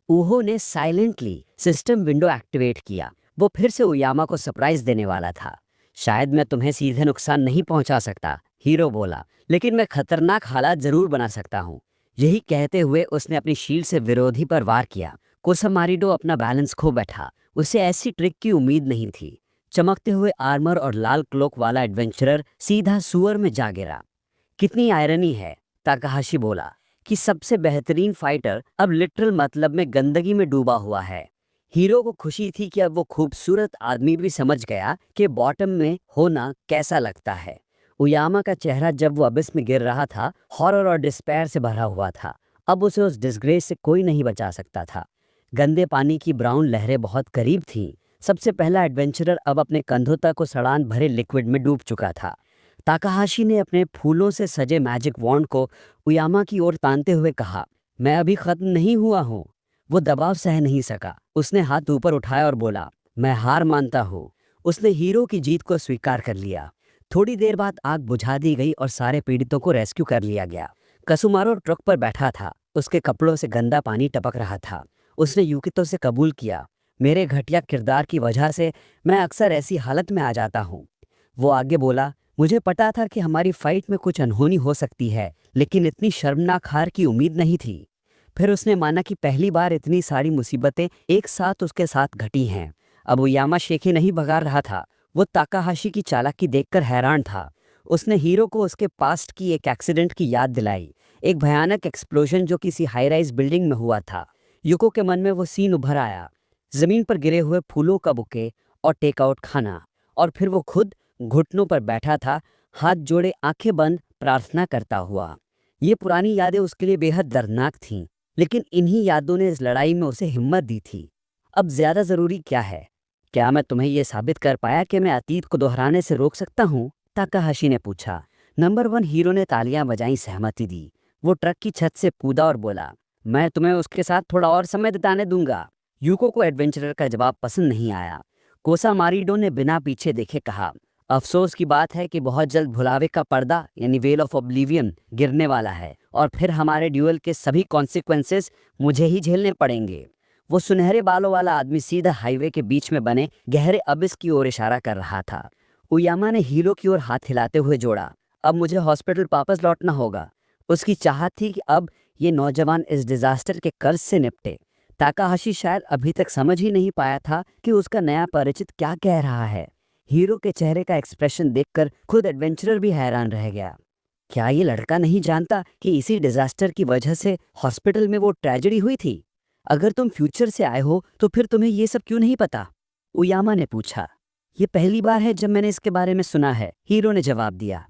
ऊहो ने साइलेंटली सिस्टम विंडो एक्टिवेट किया। वो फिर से ओयामा को सरप्राइज देने वाला था। शायद मैं तुम्हें सीधे नुकसान नहीं पहुंचा सकता, हीरो बोला, लेकिन मैं खतरनाक हालात जरूर बना सकता हूँ। यही कहते हुए उसने अपनी शील्ड से विरोधी पर वार किया। कोसामारिडो अपना बैलेंस खो बैठा। उसे ऐसी ट्रिक की उम्मीद नहीं थी। चमकते हुए आर्मर और लाल क्लोक वाला एडवेंचरर सीधा सुअर में जा गिरा। कितनी आयरनी है, ताकाहाशी बोला, कि सबसे बेहतरीन फाइटर अब लिटरल मतलब में गंदगी में डूबा हुआ है। हीरो को खुशी थी कि अब वो खूबसूरत आदमी भी समझ गया कि बॉटम में होना कैसा लगता है। ओयामा का चेहरा जब वो अबिस में गिर रहा था, हॉरर और डिस्पेयर से भरा हुआ था। अब उसे उस डिस्ग्रेस से कोई नहीं बचा सकता था। गंदे पानी की ब्राउन लहरें बहुत करीब थीं। सबसे पहला एडवेंचरर अब अपने कंधों तक उस सड़ान भरे लिक्विड में डूब चुका था। ताकाहाशी ने अपने फूलों से सजे मैजिक वॉन्ड को ओयामा की ओर तानते हुए कहा, मैं अभी खत्म नहीं हुआ हूँ। वो दबाव सह नहीं सका। उसने हाथ ऊपर उठाया और बोला, मैं हार मानता हूँ। उसने हीरो की जीत को स्वीकार कर लिया। थोड़ी देर बाद आग बुझा दी गई और सारे पीड़ितों को रेस्क्यू कर लिया गया। कसुमारो ट्रक पर बैठा था। उसके कपड़ों से गंदा पानी टपक रहा था। उसने युकितो से कबूल किया, मेरे घटिया किरदार की वजह से मैं अक्सर ऐसी हालत में आ जाता हूँ। वो आगे बोला, मुझे पता था कि हमारी फाइट में कुछ अनहोनी हो सकती है, लेकिन इतनी शर्मनाक हार की उम्मीद नहीं थी। फिर उसने माना कि पहली बार इतनी सारी मुसीबतें एक साथ उसके साथ घटी हैं। अब उयामा शेखी नहीं भगा रहा था, वो ताकाहाशी की चालाकी देखकर हैरान था। उसने हीरो को उसके पास्ट की एक एक्सीडेंट की याद दिलाई, एक भयानक एक्सप्लोजन जो किसी हाई राइज बिल्डिंग में हुआ था। युको के मन में वो सीन उभर आया, जमीन पर गिरे हुए फूलों का बुके और टेकआउट खाना, और फिर वो खुद घुटनों पर बैठा था, हाथ जोड़े आंखें बंद प्रार्थना करता हुआ। ये पुरानी यादें उसके लिए बेहद दर्दनाक थीं, लेकिन इन्हीं यादों ने इस लड़ाई में उसे हिम्मत दी थी। अब ज्यादा जरूरी क्या है? क्या मैं तुम्हें यह साबित कर पाया कि मैं अतीत को दोहराने से रोक सकता हूँ? ताकाहाशी ने पूछा। नंबर 1 हीरो ने तालियां बजाई, सहमति दी। वो ट्रक की छत से कूदा और बोला, मैं तुम्हें उसके साथ थोड़ा और समय बिताने दूंगा। यूको को एडवेंचरर का जवाब पसंद नहीं आया। कोसा मारिडो ने बिना पीछे देखे कहा, अफसोस की बात है कि बहुत जल्द भुलावे का पर्दा यानी वेल ऑफ ऑब्लिवियन गिरने वाला है, और फिर हमारे ड्यूअल के सभी कॉन्सिक्वेंसेस मुझे ही झेलने पड़ेंगे। वो सुनहरे बालों वाला आदमी सीधा हाईवे के बीच में बने गहरे अबिस की ओर इशारा कर रहा था। उयामा ने हीरो की ओर हाथ हिलाते हुए जोड़ा, अब मुझे हॉस्पिटल वापस लौटना होगा। उसकी चाहत थी कि अब ये नौजवान इस डिजास्टर के कर्ज से निपटे। ताकाहाशी शायद अभी तक समझ ही नहीं पाया था कि उसका नया परिचित क्या कह रहा है। हीरो के चेहरे का एक्सप्रेशन देखकर खुद एडवेंचरर भी हैरान रह गया। क्या ये लड़का नहीं जानता कि इसी डिजास्टर की वजह से हॉस्पिटल में वो ट्रेजेडी हुई थी? अगर तुम फ्यूचर से आए हो तो फिर तुम्हें ये सब क्यों नहीं पता? उयामा ने पूछा। ये पहली बार है जब मैंने इसके बारे में सुना है, हीरो ने जवाब दिया।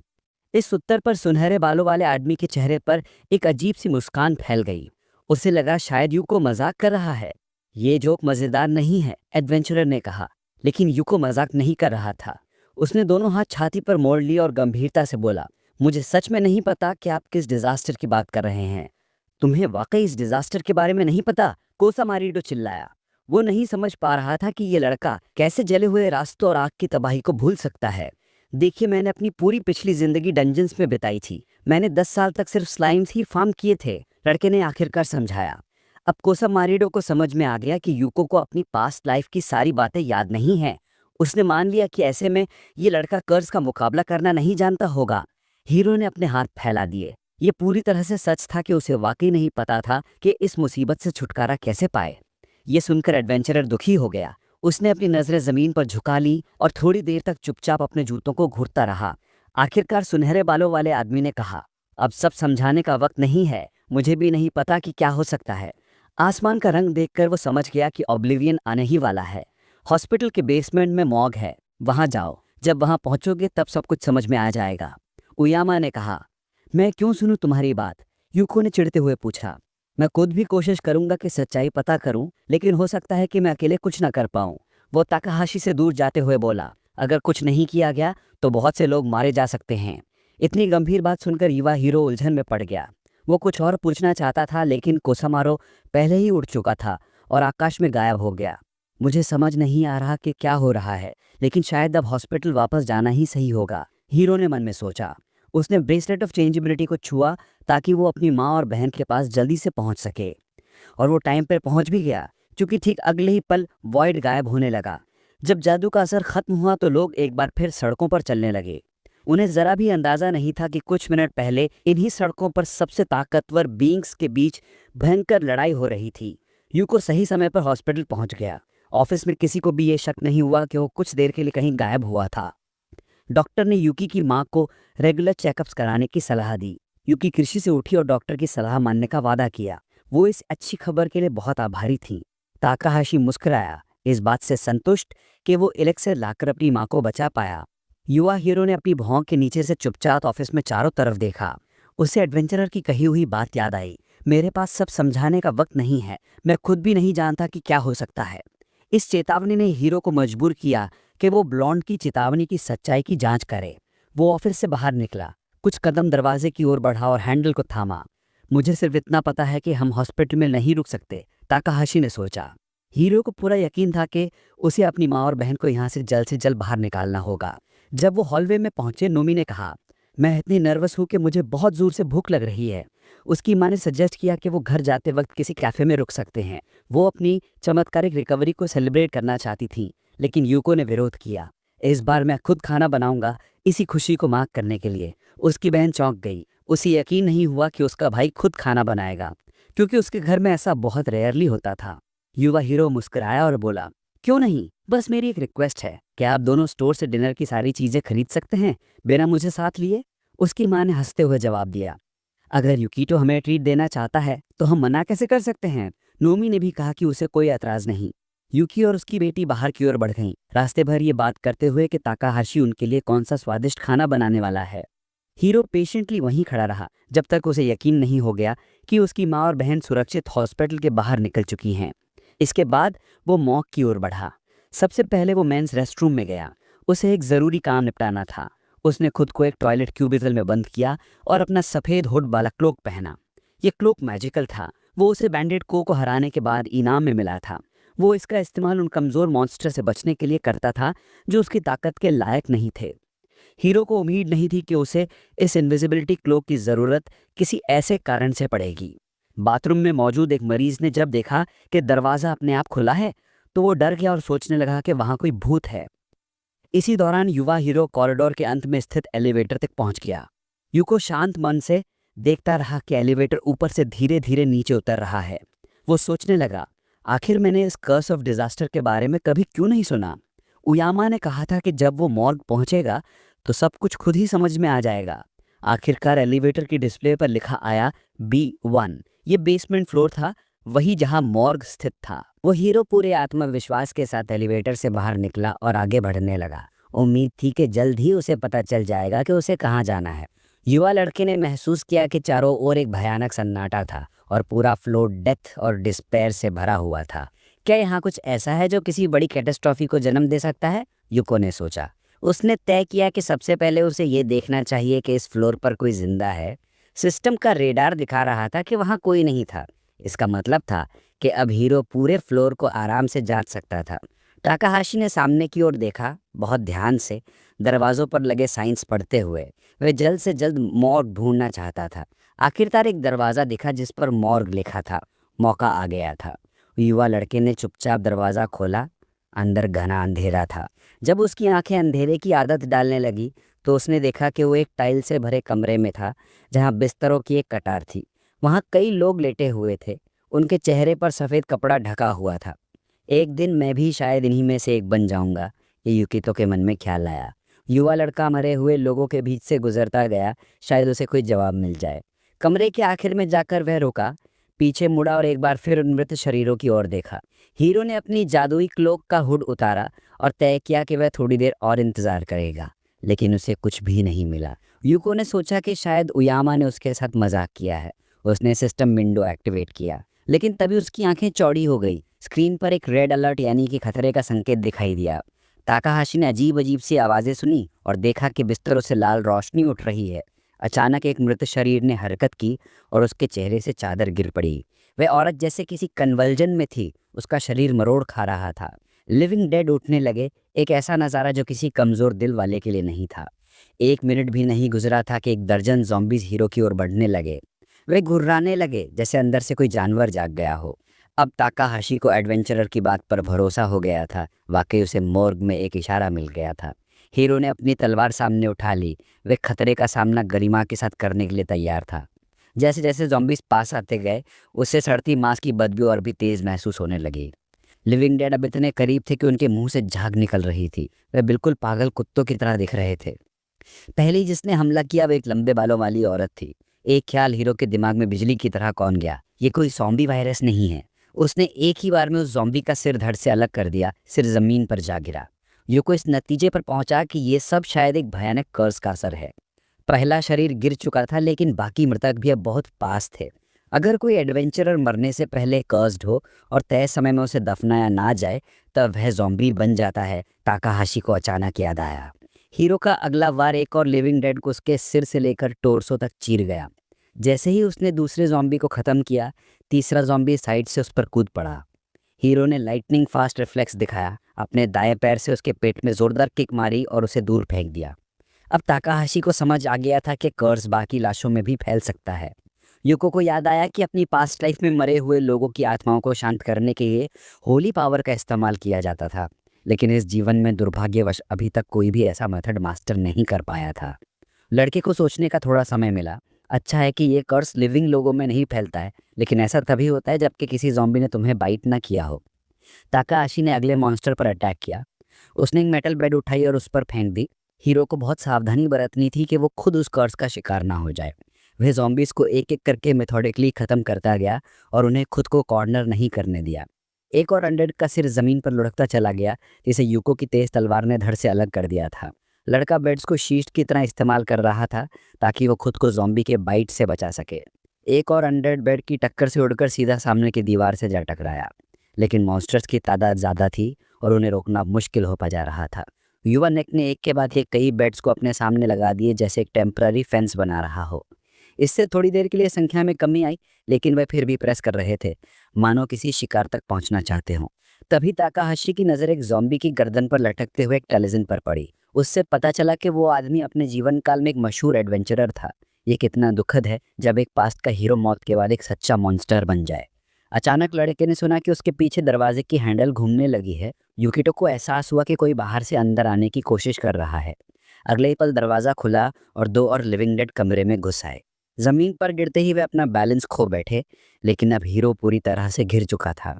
इस उत्तर पर सुनहरे बालों वाले आदमी के चेहरे पर एक अजीब सी मुस्कान फैल गई। उसे लगा शायद यूको मजाक कर रहा है। ये जोक मजेदार नहीं है, एडवेंचरर ने कहा, लेकिन यूको मजाक नहीं कर रहा था। उसने दोनों हाथ छाती पर मोड़ लिए और गंभीरता से बोला, मुझे सच में नहीं पता कि आप किस डिजास्टर की बात कर रहे हैं। तुम्हें वाकई इस डिजास्टर के बारे में नहीं पता? कोसा मारिडो चिल्लाया। वो नहीं समझ पा रहा था कि ये लड़का कैसे जले हुए रास्तों और आग की तबाही को भूल सकता है। देखिए, मैंने अपनी पूरी पिछली जिंदगी डंजन्स में बिताई थी। मैंने 10 साल तक सिर्फ स्लाइम्स ही फार्म किए थे, लड़के ने आखिरकार समझाया। अब कोसा मारिडो को समझ में आ गया कि यूको को अपनी पास्ट लाइफ की सारी बातें याद नहीं हैं। उसने मान लिया कि ऐसे में ये लड़का कर्ज का मुकाबला करना नहीं जानता होगा। हीरो ने अपने हाथ फैला दिए। ये पूरी तरह से सच था कि उसे वाकई नहीं पता था कि इस मुसीबत से छुटकारा कैसे पाए। ये सुनकर एडवेंचरर दुखी हो गया। उसने अपनी नजरें जमीन पर झुका ली और थोड़ी देर तक चुपचाप अपने जूतों को घूरता रहा। आखिरकार सुनहरे बालों वाले आदमी ने कहा, अब सब समझाने का वक्त नहीं है, मुझे भी नहीं पता कि क्या हो सकता है। आसमान का रंग देखकर वो समझ गया कि ऑब्लिवियन आने ही वाला है। हॉस्पिटल के बेसमेंट में मॉर्ग है, वहां जाओ। जब वहां पहुंचोगे तब सब कुछ समझ में आ जाएगा। उयामा ने कहा, मैं क्यों सुनूं तुम्हारी बात? यूको ने चिढ़ते हुए पूछा। मैं खुद भी कोशिश करूंगा कि सच्चाई पता करूं, लेकिन हो सकता है कि मैं अकेले कुछ ना कर पाऊं। वो ताकाहाशी से दूर जाते हुए बोला, अगर कुछ नहीं किया गया तो बहुत से लोग मारे जा सकते हैं। इतनी गंभीर बात सुनकर युवा हीरो उलझन में पड़ गया। वो कुछ और पूछना चाहता था, लेकिन कोसामारो पहले ही उड़ चुका था और आकाश में गायब हो गया। मुझे समझ नहीं आ रहा कि क्या हो रहा है, लेकिन शायद अब हॉस्पिटल वापस जाना ही सही होगा, हीरो ने मन में सोचा। उसने ब्रेसलेट ऑफ चेंजेबिलिटी को छुआ ताकि वो अपनी माँ और बहन के पास जल्दी से पहुंच सके, और वो टाइम पर पहुंच भी गया, क्योंकि ठीक अगले ही पल वॉइड गायब होने लगा। जब जादू का असर खत्म हुआ तो लोग एक बार फिर सड़कों पर चलने लगे। उन्हें जरा भी अंदाजा नहीं था कि कुछ मिनट पहले इन्हीं सड़कों पर सबसे ताकतवर बीइंग्स के बीच भयंकर लड़ाई हो रही थी। यूको सही समय पर हॉस्पिटल पहुंच गया। ऑफिस में किसी को भी ये शक नहीं हुआ कि वो कुछ देर के लिए कहीं गायब हुआ था। डॉक्टर ने यूकी की मां को रेगुलर चेकअप्स कराने की सलाह दी। यूकी कृषि से उठी और डॉक्टर की सलाह मानने का वादा किया। वो इस अच्छी खबर के लिए बहुत आभारी थी। ताकाहाशी मुस्कुराया, इस बात से संतुष्ट कि वो एलेक्सर लाकर अपनी मां को बचा पाया। युवा हीरो ने अपनी भौं के नीचे से चुपचाप ऑफिस में चारों तरफ देखा। उसे एडवेंचरर की कही हुई बात याद आई, मेरे पास सब समझाने का वक्त नहीं है, मैं खुद भी नहीं जानता कि क्या हो सकता है। इस चेतावनी ने हीरो को मजबूर किया कि वो ब्लॉन्ड की चेतावनी की सच्चाई की जांच करे। वो ऑफिस से बाहर निकला, कुछ कदम दरवाजे की ओर बढ़ा और हैंडल को थामा। मुझे सिर्फ इतना पता है कि हम हॉस्पिटल में नहीं रुक सकते, ताकाहाशी ने सोचा। हीरो को पूरा यकीन था कि उसे अपनी माँ और बहन को यहाँ से जल्द बाहर निकालना होगा। जब वो हॉलवे में पहुंचे, नोमी ने कहा, मैं इतनी नर्वस हूँ कि मुझे बहुत जोर से भूख लग रही है। उसकी माँ ने सजेस्ट किया कि वो घर जाते वक्त किसी कैफे में रुक सकते हैं। वो अपनी चमत्कारिक रिकवरी को सेलिब्रेट करना चाहती थी, लेकिन यूको ने विरोध किया। इस बार मैं खुद खाना बनाऊंगा, इसी खुशी को मार्क करने के लिए। उसकी बहन चौंक गई। उसे यकीन नहीं हुआ कि उसका भाई खुद खाना बनाएगा, क्योंकि उसके घर में ऐसा बहुत रेयरली होता था। युवा हीरो मुस्कुराया और बोला, क्यों नहीं, बस मेरी एक रिक्वेस्ट है, क्या आप दोनों स्टोर से डिनर की सारी चीजें खरीद सकते हैं बिना मुझे साथ लिए? उसकी माँ ने हंसते हुए जवाब दिया, अगर युकीटो हमें ट्रीट देना चाहता है तो हम मना कैसे कर सकते हैं। नोमी ने भी कहा कि उसे कोई एतराज नहीं। यूकी और उसकी बेटी बाहर की ओर बढ़ गईं, रास्ते भर ये बात करते हुए कि ताकाहाशी उनके लिए कौन सा स्वादिष्ट खाना बनाने वाला है। हीरो पेशेंटली वहीं खड़ा रहा जब तक उसे यकीन नहीं हो गया कि उसकी माँ और बहन सुरक्षित हॉस्पिटल के बाहर निकल चुकी हैं। इसके बाद वो मॉक की ओर बढ़ा। सबसे पहले वो मेंस रेस्टरूम में गया। उसे एक ज़रूरी काम निपटाना था। उसने खुद को एक टॉयलेट क्यूबिकल में बंद किया और अपना सफ़ेद हुड वाला क्लोक पहना। ये क्लोक मैजिकल था। वो उसे बैंडेड को हराने के बाद इनाम में मिला था। वो इसका इस्तेमाल उन कमज़ोर मॉन्स्टर से बचने के लिए करता था जो उसकी ताकत के लायक नहीं थे। हीरो को उम्मीद नहीं थी कि उसे इस इनविजिबिलिटी क्लोक की ज़रूरत किसी ऐसे कारण से पड़ेगी। बाथरूम में मौजूद एक मरीज ने जब देखा कि दरवाज़ा अपने आप खुला है तो वो डर गया और सोचने लगा कि वहाँ कोई भूत है। इसी दौरान युवा हीरो कॉरिडोर के अंत में स्थित एलिवेटर तक पहुंच गया। यूको शांत मन से देखता रहा कि एलिवेटर ऊपर से धीरे धीरे नीचे उतर रहा है। वो सोचने लगा, आखिर मैंने इस कर्स ऑफ डिजास्टर के बारे में कभी क्यों नहीं सुना। उयामा ने कहा था कि जब वो मॉर्ग पहुंचेगा तो सब कुछ खुद ही समझ में आ जाएगा। आखिरकार एलिवेटर की डिस्प्ले पर लिखा आया B1। ये बेसमेंट फ्लोर था, वही जहां मॉर्ग स्थित था। वो हीरो पूरे आत्मविश्वास के साथ एलिवेटर से बाहर निकला और आगे बढ़ने लगा। उम्मीद थी कि जल्द ही उसे पता चल जाएगा कि उसे कहाँ जाना है। युवा लड़के ने महसूस किया कि चारों ओर एक भयानक सन्नाटा था और पूरा फ्लोर डेथ और डिस्पेयर से भरा हुआ था। क्या यहाँ कुछ ऐसा है जो किसी बड़ी कैटास्ट्रॉफी को जन्म दे सकता है? युको ने सोचा। उसने तय किया कि सबसे पहले उसे ये देखना चाहिए कि इस फ्लोर पर कोई जिंदा है। सिस्टम का रेडार दिखा रहा था कि वहाँ कोई नहीं था। इसका मतलब था कि अब हीरो पूरे फ्लोर को आराम से जांच सकता था। ताकाहाशी ने सामने की ओर देखा, बहुत ध्यान से, दरवाजों पर लगे साइंस पढ़ते हुए। वह जल्द से जल्द मॉर्ग ढूंढना चाहता था। आखिरकार एक दरवाज़ा दिखा जिस पर मॉर्ग लिखा था। मौका आ गया था। युवा लड़के ने चुपचाप दरवाज़ा खोला। अंदर घना अंधेरा था। जब उसकी आंखें अंधेरे की आदत डालने लगी तो उसने देखा कि वो एक टाइल से भरे कमरे में था जहाँ बिस्तरों की एक कतार थी। वहाँ कई लोग लेटे हुए थे। उनके चेहरे पर सफ़ेद कपड़ा ढका हुआ था। एक दिन मैं भी शायद इन्हीं में से एक बन जाऊंगा, ये युकितो के मन में ख्याल आया। युवा लड़का मरे हुए लोगों के बीच से गुजरता गया, शायद उसे कोई जवाब मिल जाए। कमरे के आखिर में जाकर वह रुका, पीछे मुड़ा और एक बार फिर उन मृत शरीरों की ओर देखा। हीरो ने अपनी जादुई क्लोक का हुड उतारा और तय किया कि वह थोड़ी देर और इंतजार करेगा, लेकिन उसे कुछ भी नहीं मिला। यूको ने सोचा कि शायद उयामा ने उसके साथ मजाक किया है। उसने सिस्टम विंडो एक्टिवेट किया, लेकिन तभी उसकी आंखें चौड़ी हो गई। स्क्रीन पर एक रेड अलर्ट यानी कि खतरे का संकेत दिखाई दिया। ताकाहाशी ने अजीब अजीब सी आवाज़ें सुनी और देखा कि बिस्तरों से लाल रोशनी उठ रही है। अचानक एक मृत शरीर ने हरकत की और उसके चेहरे से चादर गिर पड़ी। वह औरत जैसे किसी कन्वल्जन में थी। उसका शरीर मरोड़ खा रहा था। लिविंग डेड उठने लगे, एक ऐसा नज़ारा जो किसी कमज़ोर दिल वाले के लिए नहीं था। 1 मिनट भी नहीं गुजरा था कि एक दर्जन ज़ॉम्बीज़ हीरो की ओर बढ़ने लगे। वे घुर्राने लगे जैसे अंदर से कोई जानवर जाग गया हो। अब ताकाहाशी को एडवेंचरर की बात पर भरोसा हो गया था। वाकई उसे मॉर्ग में एक इशारा मिल गया था। हीरो ने अपनी तलवार सामने उठा ली। वे खतरे का सामना गरिमा के साथ करने के लिए तैयार था। जैसे जैसे ज़ॉम्बीज़ पास आते गए, उससे सड़ती मांस की बदबू और भी तेज़ महसूस होने लगी। लिविंग डेड अब इतने करीब थे कि उनके मुंह से झाग निकल रही थी। वे बिल्कुल पागल कुत्तों की तरह दिख रहे थे। पहली जिसने हमला किया वो एक लंबे बालों वाली औरत थी। एक ख्याल हीरो के दिमाग में बिजली की तरह कौन गया, ये कोई ज़ॉम्बी वायरस नहीं है। उसने एक ही बार में उस ज़ॉम्बी का सिर धड़ से अलग कर दिया। सिर ज़मीन पर जा गिरा। यूको इस नतीजे पर पहुंचा कि ये सब शायद एक भयानक कर्स का असर है। पहला शरीर गिर चुका था, लेकिन बाकी मृतक भी अब बहुत पास थे। अगर कोई एडवेंचरर मरने से पहले कर्स्ड हो और तय समय में उसे दफनाया ना जाए तब वह ज़ॉम्बी बन जाता है। ताकाहाशी को अचानक याद आया। हीरो का अगला वार एक और लिविंग डेड को उसके सिर से लेकर टोर्सो तक चीर गया। जैसे ही उसने दूसरे ज़ॉम्बी को ख़त्म किया, तीसरा ज़ॉम्बी साइड से उस पर कूद पड़ा। हीरो ने लाइटनिंग फास्ट रिफ्लेक्स दिखाया, अपने दाएं पैर से उसके पेट में जोरदार किक मारी और उसे दूर फेंक दिया। अब ताकाहाशी को समझ आ गया था कि कर्स बाकी लाशों में भी फैल सकता है। युको को याद आया कि अपनी पास्ट लाइफ में मरे हुए लोगों की आत्माओं को शांत करने के लिए होली पावर का इस्तेमाल किया जाता था, लेकिन इस जीवन में दुर्भाग्यवश अभी तक कोई भी ऐसा मेथड मास्टर नहीं कर पाया था। लड़के को सोचने का थोड़ा समय मिला। अच्छा है कि ये कर्स लिविंग लोगों में नहीं फैलता है, लेकिन ऐसा तभी होता है जबकि किसी ज़ॉम्बी ने तुम्हें बाइट ना किया हो। ताकाहाशी ने अगले मॉन्स्टर पर अटैक किया। उसने एक मेटल बेड उठाई और उस पर फेंक दी। हीरो को बहुत सावधानी बरतनी थी कि वो खुद उस कर्स का शिकार ना हो जाए। वह ज़ॉम्बीज़ को एक एक करके मेथोडिकली ख़त्म करता गया और उन्हें खुद को कॉर्नर नहीं करने दिया। एक और अनडेड का सिर ज़मीन पर लुढ़कता चला गया, जिसे युको की तेज़ तलवार ने धड़ से अलग कर दिया था। लड़का बेड्स को शील्ड की तरह इस्तेमाल कर रहा था ताकि वो खुद को ज़ॉम्बी के बाइट से बचा सके। एक और अनडेड बेड की टक्कर से उड़कर सीधा सामने की दीवार से जा टकराया, लेकिन मॉन्स्टर्स की तादाद ज़्यादा थी और उन्हें रोकना मुश्किल हो जा रहा था। युवा नेक ने एक के बाद एक कई बेड्स को अपने सामने लगा दिए, जैसे एक टेम्पररी फेंस बना रहा हो। इससे थोड़ी देर के लिए संख्या में कमी आई, लेकिन वह फिर भी प्रेस कर रहे थे, मानो किसी शिकार तक पहुंचना चाहते हों। तभी ताकाहाशी की नज़र एक ज़ॉम्बी की गर्दन पर लटकते हुए एक टेलीविजन पर पड़ी। उससे पता चला कि वो आदमी अपने जीवन काल में एक मशहूर एडवेंचरर था। ये कितना दुखद है जब एक पास्ट का हीरो मौत के बाद एक सच्चा मॉन्स्टर बन जाए। अचानक लड़के ने सुना कि उसके पीछे दरवाजे की हैंडल घूमने लगी है। युकितो को एहसास हुआ कि कोई बाहर से अंदर आने की कोशिश कर रहा है। अगले ही पल दरवाज़ा खुला और दो और लिविंग डेड कमरे में घुस आए। ज़मीन पर गिरते ही वे अपना बैलेंस खो बैठे, लेकिन अब हीरो पूरी तरह से घिर चुका था।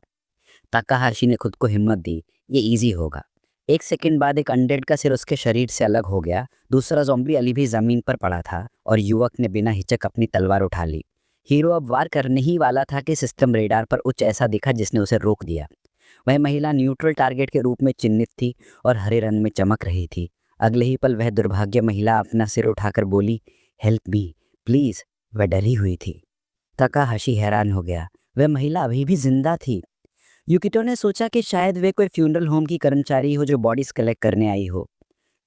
ताकाहाशी ने खुद को हिम्मत दी, ये इजी होगा। एक सेकंड बाद एक अनडेड का सिर उसके शरीर से अलग हो गया। दूसरा ज़ॉम्बी अली भी ज़मीन पर पड़ा था और युवक ने बिना हिचक अपनी तलवार उठा ली। हीरो अब वार करने ही वाला था कि सिस्टम रेडार पर कुछ ऐसा दिखा जिसने उसे रोक दिया। वह महिला न्यूट्रल टारगेट के रूप में चिन्हित थी और हरे रंग में चमक रही थी। अगले ही पल वह दुर्भाग्य महिला अपना सिर उठाकर बोली, हेल्प मी प्लीज़। वह डरी हुई थी। ताकाहाशी हैरान हो गया, वह महिला अभी भी जिंदा थी। युकितो ने सोचा कि शायद वे कोई फ्यूनरल होम की कर्मचारी हो जो बॉडीज कलेक्ट करने आई हो।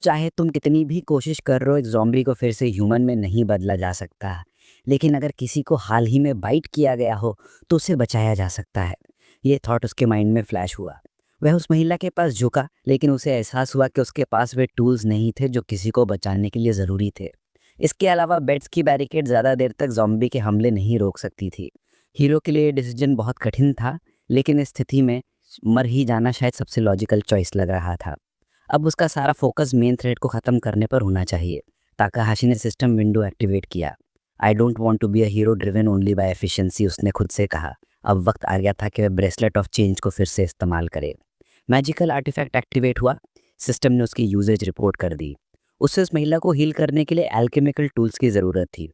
चाहे तुम कितनी भी कोशिश कर रहे हो, एक ज़ॉम्बी को फिर से ह्यूमन में नहीं बदला जा सकता, लेकिन अगर किसी को हाल ही में बाइट किया गया हो तो उसे बचाया जा सकता है। ये थॉट उसके माइंड में फ्लैश हुआ। वह उस महिला के पास झुका, लेकिन उसे एहसास हुआ कि उसके पास वे टूल्स नहीं थे जो किसी को बचाने के लिए ज़रूरी थे। इसके अलावा बेड्स की बैरिकेड ज़्यादा देर तक ज़ॉम्बी के हमले नहीं रोक सकती थी। हीरो के लिए डिसीजन बहुत कठिन था, लेकिन इस स्थिति में मर ही जाना शायद सबसे लॉजिकल चॉइस लग रहा था। अब उसका सारा फोकस मेन थ्रेड को ख़त्म करने पर होना चाहिए। ताकाहाशी ने सिस्टम विंडो एक्टिवेट किया। I don't want to be a hero driven only by efficiency, उसने खुद से कहा। अब वक्त आ गया था कि वह ब्रेसलेट ऑफ चेंज को फिर से इस्तेमाल करे। मैजिकल आर्टिफैक्ट एक्टिवेट हुआ। सिस्टम ने उसकी यूजेज रिपोर्ट कर दी। उसे उस महिला को हील करने के लिए एल्केमिकल टूल्स की ज़रूरत थी।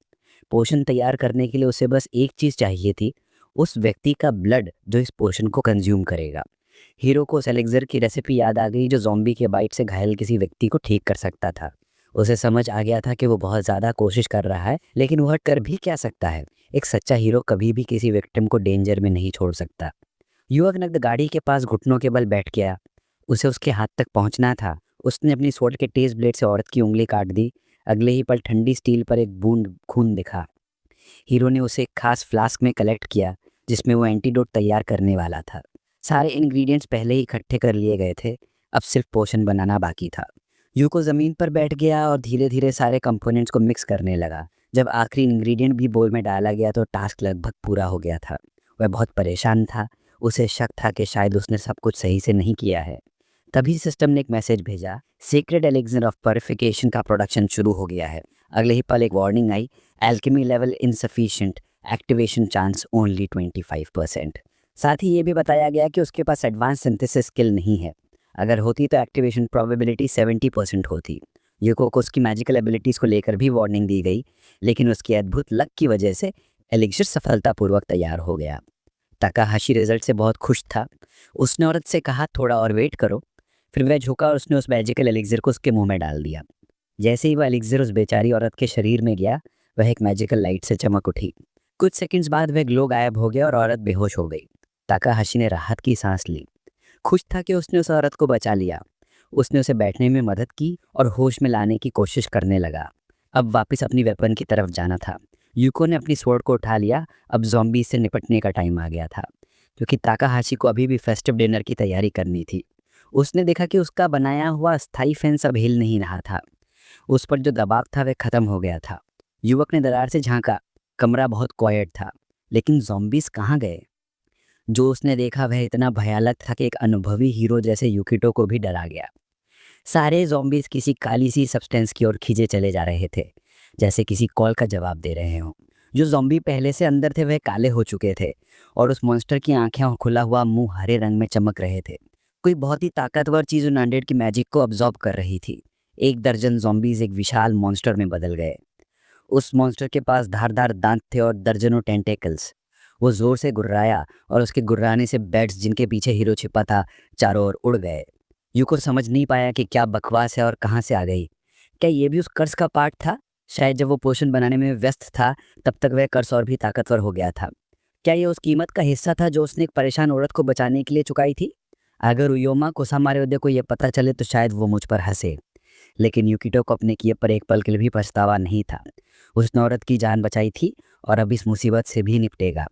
पोशन तैयार करने के लिए उसे बस एक चीज़ चाहिए थी, उस व्यक्ति का ब्लड जो इस पोशन को कंज्यूम करेगा। हीरो को उस एलिक्सर की रेसिपी याद आ गई जो ज़ॉम्बी के बाइट से घायल किसी व्यक्ति को ठीक कर सकता था। उसे समझ आ गया था कि वो बहुत ज़्यादा कोशिश कर रहा है, लेकिन वह कर भी क्या सकता है। एक सच्चा हीरो कभी भी किसी विक्टिम को डेंजर में नहीं छोड़ सकता। युवक नग्न गाड़ी के पास घुटनों के बल बैठ गया। उसे उसके हाथ तक पहुंचना था। उसने अपनी स्वॉर्ड के तेज ब्लेड से औरत की उंगली काट दी। अगले ही पल ठंडी स्टील पर एक बूंद खून दिखा। हीरो ने उसे एक खास फ्लास्क में कलेक्ट किया जिसमें वो एंटीडोट तैयार करने वाला था। सारे इंग्रेडिएंट्स पहले ही इकट्ठे कर लिए गए थे, अब सिर्फ पोशन बनाना बाकी था। यूको ज़मीन पर बैठ गया और धीरे धीरे सारे कंपोनेंट्स को मिक्स करने लगा। जब आखिरी इंग्रेडिएंट भी बोल में डाला गया तो टास्क लगभग पूरा हो गया था। वह बहुत परेशान था। उसे शक था कि शायद उसने सब कुछ सही से नहीं किया है। तभी सिस्टम ने एक मैसेज भेजा, सीक्रेट एलिक्सर ऑफ प्योरिफिकेशन का प्रोडक्शन शुरू हो गया है। अगले ही पल एक वार्निंग आई, alchemy level insufficient, activation chance only 25%। साथ ही ये भी बताया गया कि उसके पास एडवांस सिंथेसिस स्किल नहीं है। अगर होती तो एक्टिवेशन प्रोबेबिलिटी 70% होती। यूको को उसकी मैजिकल एबिलिटीज़ को लेकर भी वार्निंग दी गई, लेकिन उसकी अद्भुत लक की वजह से एलिक्सर सफलतापूर्वक तैयार हो गया। ताकाहाशी रिजल्ट से बहुत खुश था। उसने औरत से कहा, थोड़ा और वेट करो। फिर वह झुका और उसने उस मैजिकल एलिक्सर को उसके मुंह में डाल दिया। जैसे ही वह एलिक्सर उस बेचारी औरत के शरीर में गया, वह एक मैजिकल लाइट से चमक उठी। कुछ सेकंड्स बाद वह ग्लो गायब हो गया और औरत बेहोश हो गई। ताकाहाशी ने राहत की सांस ली। खुश था कि उसने उस औरत को बचा लिया। उसने उसे बैठने में मदद की और होश में लाने की कोशिश करने लगा। अब वापस अपनी वेपन की तरफ जाना था। यूको ने अपनी स्वॉर्ड को उठा लिया। अब ज़ॉम्बी से निपटने का टाइम आ गया था। क्योंकि ताकाहाशी को अभी भी फेस्टिव डिनर की तैयारी करनी थी। उसने देखा कि उसका बनाया हुआ स्थायी फेंस अब हिल नहीं रहा था। उस पर जो दबाव था वह खत्म हो गया था। युवक ने दरार से झांका। कमरा बहुत क्वाइट था, लेकिन ज़ॉम्बीज कहाँ गए? जो उसने देखा वह इतना भयानक था कि एक अनुभवी हीरो जैसे युकिटो को भी डरा गया। सारे ज़ॉम्बीज किसी काली सी सब्सटेंस की ओर खींचे चले जा रहे थे, जैसे किसी कॉल का जवाब दे रहे हों। जो ज़ॉम्बी पहले से अंदर थे वह काले हो चुके थे और उस मॉन्स्टर की आंखें और खुला हुआ मुंह हरे रंग में चमक रहे थे। कोई बहुत ही ताकतवर चीज़ उन अनडेड की मैजिक को अब्जॉर्ब कर रही थी। एक दर्जन ज़ॉम्बीज एक विशाल मॉन्स्टर में बदल गए। उस मॉन्स्टर के पास धारदार दांत थे और दर्जनों टेंटेकल्स। वो जोर से गुर्राया और उसके गुर्राने से बेड्स जिनके पीछे हीरो छिपा था चारों ओर उड़ गए। यूको समझ नहीं पाया कि क्या बकवास है और कहाँ से आ गई। क्या ये भी उस कर्स का पार्ट था? शायद जब वो पोषण बनाने में व्यस्त था तब तक वह कर्स और भी ताकतवर हो गया था। क्या ये उस कीमत का हिस्सा था जो उसने एक परेशान औरत को बचाने के लिए चुकाई थी? अगर उयोमा कुसामारे को ये पता चले तो शायद वो मुझ पर हंसे, लेकिन युकिटो को अपने किए पर एक पल के लिए भी पछतावा नहीं था। उसने औरत की जान बचाई थी और अब इस मुसीबत से भी निपटेगा।